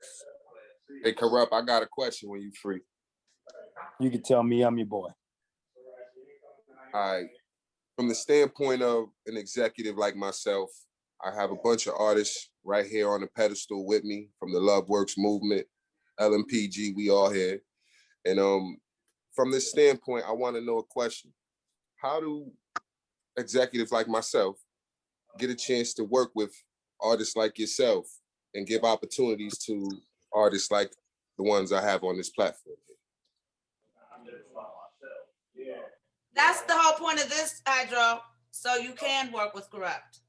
Hey, Kurupt, I got a question when you free. You can tell me, I'm your boy. All right. From the standpoint of an executive like myself, I have a bunch of artists right here on the pedestal with me from the Love Works movement, LMPG, we all here. And from this standpoint, I want to know a question. How do executives like myself get a chance to work with artists like yourself and give opportunities to artists like the ones I have on this platform? That's the whole point of this, Hydro. So you can work with Kurupt.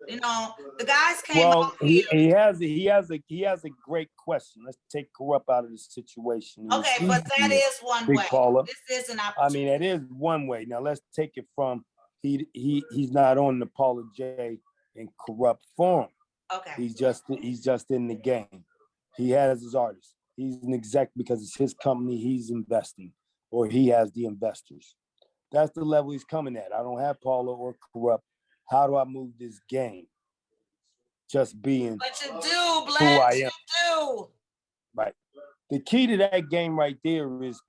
You know, the guys came Well, out here. he has a great question. Let's take Kurupt out of this situation. Okay, but that is one way. Paula. This is an opportunity. I mean, it is one way. Now let's take it from he's not on the Paula J and Kurupt forum. Okay. He's just in the game. He has his artists. He's an exec because it's his company. He's investing, or he has the investors. That's the level he's coming at. I don't have Paula or Kurupt. How do I move this game? Just being But you do, who I am. You do. Right. The key to that game right there is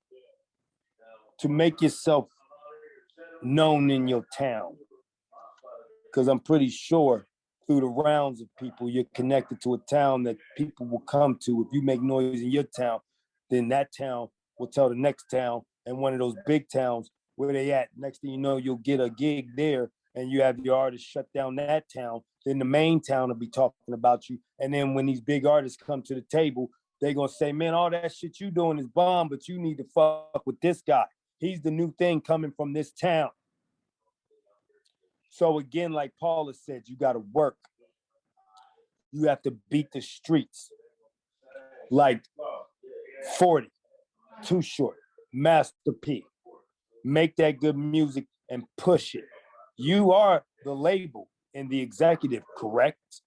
to make yourself known in your town. Because I'm pretty sure through the rounds of people, you're connected to a town that people will come to. If you make noise in your town, then that town will tell the next town, and one of those big towns where they at. Next thing you know, you'll get a gig there, and you have your artists shut down that town. Then the main town will be talking about you. And then when these big artists come to the table, they're going to say, man, all that shit you doing is bomb, but you need to fuck with this guy. He's the new thing coming from this town. So again, like Paula said, you got to work. You have to beat the streets. Like 40, Too Short, Master P. Make that good music and push it. You are the label and the executive, correct?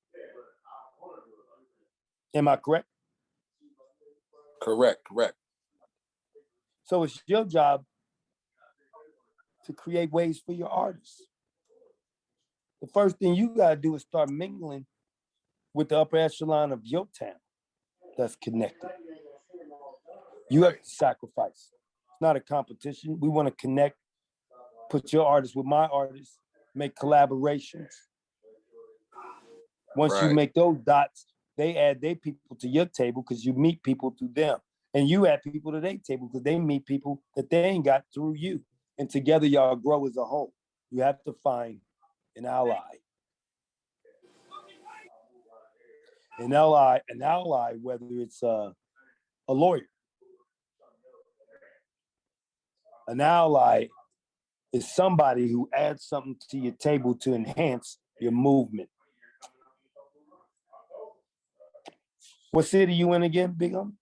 Am I correct? Correct. So it's your job to create ways for your artists. The first thing you got to do is start mingling with the upper echelon of your town that's connected. You have to sacrifice. It's not a competition. We want to connect, put your artists with my artists, make collaborations. Once you make those dots, they add their people to your table because you meet people through them. And you add people to their table because they meet people that they ain't got through you. And together y'all grow as a whole. You have to find an ally. An ally, whether it's a lawyer. An ally is somebody who adds something to your table to enhance your movement. What city you in again, Big O?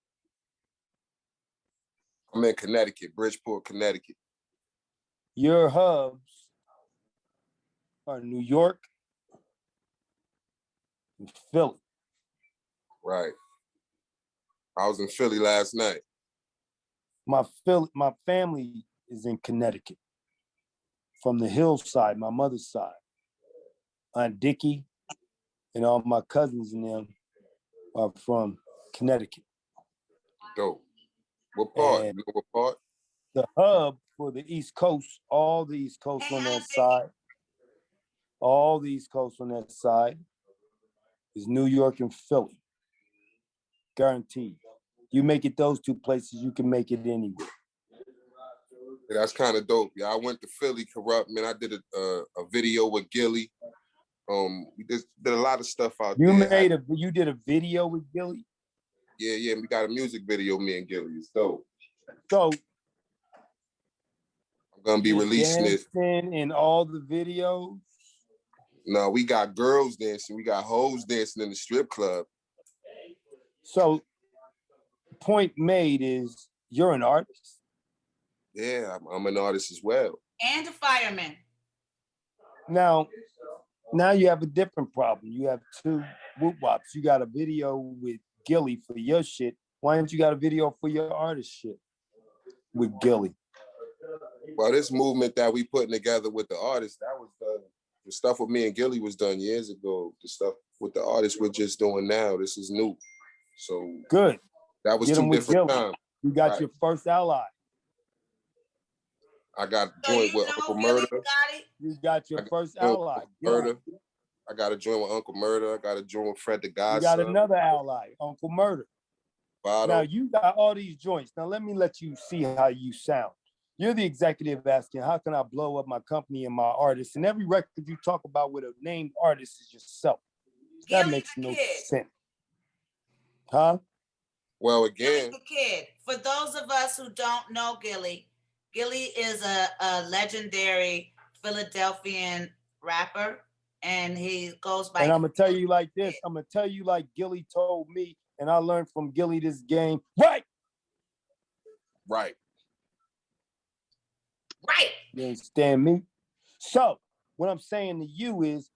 I'm in Connecticut, Bridgeport, Connecticut. Your hubs are New York and Philly. Right. I was in Philly last night. My family is in Connecticut. From the hillside, my mother's side. Aunt Dickie and all my cousins and them are from Connecticut. Dope. What part? You know what part? The hub for the East Coast, all the East Coast on that side, all the East Coast on that side is New York and Philly. Guaranteed. You make it those two places, you can make it anywhere. Yeah, that's kind of dope. Yeah, I went to Philly, Kurupt, man. I did a video with Gilly. We did a lot of stuff out there. You did a video with Gilly? Yeah, we got a music video, me and Gilly. It's dope. So I'm gonna be releasing it in all the videos. No, we got girls dancing. We got hoes dancing in the strip club. So, point made is you're an artist. Yeah, I'm an artist as well. And a fireman. Now you have a different problem. You have two whoop wops. You got a video with Gilly for your shit. Why don't you got a video for your artist shit with Gilly? Well, this movement that we putting together with the artists, that was done. The stuff with me and Gilly was done years ago. The stuff with the artists we're just doing now, this is new. So good. That was Get 'em two with different Gilly. times. You got Right. your first ally. I got a joint with Uncle Murder. You got your I got first a joint with ally. Uncle Gilly. Murder. I got a joint with Uncle Murder. I got a joint with Fred the You got Godson. another ally, Uncle Murder. Vado. Now you got all these joints. Now let me let you see how you sound. You're the executive asking, how can I blow up my company and my artists? And every record you talk about with a named artist is yourself. That makes no sense. Huh? Well, again, Gilly the Kid. For those of us who don't know Gilly, Gilly is a legendary Philadelphian rapper, and he goes by. And I'm gonna tell you like this. I'm gonna tell you like Gilly told me, and I learned from Gilly this game. Right. Right. Right. You understand me? So what I'm saying to you is,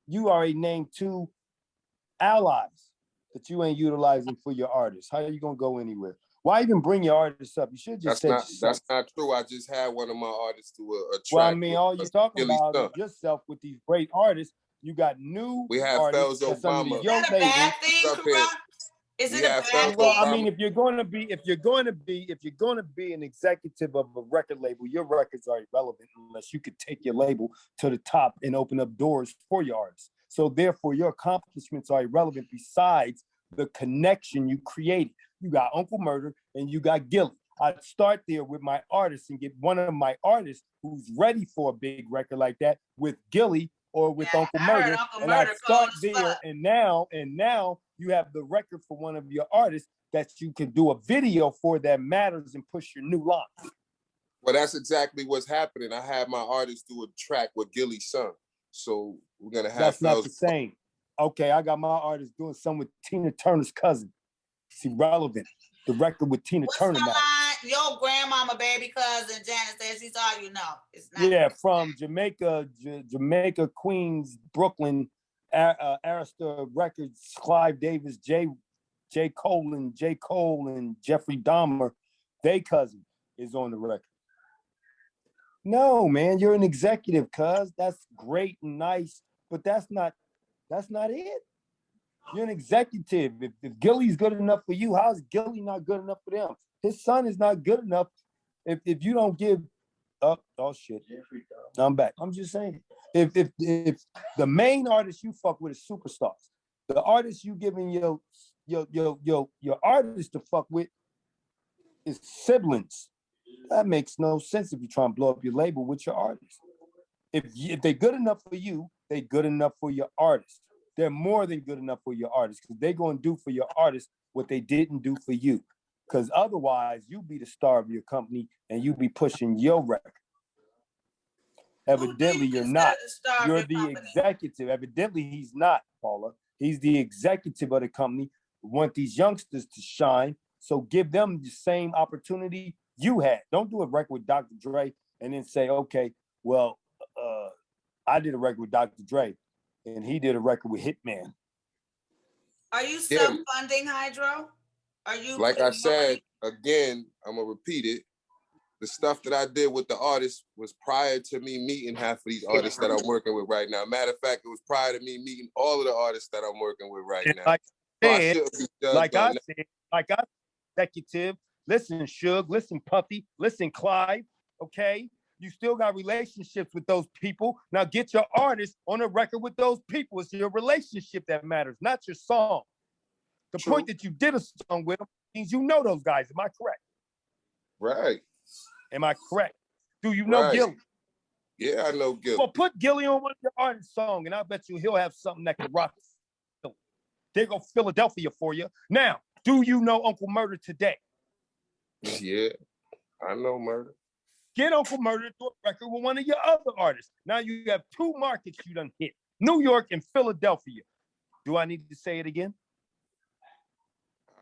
you already named two allies that you ain't utilizing for your artists. How are you gonna go anywhere? Why even bring your artists up? You should just say yourself. That's not true. I just had one of my artists to a track. Well, I mean, all you're talking Gilly's about son. is yourself with these great artists. You got new We had artists Fells that's under Obama. your Is that a bad label. thing, Kurupt? Is it a bad thing? Well, I mean, if you're going to be an executive of a record label, your records are irrelevant unless you could take your label to the top and open up doors for your artists. So therefore, your accomplishments are irrelevant besides the connection you created. You got Uncle Murder and you got Gilly. I'd start there with my artists and get one of my artists who's ready for a big record like that with Gilly or with Uncle Murder. And I'd start there, and now you have the record for one of your artists that you can do a video for that matters and push your new line. Well, that's exactly what's happening. I had my artist do a track with Gilly's son. So we're gonna have That's not Fells. the same. Okay, I got my artist doing something with Tina Turner's cousin. It's irrelevant. The record with Tina Turner now. Your grandmama, baby cousin, Janet says she's all you know. It's not. Yeah, from Jamaica, Queens, Brooklyn, Arista Records, Clive Davis, J. Cole and Jeffrey Dahmer, they cousin is on the record. No, man, you're an executive, cuz. That's great and nice, but that's not it. You're an executive. If Gilly's good enough for you, how's Gilly not good enough for them? His son is not good enough. If you don't give up, oh shit, I'm back. I'm just saying, if the main artist you fuck with is superstars, the artist you giving your artist to fuck with is siblings. That makes no sense if you try and blow up your label with your artist. If they're good enough for you, they're good enough for your artist. They're more than good enough for your artist because they're going to do for your artist what they didn't do for you. Because otherwise, you be the star of your company and you be pushing your record. Evidently, you're not. You're the executive. Evidently, he's not, Paula. He's the executive of the company. We want these youngsters to shine, so give them the same opportunity you had. Don't do a record with Dr. Dre and then say, okay, well, I did a record with Dr. Dre and he did a record with Hitman. Are you self-funding, Hydro? Are you? Like I said, again, I'm gonna repeat it. The stuff that I did with the artists was prior to me meeting half of these artists that I'm working with right now. Matter of fact, it was prior to me meeting all of the artists that I'm working with right now. Like I said, executive, listen, Suge, listen, Puffy, listen, Clive, okay? You still got relationships with those people. Now get your artist on a record with those people. It's your relationship that matters, not your song. The point that you did a song with them means you know those guys. Am I correct? Right. Am I correct? Do you know Gilly? Yeah, I know Gilly. Well, put Gilly on one of your artist songs, and I bet you he'll have something that can rock. There go Philadelphia for you. Now, do you know Uncle Murder today? Yeah, I know Murder. Get Uncle Murder to a record with one of your other artists. Now you have two markets you done hit, New York and Philadelphia. Do I need to say it again?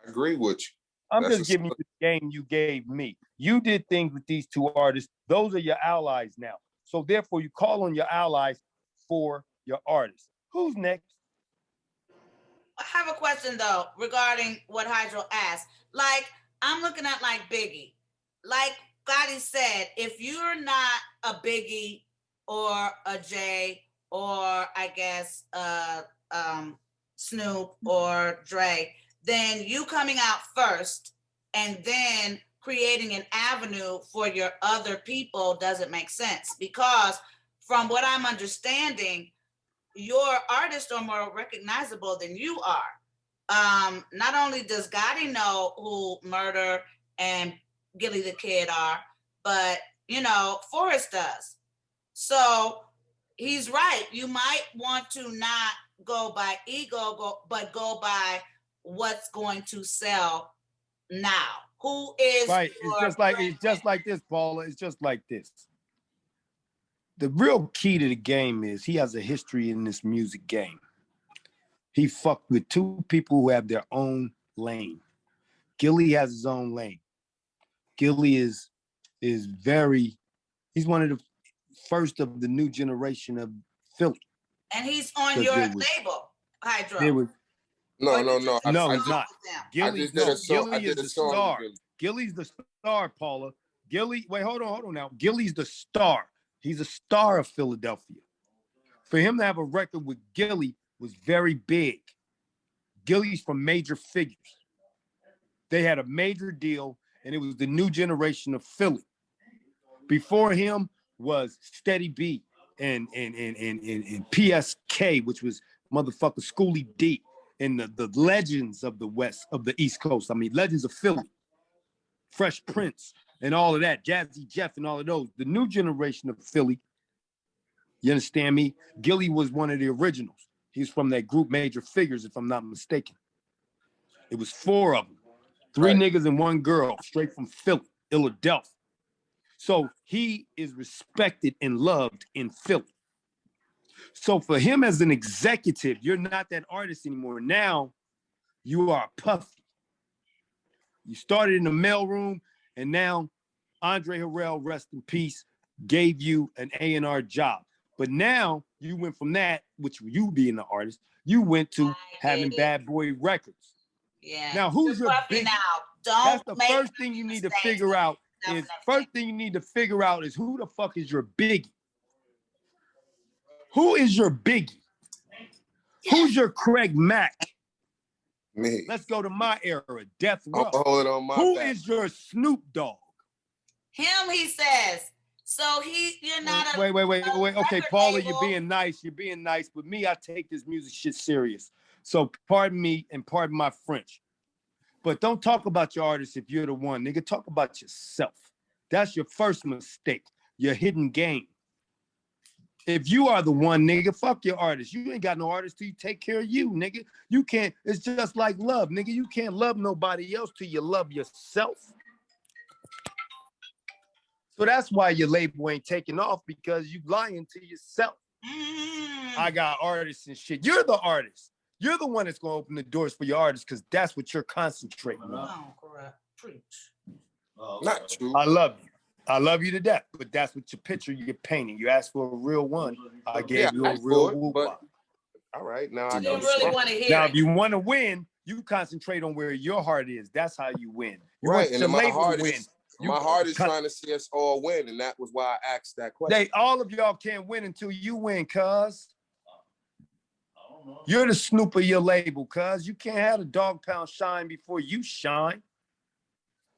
I agree with you. I'm just giving you the game you gave me. You did things with these two artists. Those are your allies now. So therefore, you call on your allies for your artists. Who's next? I have a question though regarding what Hydro asked. Like, I'm looking at like Biggie. Like Gotti said, if you're not a Biggie or a Jay or I guess Snoop or Dre, then you coming out first and then creating an avenue for your other people doesn't make sense, because from what I'm understanding, your artists are more recognizable than you are. Not only does Gotti know who Murder and Gilly the Kid are, but you know, Forrest does. So he's right. You might want to not go by ego, but go by what's going to sell now. Who is right? It's just like this, Paula. It's just like this. The real key to the game is he has a history in this music game. He fucked with two people who have their own lane. Gilly has his own lane. Gilly is very, he's one of the first of the new generation of Philly. And he's on your label, Hydro. No, he's not. Gilly, I did a song. Star. Gilly's the star, Paula. Gilly, wait, hold on now. Gilly's the star. He's a star of Philadelphia. For him to have a record with Gilly was very big. Gilly's from Major Figures. They had a major deal, and it was the new generation of Philly. Before him was Steady B and PSK, which was motherfucker Schoolie D, and the legends of the West, of the East Coast. I mean, legends of Philly. Fresh Prince and all of that, Jazzy Jeff and all of those. The new generation of Philly, you understand me? Gilly was one of the originals. He's from that group Major Figures, if I'm not mistaken. It was 4 of them. 3 niggas and 1 girl, straight from Philly, Philadelphia. So he is respected and loved in Philly. So for him as an executive, you're not that artist anymore. Now you are Puffy. You started in the mailroom, and now Andre Harrell, rest in peace, gave you an A&R job. But now you went from that, which you being the artist, you went to having Bad Boy Records. Yeah. Now who's your big? That's the first thing you need to figure out. First thing you need to figure out is who the fuck is your biggie? Who is your biggie? Who's your Craig Mack? Me. Let's go to my era, Death Row. Hold on my Who back. is your Snoop Dogg? Him, he says. So you're not Wait. Okay, Paula, you're being nice. You're being nice. But me, I take this music shit serious. So pardon me and pardon my French. But don't talk about your artist if you're the one. Nigga, talk about yourself. That's your first mistake. Your hidden game. If you are the one, nigga, fuck your artist. You ain't got no artist till you take care of you, nigga. You can't, it's just like love, nigga. You can't love nobody else till you love yourself. So that's why your label ain't taking off, because you lying to yourself. I got artists and shit. You're the artist. You're the one that's gonna open the doors for your artists, because that's what you're concentrating on. Preach. Not true. I love you. I love you to death, but that's what your picture you're painting. You asked for a real one. I gave you a real whoop. All right, now I don't really want to hear. Now, if you want to win, you concentrate on where your heart is. That's how you win. You right, want and my heart win. is my heart is trying to see us all win, and that was why I asked that question. All of y'all can't win until you win, cuz. You're the Snoop of your label, cuz. You can't have the dog pound shine before you shine.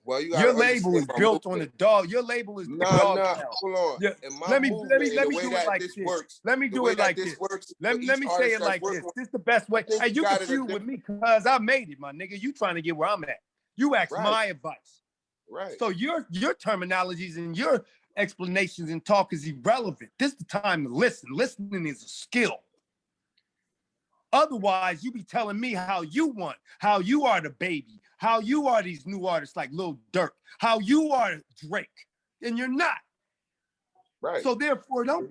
Well, your label is built on the dog. Your label is the dog pound. Hold on. Yeah. Let me do it like this. Let me do it like this. Let me say it like this. This is the best way. Hey, you can feud with me because I made it, my nigga. You trying to get where I'm at. You asked my advice. Right. So your terminologies and your explanations and talk is irrelevant. This is the time to listen. Listening is a skill. Otherwise, you be telling me how you want, how you are the baby, how you are these new artists like Lil Durk, how you are Drake, and you're not. Right. So therefore, don't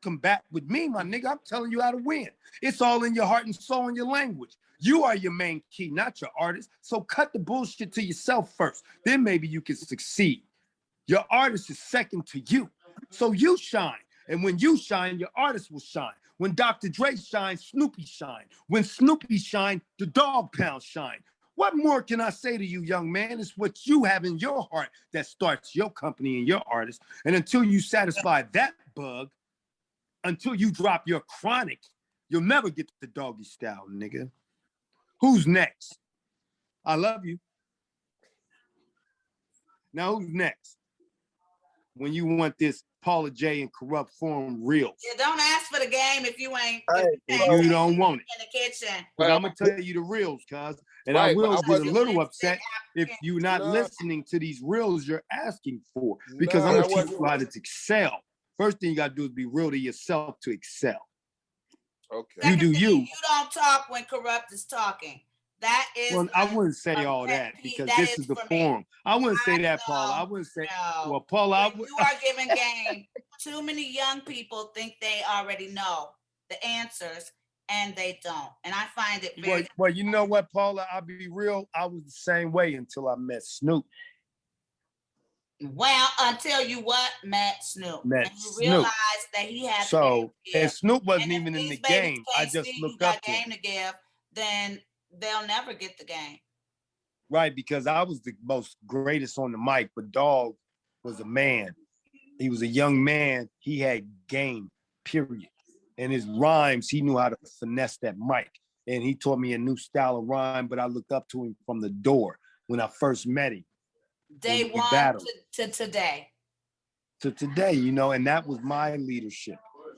combat with me, my nigga. I'm telling you how to win. It's all in your heart and soul and your language. You are your main key, not your artist. So cut the bullshit to yourself first. Then maybe you can succeed. Your artist is second to you. So you shine. And when you shine, your artist will shine. When Dr. Dre shines, Snoopy shine. When Snoopy shine, the Dog Pound shine. What more can I say to you, young man? It's what you have in your heart that starts your company and your artist. And until you satisfy that bug, until you drop your chronic, you'll never get the doggy style, nigga. Who's next? I love you. Now who's next? When you want this Paula J and Kurupt Forum reels. Yeah, don't ask for the game if you ain't. If you don't want it. In the kitchen. But I'm gonna tell you the reels, cuz. And I will get a little upset if you're not listening to these reels you're asking for. Because I'm gonna teach you how to excel. First thing you gotta do is be real to yourself to excel. Okay. You do you. You don't talk when Kurupt is talking. That is. Well, I wouldn't say all that because this is the forum. I wouldn't say that, Paula. I wouldn't say. No. Well, Paula, you are giving game. Too many young people think they already know the answers, and they don't. And I find it very. Well, you know what, Paula? I'll be real. I was the same way until I met Snoop. Well, until you met Snoop. And you realize that he has. So, and Snoop wasn't even in the game. I just looked up to him. Game to give, then they'll never get the game. Right, because I was the most greatest on the mic, but Dog was a man. He was a young man. He had game, period. And his rhymes, he knew how to finesse that mic. And he taught me a new style of rhyme, but I looked up to him from the door when I first met him. Day one to today. To today, you know, and that was my leadership.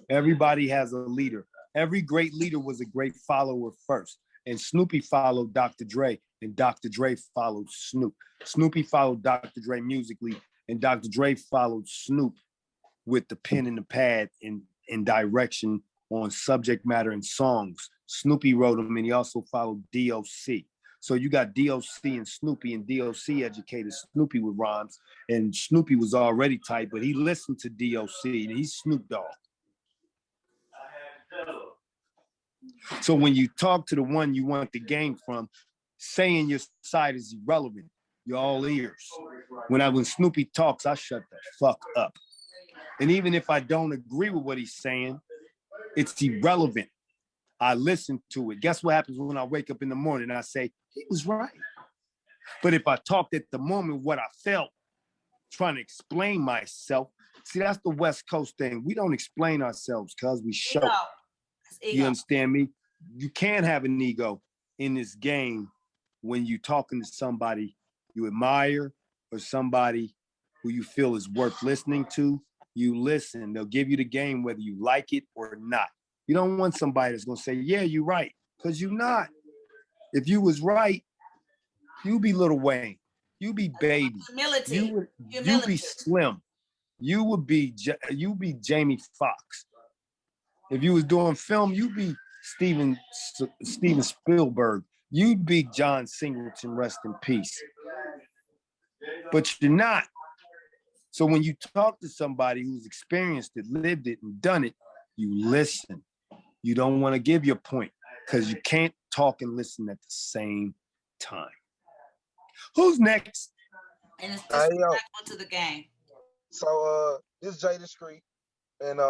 Everybody has a leader. Every great leader was a great follower first. And Snoopy followed Dr. Dre, and Dr. Dre followed Snoop. Snoopy followed Dr. Dre musically, and Dr. Dre followed Snoop with the pen and the pad in direction on subject matter and songs. Snoopy wrote them, and he also followed DOC. So you got DOC and Snoopy, and DOC educated Snoopy with rhymes, and Snoopy was already tight, but he listened to DOC, and he's Snoop Dogg. So when you talk to the one you want the game from, saying your side is irrelevant. You're all ears. When Snoopy talks, I shut the fuck up. And even if I don't agree with what he's saying, it's irrelevant. I listen to it. Guess what happens when I wake up in the morning and I say, he was right. But if I talked at the moment what I felt, trying to explain myself, see, that's the West Coast thing. We don't explain ourselves because we show. You understand me? You can't have an ego in this game when you're talking to somebody you admire or somebody who you feel is worth listening to. You listen. They'll give you the game whether you like it or not. You don't want somebody that's going to say, yeah, you're right, because you're not. If you was right, you be Lil Wayne. You be Baby. Humility. You be Slim. You be Jamie Foxx. If you was doing film, you'd be Steven Spielberg. You'd be John Singleton, rest in peace. But you're not. So when you talk to somebody who's experienced it, lived it, and done it, you listen. You don't want to give your point because you can't talk and listen at the same time. Who's next? And it's disrespectful to the game. So this is Jay Discreet, and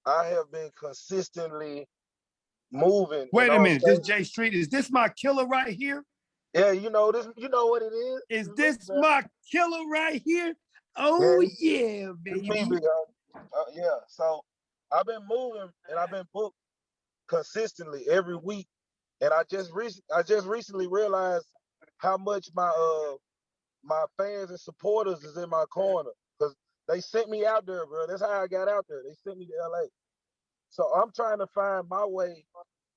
I have been consistently moving. Wait a minute, this Jay Street, is this my killer right here? Yeah, you know this. You know what it is. Is this my killer right here? Oh yeah, baby. Yeah. So I've been moving, and I've been booked consistently every week, and I just recently realized how much my fans and supporters is in my corner, because they sent me out there, bro. That's how I got out there. They sent me to LA. So I'm trying to find my way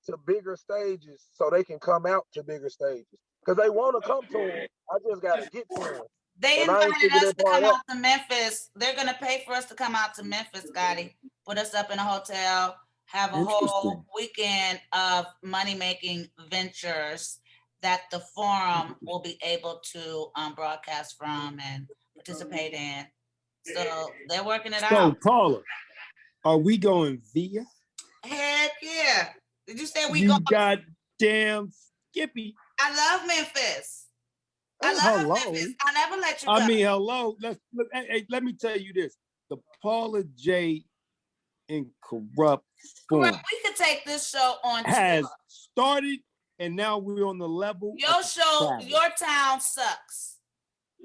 to bigger stages so they can come out to bigger stages. Because they want to come to them. I just got to get to them. They invited us to come out to Memphis. They're going to pay for us to come out to Memphis, Gotti. Put us up in a hotel, have a whole weekend of money-making ventures that the forum will be able to broadcast from and participate in. So they're working it So out. Paula, are we going via? Heck yeah. Did you say we You go? goddamn Skippy. I love Memphis. I Oh, love hello. Memphis. I'll never let you go. I mean, hello. Let me tell you this. The Paula J in Kurupt form We could take this show on has tour. started, and now we're on the level. Your show, travel. your town sucks.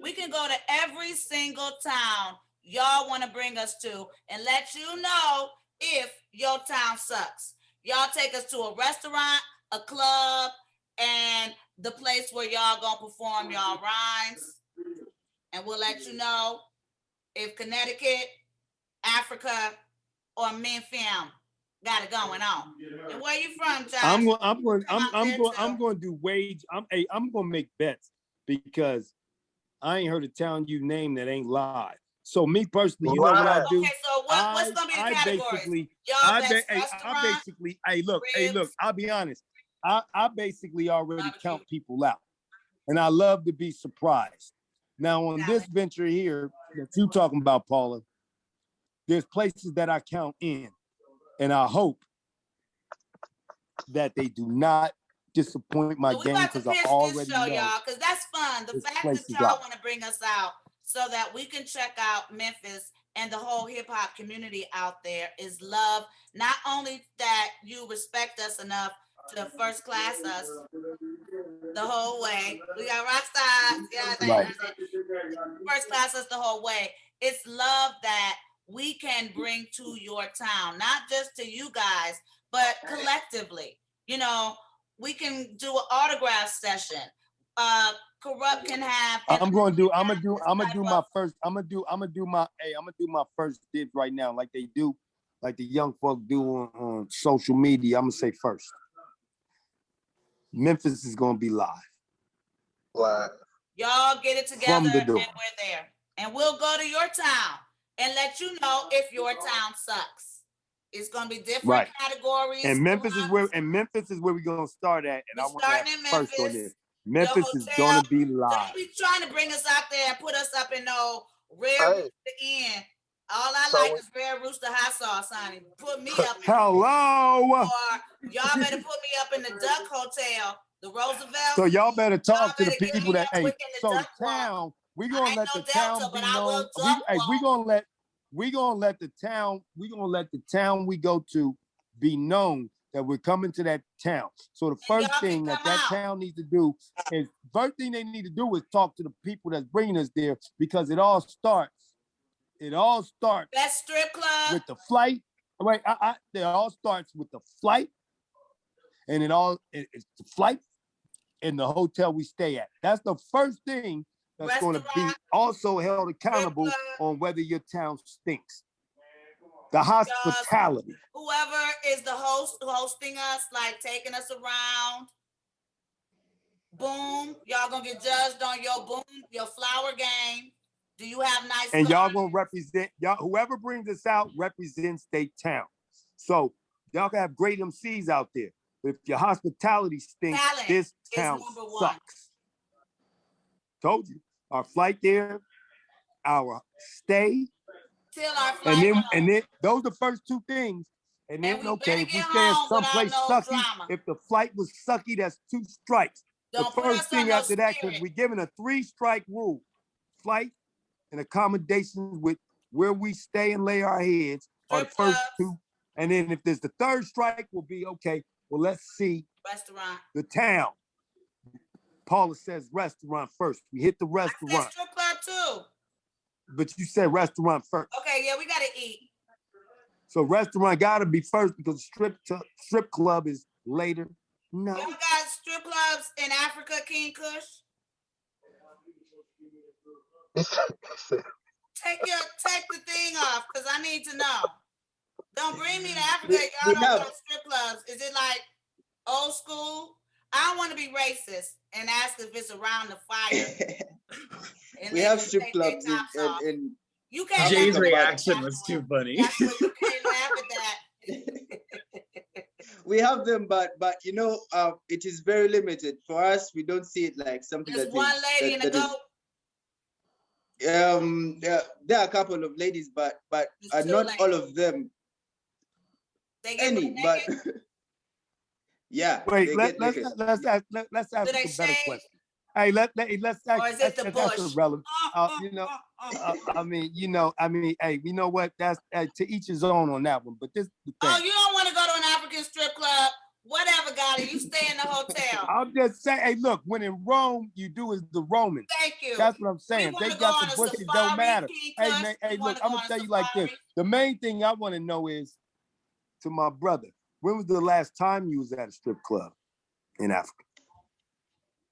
We can go to every single town y'all want to bring us to and let you know if your town sucks. Y'all take us to a restaurant, a club, and the place where y'all gonna perform y'all rhymes. And we'll let you know if Connecticut, Africa, or Memphis got it going on. And where you from, Josh? I'm going to do wage. I'm going to make bets because I ain't heard a town you name that ain't live. So me personally, you know what I do? Okay, so what's gonna be the categories? Look, I'll be honest. I basically already count people out, and I love to be surprised. Now on this venture here that you talking about, Paula, there's places that I count in, and I hope that they do not disappoint my game because I already know. Y'all, because that's fun. The fact that y'all want to bring us out so that we can check out Memphis and the whole hip hop community out there is love. Not only that you respect us enough to first class us the whole way. We got rock stars. Yeah, first class us the whole way. It's love that we can bring to your town, not just to you guys, but collectively. You know, we can do an autograph session. Kurupt can have. I'm gonna do my first dibs right now, like they do, like the young folk do on social media. I'm gonna say first. Memphis is gonna be live. Live. Y'all get it together and we're there. And we'll go to your town and let you know if your town sucks. It's gonna be different categories. And Memphis is where we're gonna start at. And I want that first on this. Memphis is gonna be live. Don't be trying to bring us out there and put us up in no Rare Rooster Inn. All I like is Rare Rooster hot sauce, honey. Put me up. Hello. Or y'all better put me up in the Duck Hotel, the Roosevelt. So y'all better talk to the people that. Hey, so town. We're gonna let the town be known. We're gonna let the town we go to be known that we're coming to that town. So the first thing that town needs to do is talk to the people that's bringing us there, because it all starts that strip club with the flight. Wait, it all starts with the flight, and it's the flight and the hotel we stay at. That's the first thing that's going to be also held accountable on whether your town stinks. The hospitality. Whoever is the host hosting us, like taking us around. Boom. Y'all gonna get judged on your flower game. Do you have nice and y'all gonna represent whoever brings us out represents their town. So y'all can have great MCs out there. But if your hospitality stinks, this town sucks. Told you. Our flight there, our stay, and then those are the first two things. And then if we stay at someplace sucky, if the flight was sucky, that's 2 strikes. The first thing after that, because we're given a 3-strike rule: flight and accommodations with where we stay and lay our heads are the first 2. And then if there's the 3rd strike, will be okay. Well, let's see the town. Paula says restaurant first. We hit the restaurant. I said strip club too. But you said restaurant first. Okay, yeah, we gotta eat. So restaurant gotta be first because strip club is later. No. Y'all got strip clubs in Africa, King Kush? Take the thing off, because I need to know. Don't bring me to Africa. Y'all don't got strip clubs. Is it like old school? I don't want to be racist and ask if it's around the fire. We have strip clubs in you can't. Jay's reaction was too funny. That's what you can't laugh at that. We have them, but you know, it is very limited for us. We don't see it like something There's one lady in a goat. there are a couple of ladies, but not all of them. They get any, but yeah. Wait, let's ask a better question. Hey, let's ask. Or is it the bush? That's irrelevant. Hey, you know what? That's to each his own on that one. But this is the thing. Oh, you don't want to go to an African strip club? Whatever, Gotti. You stay in the hotel. I'm just saying. Hey, look, when in Rome, you do as the Romans. Thank you. That's what I'm saying. They got the bush. It don't matter. Hey, man. Hey, look, I'm gonna tell you like this. The main thing I want to know is, to my brother, when was the last time you was at a strip club in Africa?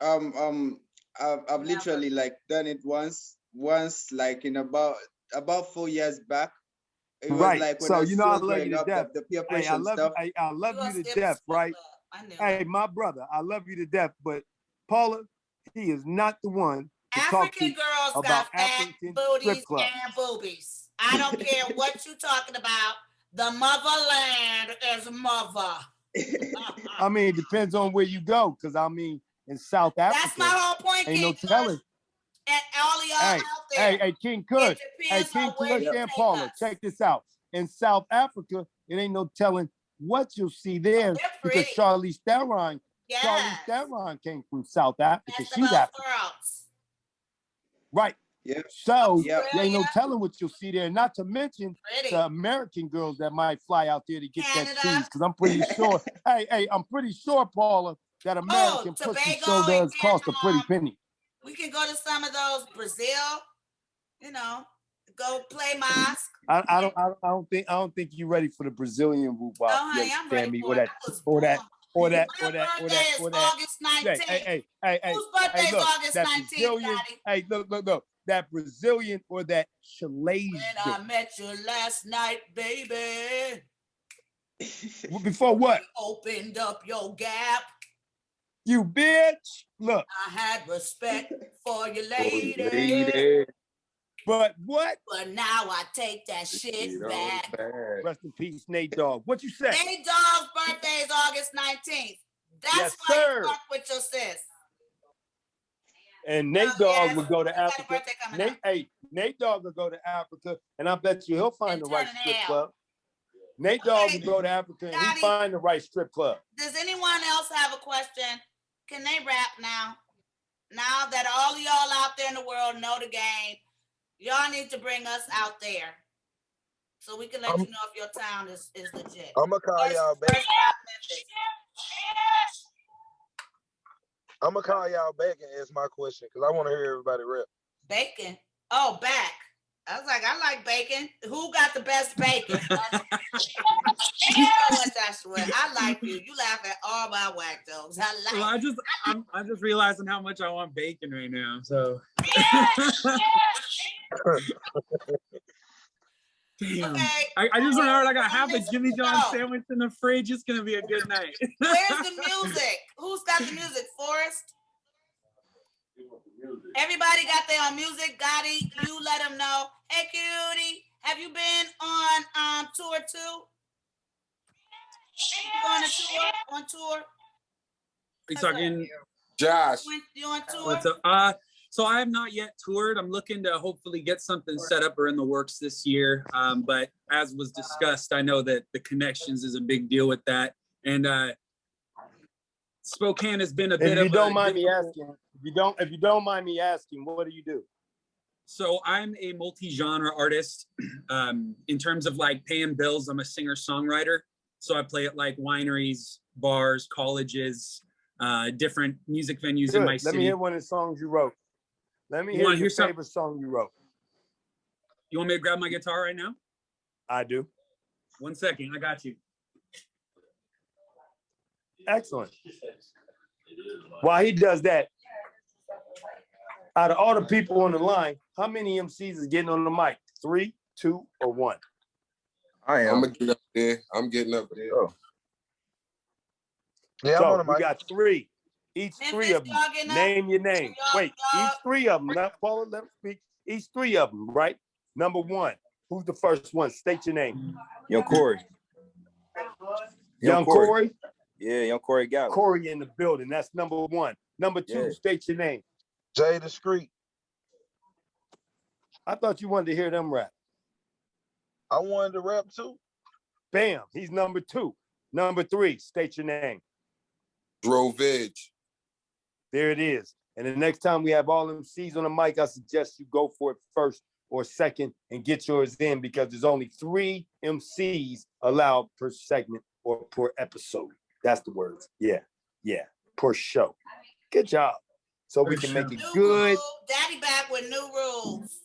I've literally like done it once like in about 4 years back. It was right. like when so I was you know I still love you growing to up, death. the peer Hey, pressure and stuff. I love you to death, right? Hey, my brother, I love you to death, but Paula, he is not the one to talk to African girls about got fat African booties strip clubs. and boobies. I don't care what you're talking about. The motherland is mother. I mean, it depends on where you go, because I mean, in South Africa, that's my whole point, ain't King no telling. And all y'all out there. Hey, King Kush. Hey, King Kush and Paula, check this out. In South Africa, it ain't no telling what you'll see there, because Charlize Theron, came from South Africa. She's African. Right. Yeah. So there ain't no telling what you'll see there. Not to mention the American girls that might fly out there to get that cheese. Because I'm pretty sure, I'm pretty sure, Paula, that American pussy sure does cost a pretty penny. We can go to some of those Brazil, go play mosque. I don't think you're ready for the Brazilian whoop wop. Oh, honey, I'm ready for it. Or that. August 19th. Hey, whose birthday is look, August that 19th, Brazilian, Daddy? hey, look, that Brazilian or that Chilean. When I met you last night, baby. Before what? You opened up your gap. You bitch. Look. I had respect for you, lady. But what? But now I take that shit back. Rest in peace, Nate Dogg. What you say? Nate Dogg's birthday is August 19th. That's yes, why sir. you fuck with your sis. And Nate Dogg would go to Africa. Nate Dogg would go to Africa, and I bet you he'll find the right strip club. Nate Dogg would go to Africa and he'd find the right strip club. Does anyone else have a question? Can they rap now? Now that all of y'all out there in the world know the game, y'all need to bring us out there so we can let you know if your town is legit. I'm gonna call y'all back. I'm gonna call y'all back and ask my question because I want to hear everybody rap. Bacon? Oh, back. I was like, I like bacon. Who got the best bacon? I like you. You laugh at all my whack jokes. I'm just realizing how much I want bacon right now. So. Damn. Okay. I just remembered I got half a Jimmy John sandwich in the fridge. It's gonna be a good night. Where's the music? Who's got the music? Forrest? Everybody got their own music. Gotti, you let them know. Hey, cutie, have you been on tour too? You on tour? You talking? Josh. You on tour? What's up? So I have not yet toured. I'm looking to hopefully get something set up or in the works this year. But as was discussed, I know that the connections is a big deal with that. And Spokane has been a bit of a... If you don't mind me asking, what do you do? So I'm a multi-genre artist. In terms of like paying bills, I'm a singer-songwriter. So I play at like wineries, bars, colleges, different music venues in my city. Let me hear one of the songs you wrote. Let me hear your favorite song you wrote. You want me to grab my guitar right now? I do. 1 second, I got you. Excellent. While he does that, out of all the people on the line, how many MCs is getting on the mic? 3, 2, or 1? I am. I'm gonna get up there. I'm getting up there. Oh. Yeah, so we got 3. Each 3 of them. Name your name. Wait, each 3 of them. Not Paula, let me speak. Each 3 of them, right? Number 1. Who's the first one? State your name. Young Corey. Young Corey? Yeah, Young Corey Gallup. Corey in the building. That's number 1. Number 2, state your name. Jay Discreet. I thought you wanted to hear them rap. I wanted to rap too. Bam, he's number 2. Number 3, state your name. Drovage. There it is. And the next time we have all MCs on the mic, I suggest you go for it first or second and get yours in, because there's only 3 MCs allowed per segment or per episode. That's the words. Yeah. Per show. Good job. So we can make it good. Daddy back with new rules.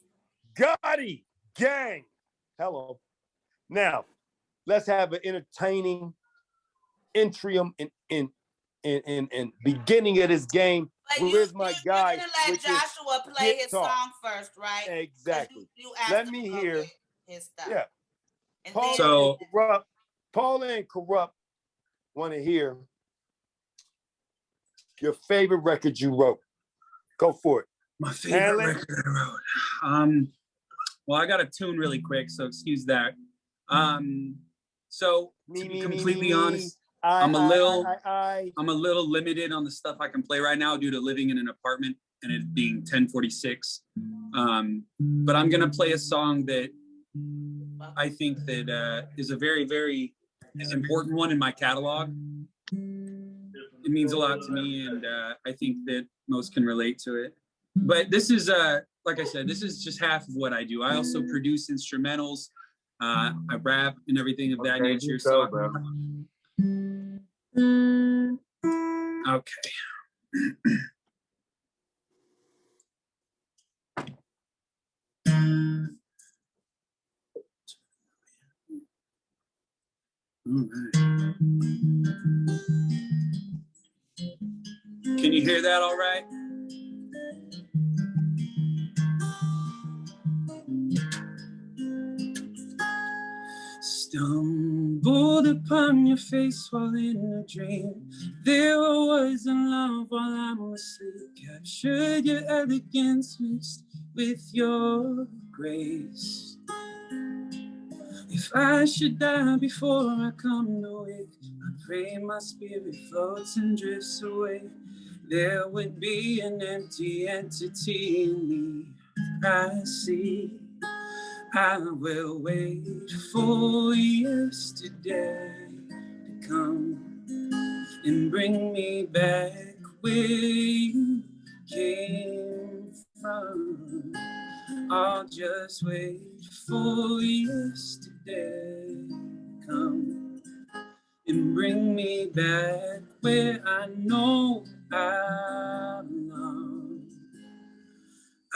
Gotti gang. Hello. Now, let's have an entertaining interim in beginning of this game. Where's my guy? You're gonna let Joshua play his song first, right? Exactly. You asked Let him me to hear. His stuff. Yeah. And Paula and Kurupt want to hear your favorite record you wrote. Go for it. My favorite record I wrote. Well, I got to tune really quick, so excuse that. So to be completely honest, I'm a little limited on the stuff I can play right now due to living in an apartment and it being 10:46. But I'm gonna play a song that I think that is a very, very important one in my catalog. It means a lot to me, and I think that most can relate to it. But this is, like I said, this is just half of what I do. I also produce instrumentals. I rap and everything of that nature. So, okay. Can you hear that all right? Stumbled upon your face while in a dream. There was in love while I was asleep. Captured your elegance mixed with your grace. If I should die before I come to wake, I pray my spirit floats and drifts away. There would be an empty entity in me. I see. I will wait for yesterday to come and bring me back where you came from. I'll just wait for yesterday to come and bring me back where I know I belong.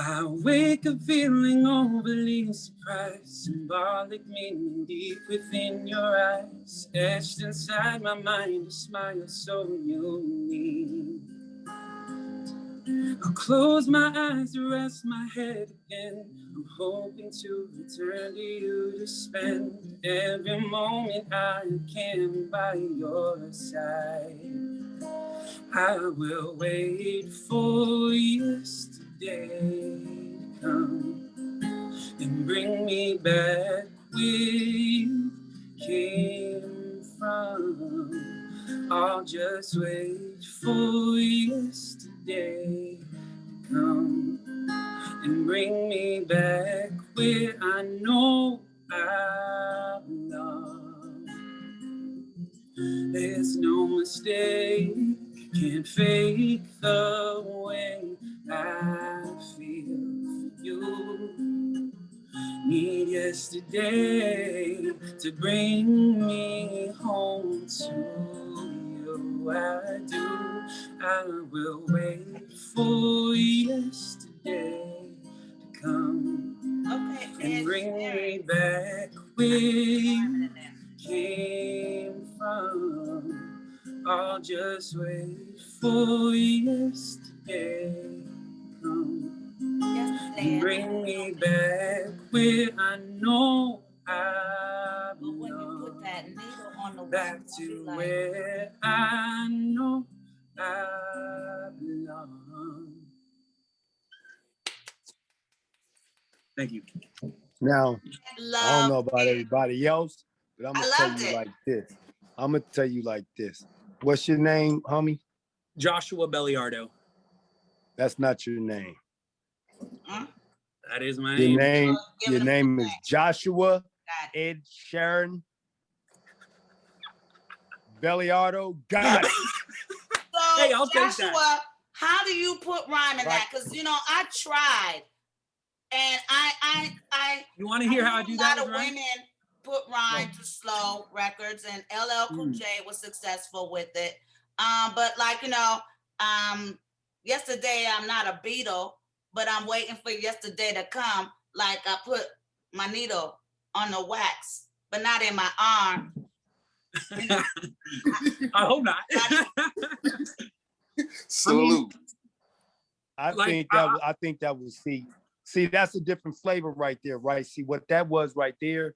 I wake up feeling overly surprised, symbolic meaning deep within your eyes, etched inside my mind, a smile so unique. I'll close my eyes to rest my head again. I'm hoping to return to you to spend every moment I can by your side. I will wait for yesterday to come and bring me back where you came from. I'll just wait for yesterday to come and bring me back where I know I belong. There's no mistake, can't fake the way I feel for you. Need yesterday to bring me home to you. I do. I will wait for yesterday to come and bring me back where you came from. I'll just wait for yesterday to come and bring me back where I know I belong. Back to where I know I belong. Thank you. Now, I don't know about everybody else, but I'm gonna tell you like this. I'm gonna tell you like this. What's your name, homie? Joshua Belliardo. That's not your name. Huh? That is my Your name. name is Joshua Ed Sharon Belliardo. Got it. So Hey, I'll take Joshua, that. how do you put rhyme in that? Because you know, I tried, and I You want to hear how I do that? A lot of women put rhyme to slow records, and LL Cool J was successful with it. But like, you know, yesterday I'm not a Beatle, but I'm waiting for yesterday to come. Like I put my needle on the wax, but not in my arm. I hope not. Salute. I think that was see that's a different flavor right there, right? See what that was right there.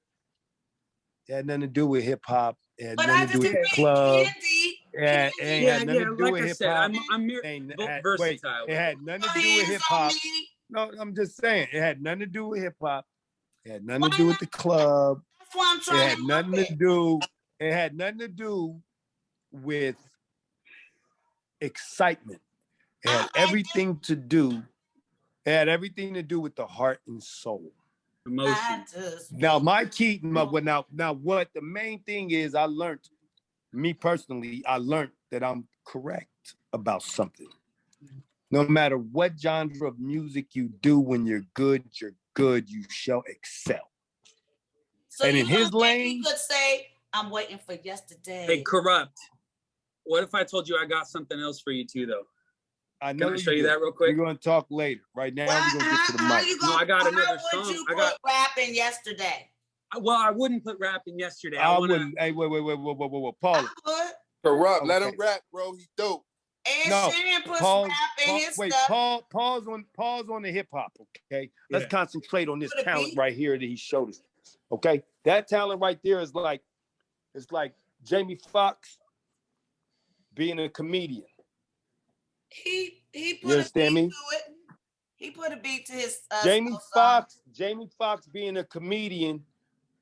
It had nothing to do with hip hop. It had nothing to do with the club. It ain't had nothing to do with hip hop. I'm versatile. It had nothing to do with hip hop. No, I'm just saying it had nothing to do with hip hop. It had nothing to do with the club. That's why I'm trying It had nothing to do. It had nothing to do with excitement. It had everything to do. It had everything to do with the heart and soul. Emotion. Now, what the main thing is, I learned, me personally, I learned that I'm correct about something. No matter what genre of music you do, when you're good, you shall excel. So and you in his lane, you could say, I'm waiting for yesterday. Hey, Kurupt. What if I told you I got something else for you too, though? I know. Can I show you that real quick? We're going to talk later. Right now, we're going to get to the mic. No, I got another How would song. you put rap in yesterday? Well, I wouldn't put rap in yesterday. I wouldn't. Hey, wait, Paula. Kurupt, let him rap, bro. He dope. No, pause on the hip hop, okay? Let's concentrate on this talent right here that he showed us. Okay, that talent right there is like, it's like Jamie Foxx being a comedian. He put You understand me? to it. He put a beat to his Jamie Foxx being a comedian,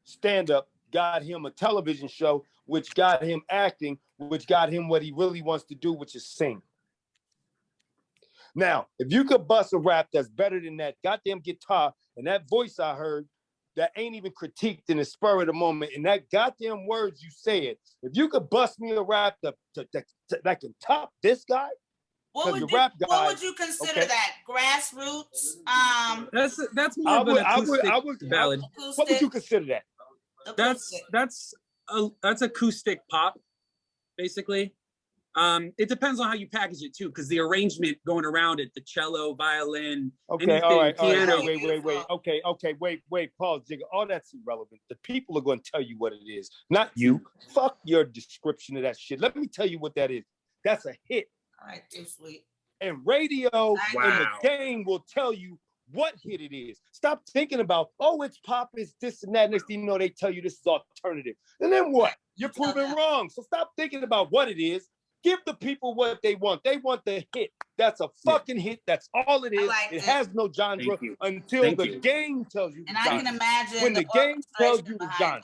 stand-up, got him a television show, which got him acting, which got him what he really wants to do, which is sing. Now, if you could bust a rap that's better than that goddamn guitar and that voice I heard that ain't even critiqued in the spur of the moment, and that goddamn words you said, if you could bust me a rap that can top this guy, what would you consider that? Grassroots? That's more of an acoustic ballad. What would you consider that? That's acoustic pop, basically. It depends on how you package it too, because the arrangement going around it, the cello, violin, okay, all right, piano. Wait, pause, Jigga. All that's irrelevant. The people are going to tell you what it is, not you. Fuck your description of that shit. Let me tell you what that is. That's a hit. All right, too sweet. And radio and the game will tell you what hit it is. Stop thinking about, oh, it's pop, it's this and that. Next thing you know, they tell you this is alternative. And then what? You're proven wrong. So stop thinking about what it is. Give the people what they want. They want the hit. That's a fucking hit. That's all it is. It has no genre until the game tells you. And I can imagine when the game tells you the genre.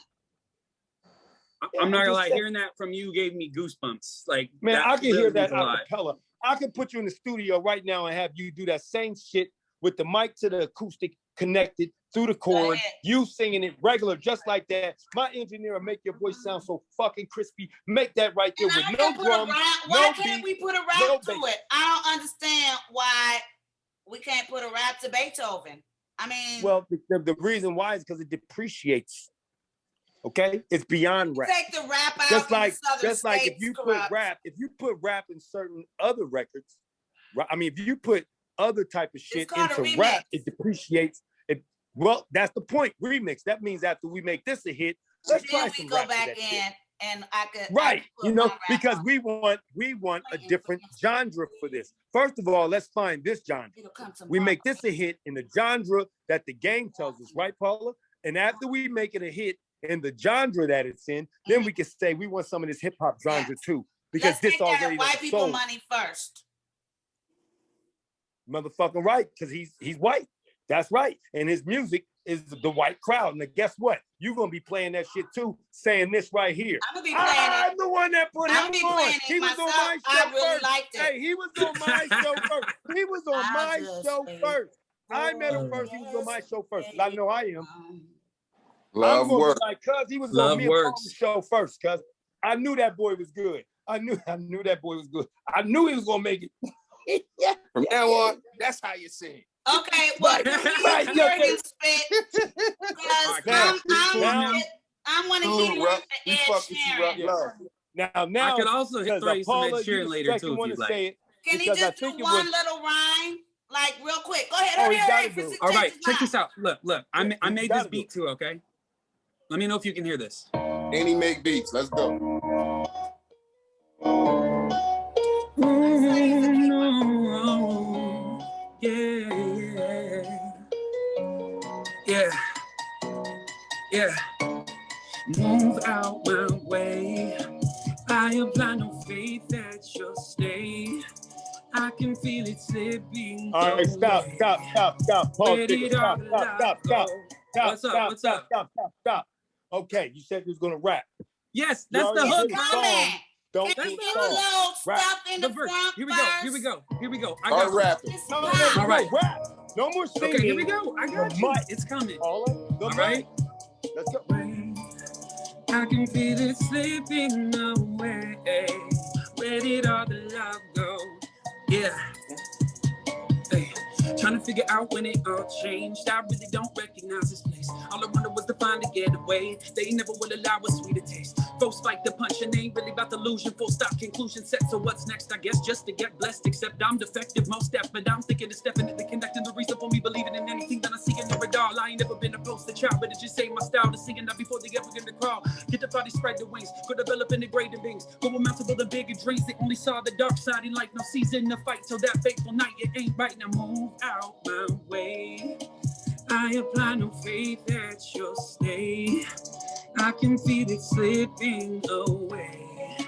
I'm not gonna lie, hearing that from you gave me goosebumps. Like, man, I can hear that a cappella. I can put you in the studio right now and have you do that same shit with the mic to the acoustic connected through the cord, you singing it regular, just like that. My engineer will make your voice sound so fucking crispy. Make that right there with no drums. Why can't we put a rap to it? I don't understand why we can't put a rap to Beethoven. I mean, well, the reason why is because it depreciates. Okay, it's beyond rap. Take the rap out. Just like if you put rap in certain other records, I mean, if you put other type of shit into rap, it depreciates. Well, that's the point. Remix. That means after we make this a hit, let's try some rap. Go back in and I could because we want a different genre for this. First of all, let's find this genre. We make this a hit in the genre that the game tells us, right, Paula? And after we make it a hit in the genre that it's in, then we can say we want some of this hip hop genre too, because this already white people sold. Money first. Motherfucking right, because he's white. That's right. And his music is the white crowd. And guess what? You're going to be playing that shit too, saying this right here. I'm going to be playing it. I'm the one that put him on. He was on my show first. Hey, he was on my show first. He was on my show first. I met him first. He was on my show first. I know I am. Love I'm gonna work. be like, cuz he was Love on me and works. Paul's show first, cuz I knew that boy was good. I knew that boy was good. I knew he was gonna make it. From now on, that's how you say it. Okay, well, can we hear him spit? Because I'm want to hear him Kurupt, for we Ed fuck with Sheeran. Kurupt love. Now, I could also because throw you some Ed Paula, you Sheeran the later second too, one if to you'd like. say it. Can he Because I just do think it one was. little rhyme, like real quick? Go ahead, Oh, hurry, he hurry. gotta For do it. All right, 6 check this out. Look. I You made gotta this do beat too. Okay. Let me know if you can hear this. And he make beats. Let's go. Yeah. Move out my way. I apply no faith that you'll stay. I can feel it slipping. All right, stop. Pause, nigga. Stop. Okay, you said you was gonna rap. Yes, that's the hook. Don't Can get you get a little stuff in the verse. front Here we go. I Start got rapping. No, all right. rap. No more singing. Okay, here we go. I got you. Mic. It's coming. All right. Let's go. I can feel it slipping away. Where did all the love go? Yeah. Hey. Trying to figure out when it all changed. I really don't recognize this place. All I wanted was to find a getaway. They never will allow a sweeter taste. Folks fight the punch and ain't really about the illusion. Full stop, conclusion set. So what's next? I guess just to get blessed. Except I'm defective, most step, but I'm thinking it's definitely connecting the reason for me believing in anything that I see in the radar. I ain't never been a poster child, but it just ain't my style to sing. And not before they ever get to crawl. Get the body, spread the wings. Go develop into greater beings. Go amount to building bigger dreams. They only saw the dark side in life. No season to fight. So that fateful night, it ain't right. Now move out my way. I apply no faith that you'll stay. I can feel it slipping away.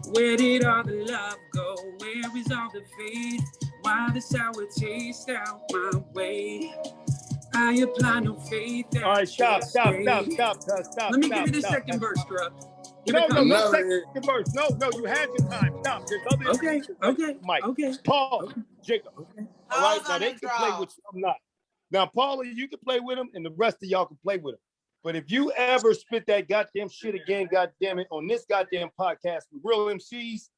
Where did all the love go? Where is all the faith? Why the sour taste out my way? I apply no faith that All right, stop. Let me give you the second verse, Kurupt. No second verse. No, you had your time. Stop. There's other Okay. Paul, Jacob. All right, now they can play with you. I'm not. Now, Paula, you can play with him, and the rest of y'all can play with him. But if you ever spit that goddamn shit again, goddamn it, on this goddamn podcast with real MCs,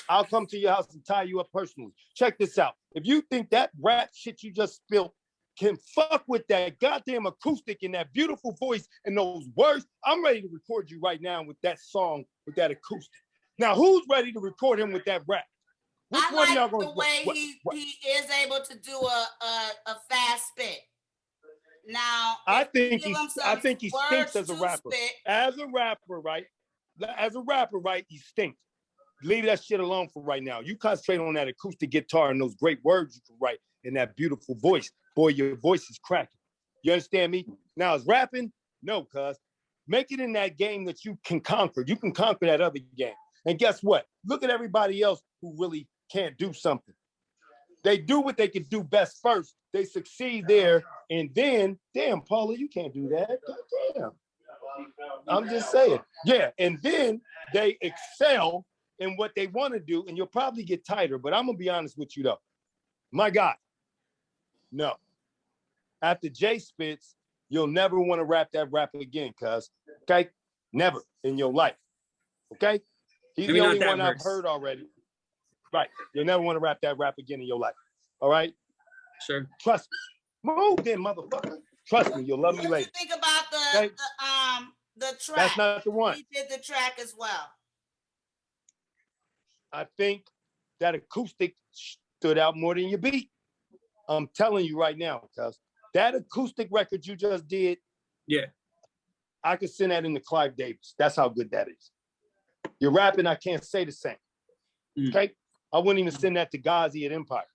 I'll come to your house and tie you up personally. Check this out. If you think that rap shit you just spilled can fuck with that goddamn acoustic and that beautiful voice and those words, I'm ready to record you right now with that song, with that acoustic. Now, who's ready to record him with that rap? Which I one like y'all gonna the way he is able to do a fast spit. Now, I think he stinks as a rapper. As a rapper, right? He stinks. Leave that shit alone for right now. You concentrate on that acoustic guitar and those great words you can write and that beautiful voice. Boy, your voice is cracking. You understand me? Now, is rapping? No, cuz. Make it in that game that you can conquer. You can conquer that other game. And guess what? Look at everybody else who really can't do something. They do what they can do best first. They succeed there. And then, damn, Paula, you can't do that. Damn. I'm just saying. Yeah. And then they excel in what they want to do. And you'll probably get tighter. But I'm going to be honest with you, though. My God. No. After Jay spits, you'll never want to rap that rap again, cuz. Okay? Never in your life. Okay? He's Maybe the only one verse. I've heard already. Right. You'll never want to rap that rap again in your life. All right? Sure. Trust me. Move then, motherfucker. Trust me. You'll love me later. What do you think about the track? That's not the one. He did the track as well. I think that acoustic stood out more than your beat. I'm telling you right now, cuz that acoustic record you just did, yeah, I could send that into Clive Davis. That's how good that is. You're rapping, I can't say the same. Okay? I wouldn't even send that to Ghazi at Empire.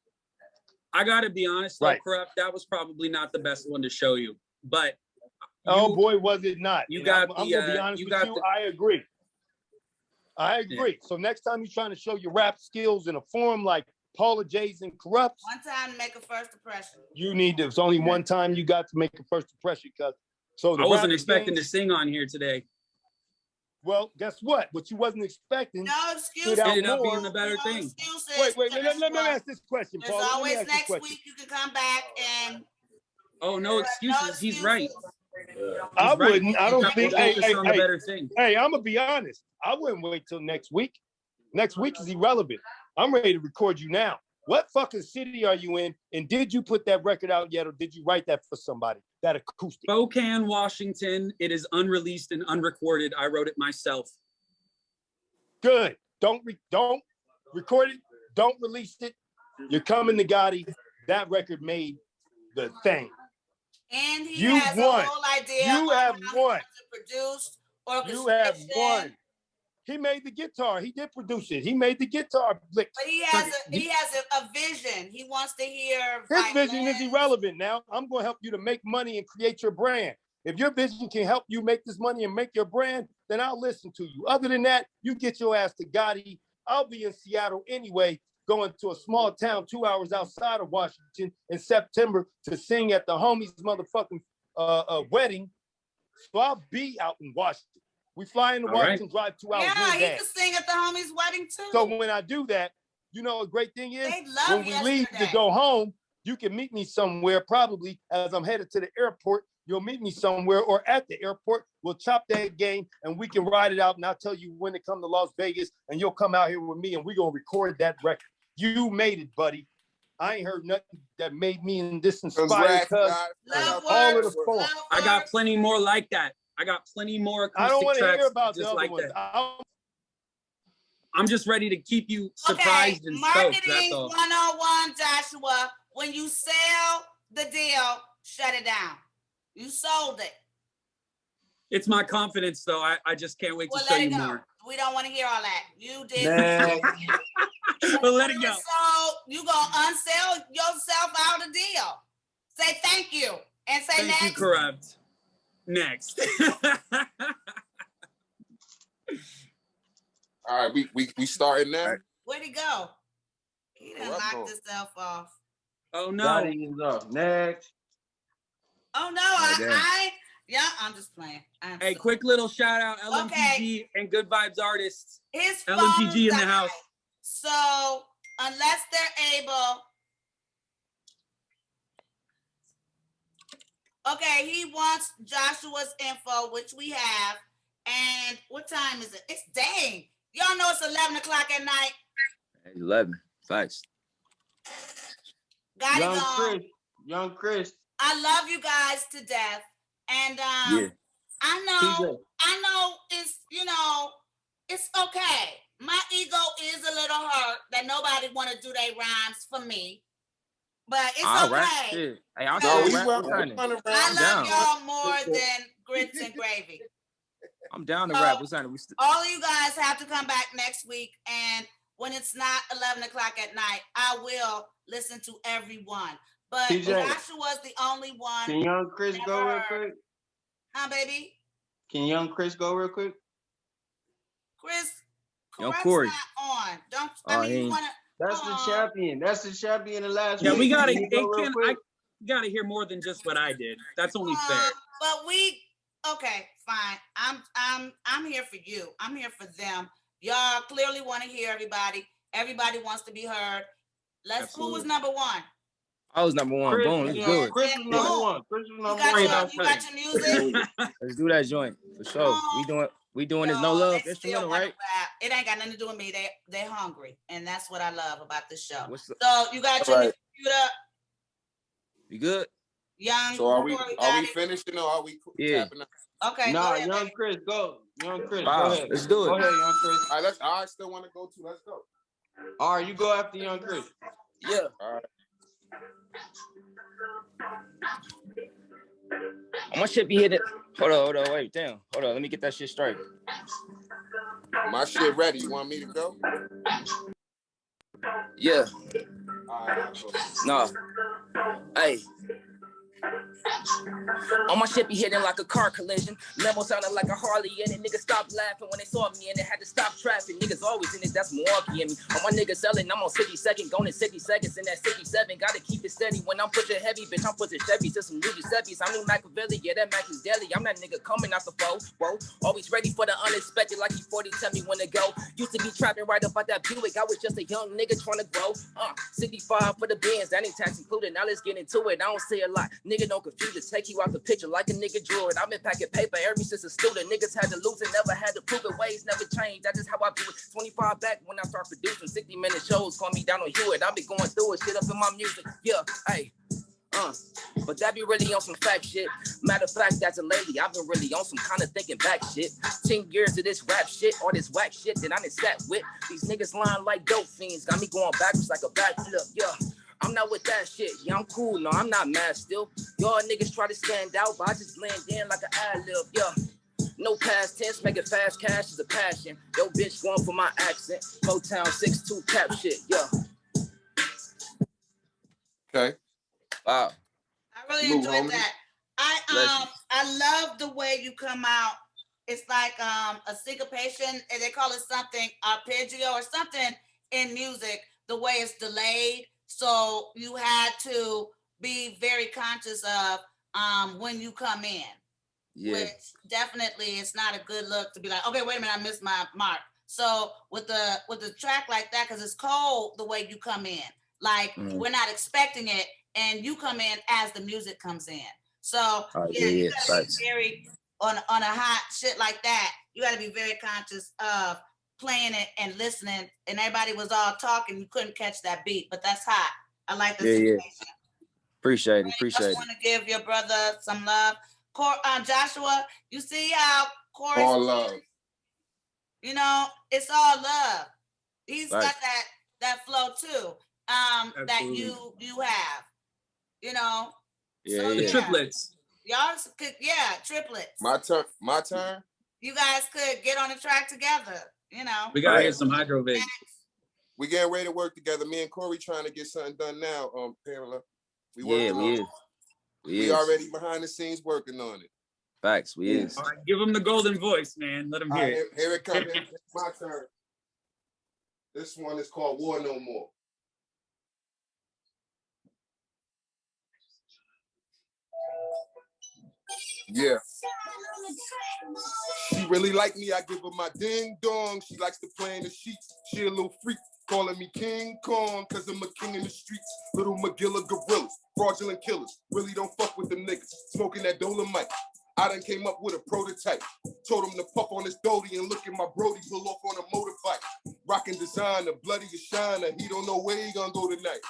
I gotta be honest, though, Right. Kurupt, that was probably not the best one to show you. But oh boy, was it not. You And got I'm gonna be honest with you, I agree. I agree. Yeah. So next time you're trying to show your rap skills in a form like Paula J's and Kurupt, one time to make a first impression. You need to. It's only one time you got to make a first impression, because I wasn't expecting to sing on here today. Well, guess what? What you wasn't expecting. No excuses. Ended up being the better thing. Wait. Let me ask this question, Paul. There's always next week. You can come back and Oh, no excuses. He's right. I right. wouldn't. I don't think. Hey, Focus on the better thing. Hey, I'm gonna be honest. I wouldn't wait till next week. Next week is irrelevant. I'm ready to record you now. What fucking city are you in? And did you put that record out yet, or did you write that for somebody? That acoustic. Spokane, Washington. It is unreleased and unrecorded. I wrote it myself. Good. Don't record it. Don't release it. You're coming to Gotti. That record made the thing. And he has won. a whole idea. You have won. Produced, you have won. He made the guitar. He did produce it. He made the guitar licks. But he has a vision. He wants to hear. His vision is irrelevant now. I'm going to help you to make money and create your brand. If your vision can help you make this money and make your brand, then I'll listen to you. Other than that, you get your ass to Gotti. I'll be in Seattle anyway, going to a small town 2 hours outside of Washington in September to sing at the homie's motherfucking wedding. So I'll be out in Washington. We fly into Washington, drive 2 hours. Yeah, he can sing at the homie's wedding too. So when I do that, you know, a great thing is when we yesterday. leave to go home, you can meet me somewhere, probably as I'm headed to the airport. You'll meet me somewhere or at the airport. We'll chop that game and we can ride it out. And I'll tell you when to come to Las Vegas and you'll come out here with me and we're going to record that record. You made it, buddy. I ain't heard nothing that made me in this inspired. All of the form. I got plenty more like that. I got plenty more acoustic I don't want to tracks hear about just the other like ones. that. I'm just ready to keep you surprised and stoked. Marketing That's all. 101, Joshua. When you sell the deal, shut it down. You sold it. It's my confidence, though. I just can't wait to show you more. We don't want to hear all that. You did. But let it go. So you gonna unsell yourself out a deal. Say thank you and say Thank you, Kurupt. Next. All right, we starting now. Where'd he go? He done locked himself off. Oh no. Gotti is up. Next. Oh no, I'm just playing. Hey, quick little shout out, LMPG and Good Vibes Artists. His LMPG in the house. So unless they're able, okay, he wants Joshua's info, which we have. And what time is it? It's dang. Y'all know it's 11 o'clock at night. 11. Facts. Got Young it gone. Chris. Young Chris. I love you guys to death. And yeah. I know it's, it's okay. My ego is a little hurt that nobody want to do their rhymes for me. But it's all okay. Right. Hey, I love y'all more than grits and gravy. I'm down to rap. What's that? All of you guys have to come back next week. And when it's not 11 o'clock at night, I will listen to everyone. But Joshua's the only one. Can Young Chris go real quick? Huh, baby? Can Young Chris go real quick? Chris, Young Corey. Not on. Don't. I mean, you wanna? That's the champion. That's the champion of last week. We gotta. I gotta hear more than just what I did. That's only fair. But okay, fine. I'm here for you. I'm here for them. Y'all clearly want to hear everybody. Everybody wants to be heard. Who was number one? I was number one. Boom, let's do it. Chris was number one. Chris was number one. You got your music? Let's do that joint for sure. We doing this no love instrumental, right? It ain't got nothing to do with me. They're hungry, and that's what I love about this show. So you got your music queued up. You good? Young. So are we finishing or are we tapping out? Okay. Nah, Young Chris, go. Young Chris, go ahead. Let's do it. Go ahead, Young Chris. I still want to go too. Let's go. All right, you go after Young Chris. Yeah. All right. My shit be hitting. Hold on, wait, damn. Hold on, let me get that shit straight. My shit ready. You want me to go? Yeah. All right, No. Hey. On my shit be hitting like a car collision. Limo sounded like a Harley and it. Niggas stopped laughing when they saw me and they had to stop traffic. Niggas always in it, that's Milwaukee in me. On my niggas selling, I'm on 62nd, going in 60 seconds in that 67. Gotta keep it steady when I'm pushing heavy, bitch. I'm pushing Chevy to some new Giuseppe's. I'm new Machiavelli, yeah, that Mac is deadly. I'm that nigga coming out the foe, whoa. Always ready for the unexpected, like he 40, tell me when to go. Used to be trapping right up at that Buick. I was just a young nigga trying to grow. 65 for the Benz, that ain't tax included. Now let's get into it. I don't say a lot. Nigga, don't confuse it. Take you out the picture like a nigga drew it. I've been packing paper ever since a student. Niggas had to lose it, never had to prove it. Ways never changed. That's just how I do it. 25 back when I start producing 60-minute shows. Call me down on Hewitt. I be going through it. Shit up in my music. Yeah, hey. But that be really on some fact shit. Matter of fact, that's a lady. I've been really on some kind of thinking back shit. 10 years of this rap shit or this whack shit that I done sat with. These niggas lying like dope fiends. Got me going backwards like a backflip. Yeah. I'm not with that shit. Yeah, I'm cool. No, I'm not mad still. Y'all niggas try to stand out, but I just blend in like an ad-lib. Yeah. No past tense, make it fast cash is a passion. Yo, bitch going for my accent. Motown 6'2" cap shit. Yeah. Okay. Wow. I really enjoyed that. I love the way you come out. It's like a syncopation, and they call it something arpeggio or something in music. The way it's delayed, so you had to be very conscious of when you come in. Yeah. Which definitely it's not a good look to be like, okay, wait a minute, I missed my mark. So with the track like that, because it's cold the way you come in, like we're not expecting it, and you come in as the music comes in. So you gotta be very on a hot shit like that. You got to be very conscious of playing it and listening. And everybody was all talking, you couldn't catch that beat, but that's hot. I like the situation. Appreciate it. I Appreciate just want to give your brother some love. Joshua, you see how chorus? All love. You know, it's all love. He's got that flow too. That you have. You know. The triplets. Y'all could, triplets. My turn. You guys could get on the track together. You know. We gotta get some hydro Vic. We getting ready to work together. Me and Corey trying to get something done now. Pamela. We already behind the scenes working on it. Facts, we is. All right, give him the golden voice, man. Let him hear it. Here it comes. It's my turn. This one is called War No More. Yeah. She really like me, I give her my ding dong. She likes to play in the sheets. She a little freak, calling me King Kong, cause I'm a king in the streets. Little Magilla gorillas, fraudulent killers. Really don't fuck with them niggas. Smoking that Dolomite. I done came up with a prototype. Told him to puff on his Dodie and look at my Brody pull off on a motorbike. Rockin' designer, bloody a shiner. He don't know where he gonna go tonight,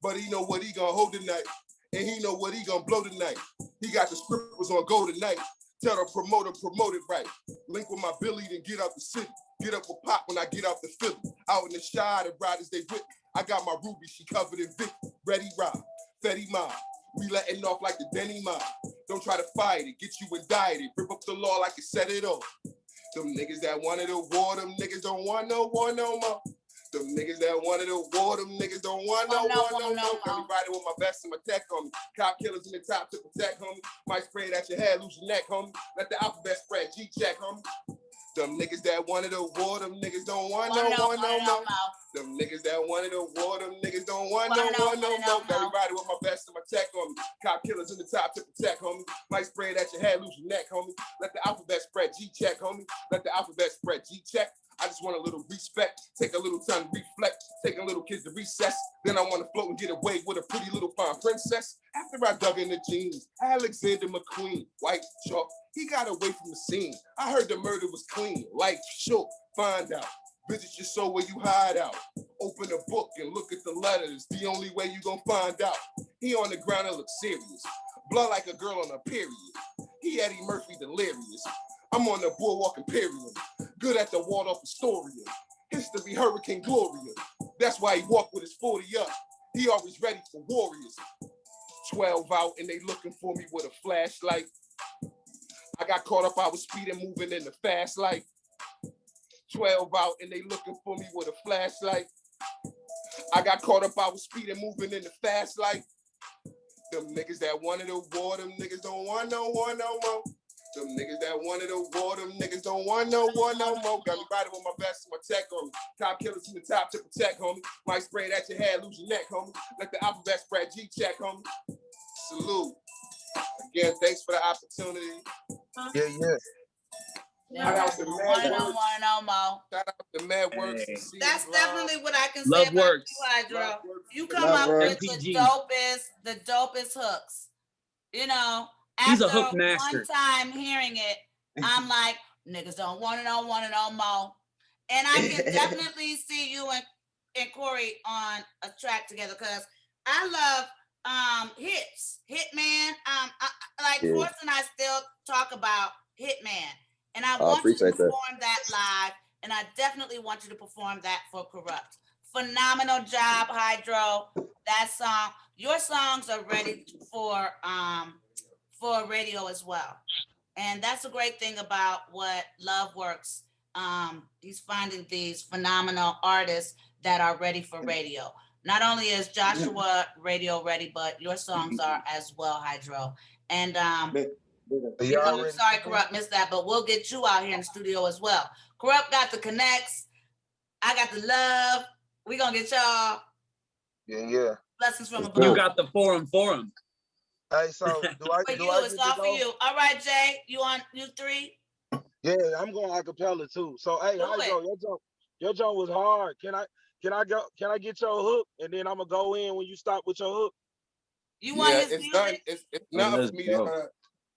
but he know what he gonna hold tonight. And he know what he gonna blow tonight. He got the scribbles on go tonight. Tell the promoter, promote it right. Link with my Billy, then get out the city. Get up with Pop when I get out the Philly. Out in the shy, the riders, they with me. I got my Ruby, she covered in Vic. Ready, Rob, Fetty Mob. We letting off like the Denny Mob. Don't try to fight it, get you indicted. Rip up the law like it set it off. Them niggas that wanted a war, them niggas don't want no war no more. Them niggas that wanted a war, them niggas don't want no war no more. Everybody with my vest and my tech, homie. Cop killers in the top to protect, homie. Might spray it at your head, lose your neck, homie. Let the alphabet spread, G-check, homie. Them niggas that wanted a war, them niggas don't want no war no more. Them niggas that wanted a war, them niggas don't want no war no more. Everybody with my vest and my tech, homie. Cop killers in the top to protect, homie. Might spray it at your head, lose your neck, homie. Let the alphabet spread, G-check, homie. Let the alphabet spread, G-check. I just want a little respect, take a little time to reflect, taking little kids to recess. Then I want to float and get away with a pretty little fine princess. After I dug in the jeans, Alexander McQueen, white chalk, he got away from the scene. I heard the murder was clean, like sure, find out. Visit your soul where you hide out. Open a book and look at the letters, the only way you gonna find out. He on the ground and look serious, blood like a girl on a period. He Eddie Murphy delirious. I'm on the boardwalk Imperium, good at the Waldorf Astoria. History, Hurricane Gloria. That's why he walked with his 40 up. He always ready for warriors. 12 out and they looking for me with a flashlight. I got caught up, I was speeding, moving in the fast light. 12 out and they looking for me with a flashlight. I got caught up, I was speeding, moving in the fast light. Them niggas that wanted a war, them niggas don't want no war no more. Them niggas that wanted a war, them niggas don't want no war no more. Got me riding with my vest and my tech on me. Top killers in the top to protect, homie. Might spray it at your head, lose your neck, homie. Let the alphabet spread G-check, homie. Salute. Again, thanks for the opportunity. Yeah. Shout out to Mad Don't Works. want no more. Shout out to Mad Works. Hey. That's definitely what I can say Love about works. you, Hydro. You come Love up works. with MPG. the dopest hooks. You know, He's after a hook one master. time hearing it, I'm like, niggas don't want it no more. And I can definitely see you and Corey on a track together because I love hits. Hitman. Yeah. Forrest and I still talk about Hitman. And I I want you to appreciate that. perform that live. And I definitely want you to perform that for Kurupt. Phenomenal job, Hydro. That song. Your songs are ready for radio as well. And that's a great thing about what Love Works. He's finding these phenomenal artists that are ready for radio. Not only is Joshua radio ready, but your songs are as well, Hydro. And I'm sorry, Kurupt missed that, but we'll get you out here in the studio as well. Kurupt got the connects. I got the love. We gonna get y'all. Yeah. Blessings from above. You got the forum. Hey, so do I? It's all for you. All right, Jay. You three? Yeah, I'm going acapella too. So hey, Hydro, your joint was hard. Can I get your hook and then I'm gonna go in when you stop with your hook? You want his it's music? done. It's not for me to.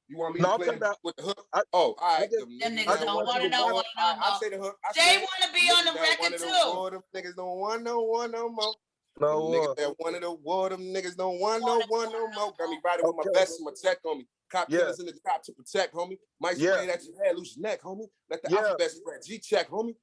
You want me to play with the hook? All right. Them niggas don't want to know what no more. I say the hook. Jay want to be on the record too. Them niggas don't want no war no more. No niggas that wanted a war, them niggas don't want no war no more. Got me riding with my vest and my tech on me. Cop killers in the top to protect, homie. Might spray it at your head, lose your neck, homie. Let the alphabet spread G-check, homie.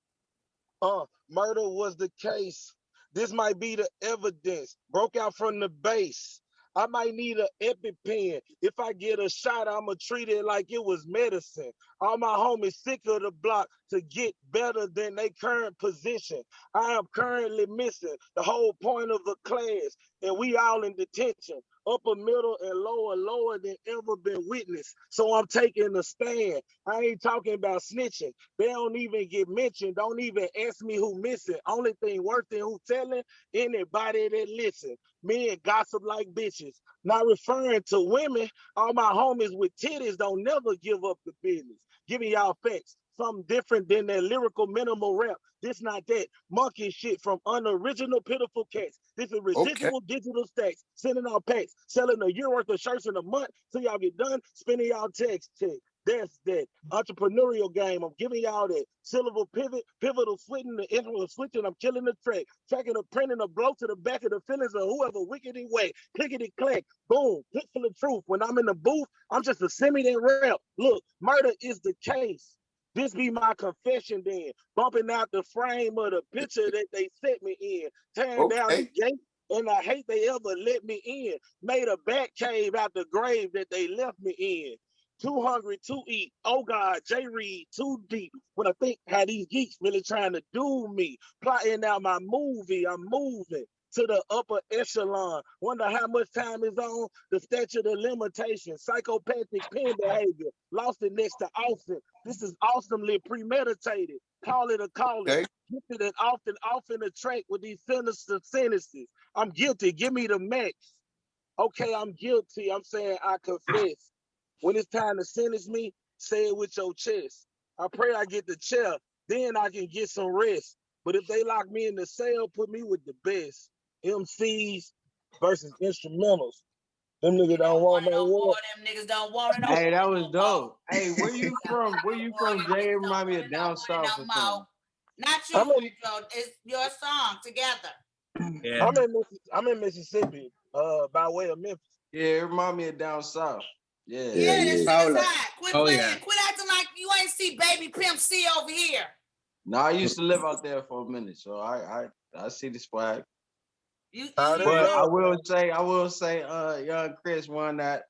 Murder was the case. This might be the evidence. Broke out from the base. I might need an EpiPen. If I get a shot, I'ma treat it like it was medicine. All my homies sick of the block to get better than their current position. I am currently missing the whole point of the class, and we all in detention. Upper, middle, and lower than ever been witnessed. So I'm taking a stand. I ain't talking about snitching. They don't even get mentioned. Don't even ask me who missing. Only thing worse than who telling, anybody that listen. Men gossip like bitches. Not referring to women. All my homies with titties don't never give up the business. Giving y'all facts. Something different than that lyrical minimal rap. This not that monkey shit from unoriginal pitiful cats. This is residual digital stacks. Sending out packs. Selling a year worth of shirts in a month till y'all get done spending y'all text check. That's that entrepreneurial game. I'm giving y'all that syllable pivotal switching, the interval switching. I'm killing the track, tracking the printing a blow to the back of the feelings of whoever wickedy way. Clickety clack, boom, hit for the truth. When I'm in the booth, I'm just a semi that rap. Look, murder is the case. This be my confession then. Bumping out the frame of the picture that they set me in. Tearing down the gate, and I hate they ever let me in. Made a bat cave out the grave that they left me in. Too hungry to eat. Oh God, J. Reed, too deep. When I think how these geeks really trying to do me. Plotting out my movie, I'm moving to the upper echelon. Wonder how much time is on the statute of limitations. Psychopathic pen behavior. Lost it next to Austin. This is awesomely premeditated. Call it a calling. Gifted and often off in the track with these sinister sentences. I'm guilty. Give me the max. Okay, I'm guilty. I'm saying I confess. When it's time to sentence me, say it with your chest. I pray I get the chair, then I can get some rest. But if they lock me in the cell, put me with the best. MCs versus instrumentals. Them niggas don't want no war. Them niggas don't want it. Hey, that was dope. Hey, where you from? Where you from, Jay? It remind me of down south or something. Not you, Rico. It's your song together. Yeah. I'm in Mississippi, by way of Memphis. Yeah, it remind me of down south. Yeah. Yeah, this shit is Paula. hot. Quit playing. Quit acting like you ain't see Baby Pimp C over here. No, I used to live out there for a minute, so I see the swag. But I will say, young Chris won that.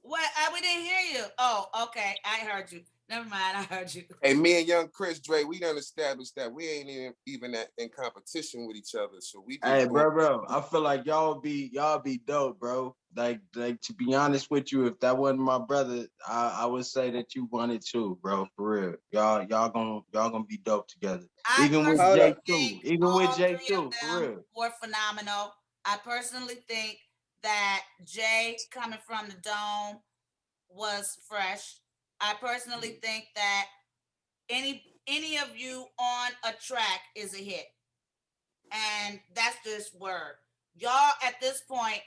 What? We didn't hear you. Oh, okay. I heard you. Never mind, I heard you. Hey, me and young Chris Dre, we done established that we ain't even in competition with each other. So we just Hey, bro, I feel like y'all be dope, bro. Like to be honest with you, if that wasn't my brother, I would say that you won it too, bro. For real, y'all gonna be dope together. Even with Jay too. Even with Jay too. For real. Were phenomenal. I personally think that Jay coming from the Dome was fresh. I personally think that any of you on a track is a hit. And that's just word. Y'all at this point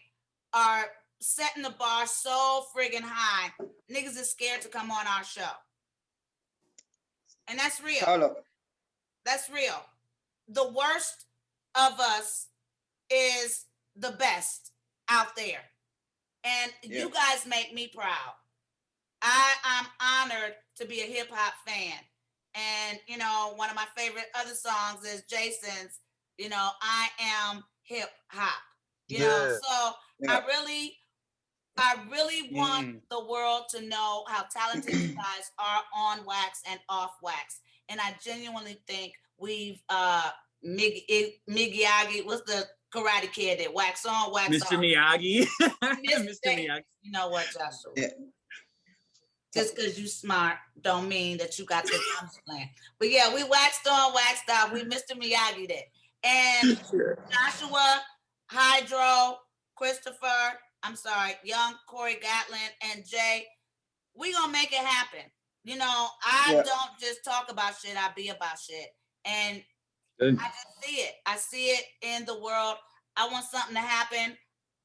are setting the bar so friggin' high. Niggas is scared to come on our show. And that's real. Paula. That's real. The worst of us is the best out there. And you guys make me proud. I'm honored to be a hip hop fan. And, you know, one of my favorite other songs is Jason's, you know, I am hip hop. You know, so I really want the world to know how talented you guys are on wax and off wax. And I genuinely think we've Miyagi, what's the Karate Kid that wax on, wax Mr. off? Miyagi. Mr. Miyagi. You know what, Joshua? Yeah. Just because you smart don't mean that you got the drums playing. But yeah, we waxed on, waxed off. We Mr. Miyagi did. And Joshua, Hydro, Christopher, I'm sorry, Young, Corey Gatlin, and Jay, we gonna make it happen. You know, I don't just talk about shit, I be about shit. And I just see it. I see it in the world. I want something to happen.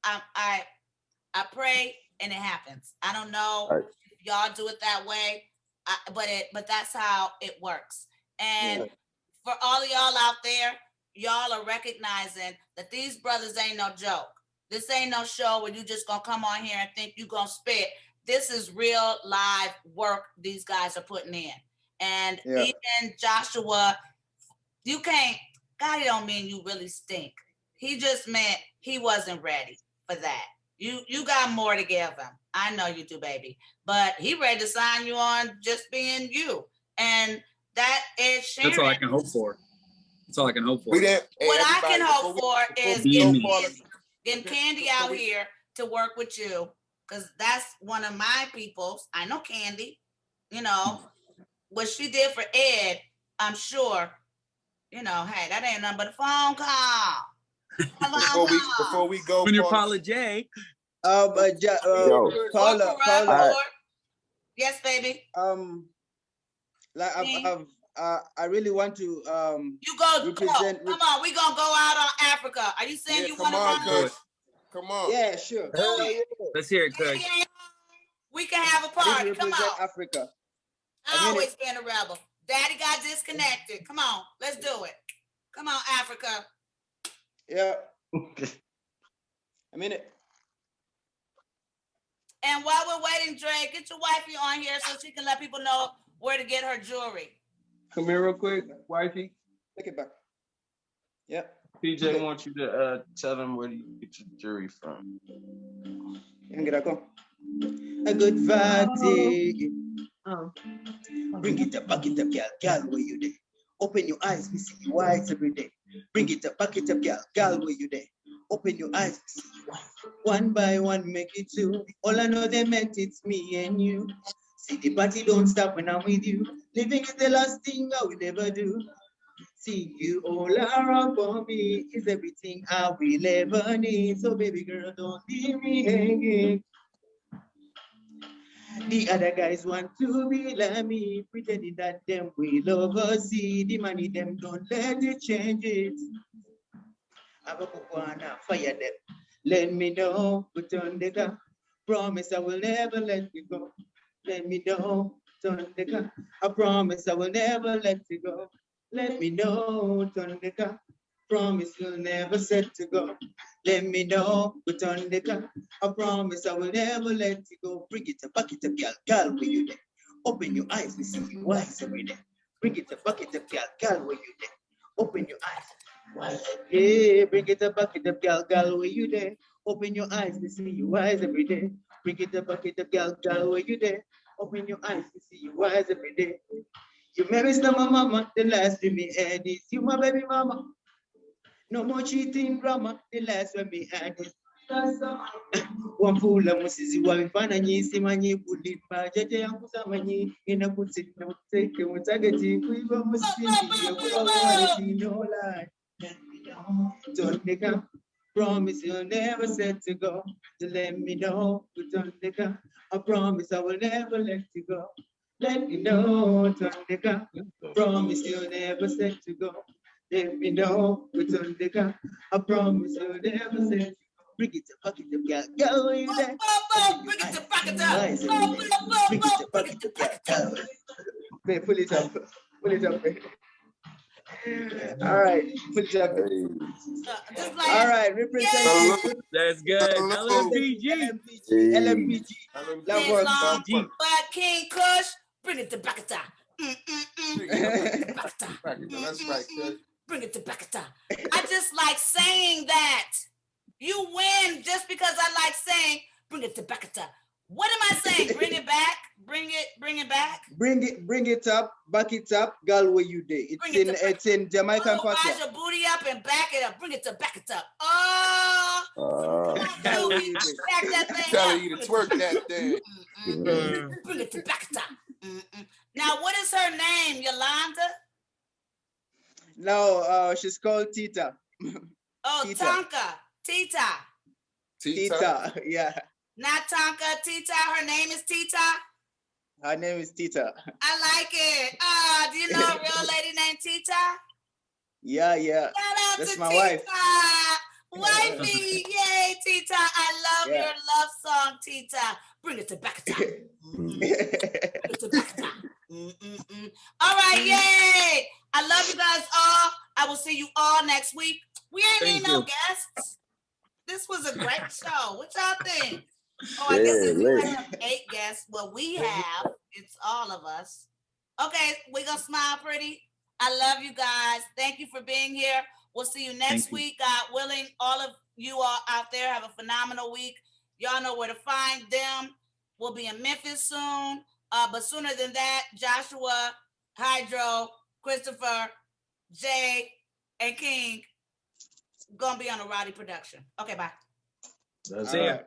I pray and it happens. I don't know if y'all do it that way, but that's how it works. And for all of y'all out there, y'all are recognizing that these brothers ain't no joke. This ain't no show where you just gonna come on here and think you gonna spit. This is real live work these guys are putting in. And even Joshua, you can't, God don't mean you really stink. He just meant he wasn't ready for that. You got more to give him. I know you do, baby. But he ready to sign you on just being you. And that is sharing. That's all I can hope for. That's all I can hope for. What I can hope for is getting Candy out here to work with you, because that's one of my peoples. I know Candy, you know, what she did for Ed, I'm sure, you know, hey, that ain't nothing but a phone call. Before we go, when you're Paula J. Paula. Yes, baby. Like I really want to you go represent. Come on, we gonna go out on Africa. Are you saying you want to run? Come on. Yeah, sure. Let's hear it, Kush. We can have a party. Come on. Africa. I always been a rebel. Daddy got disconnected. Come on, let's do it. Come on, Africa. Yeah. A minute. And while we're waiting, Dre, get your wifey on here so she can let people know where to get her jewelry. Come here real quick, wifey. Take it back. Yeah. PJ wants you to tell him where you get your jewelry from. A good party. Bring it up, back it up, girl, where you there? Open your eyes, we see you eyes every day. Bring it up, back it up, girl, where you there? Open your eyes, we see you eyes. One by one, make it two. All I know they meant it's me and you. See the party don't stop when I'm with you. Living is the last thing I will ever do. See you all around for me is everything I will ever need. So baby girl, don't leave me hanging. The other guys want to be like me, pretending that them will oversee the money. Them don't let it change it. I wanna fire them. Let me know, put on the gun. Promise I will never let you go. Let me know, turn the car. I promise I will never let you go. Let me know, turn the car. Promise you'll never set to go. Let me know, put on the car. I promise I will never let you go. Bring it up, back it up, girl, where you there? Open your eyes, we see you eyes every day. Bring it up, back it up, girl, where you there? Open your eyes. Yeah, bring it up, back it up, girl, where you there? Open your eyes, we see you eyes every day. Bring it up, back it up, girl, where you there? Open your eyes to see your eyes every day. You made me stop my mama, the last with me had is you my baby mama. No more cheating drama, the last with me had is. Wamfula musizi wamfananyi simanyi kulipa jeje yangu samanyi ina kutsika muteke mutageti kuiba musindi yakuwa no lie. Don't make up, promise you'll never set to go. To let me know, don't make up, I promise I will never let you go. Let me know, don't make up, promise you'll never set to go. Let me know, don't make up, I promise you'll never set to go. Bring it to bucket up, girl. Go in there. Bring it to bucket up. Bring it to bucket up, girl. Man, pull it up. Pull it up. All right, pull it up. All right, representing. That's good. LMPG. LMPG. But King Kush, bring it to bucket up. That's right, Kush. Bring it to bucket up. I just like saying that. You win just because I like saying, bring it to back it up. What am I saying? Bring it back, bring it back. Bring it up, back it up, girl, where you day. It's in Jamaican patois. Rise your booty up and back it up. Bring it to back it up. Girl, where you day. Back that thing Telling up. you to twerk that thing. Bring it to back it up. Now, what is her name, Yolanda? No, she's called Tita. Oh, Tita. Tonka. Tita, yeah. Not Tonka, Tita. Her name is Tita. Her name is Tita. I like it. Do you know a real lady named Tita? Yeah. Shout out That's to my Tita. wife. Wifey, yay, Tita. I love your love song, Tita. Bring it to back time. Bring it to back time. All right, yay. I love you guys all. I will see you all next week. We ain't need no guests. This was a great show. What y'all think? Oh, I guess if we have 8 guests, well, we have. It's all of us. Okay, we gonna smile pretty. I love you guys. Thank you for being here. We'll see you next week. God willing, all of you all out there have a phenomenal week. Y'all know where to find them. We'll be in Memphis soon. But sooner than that, Joshua, Hydro, Christopher, Jay, and King gonna be on a Roddy production. Okay, bye. That's See ya. right.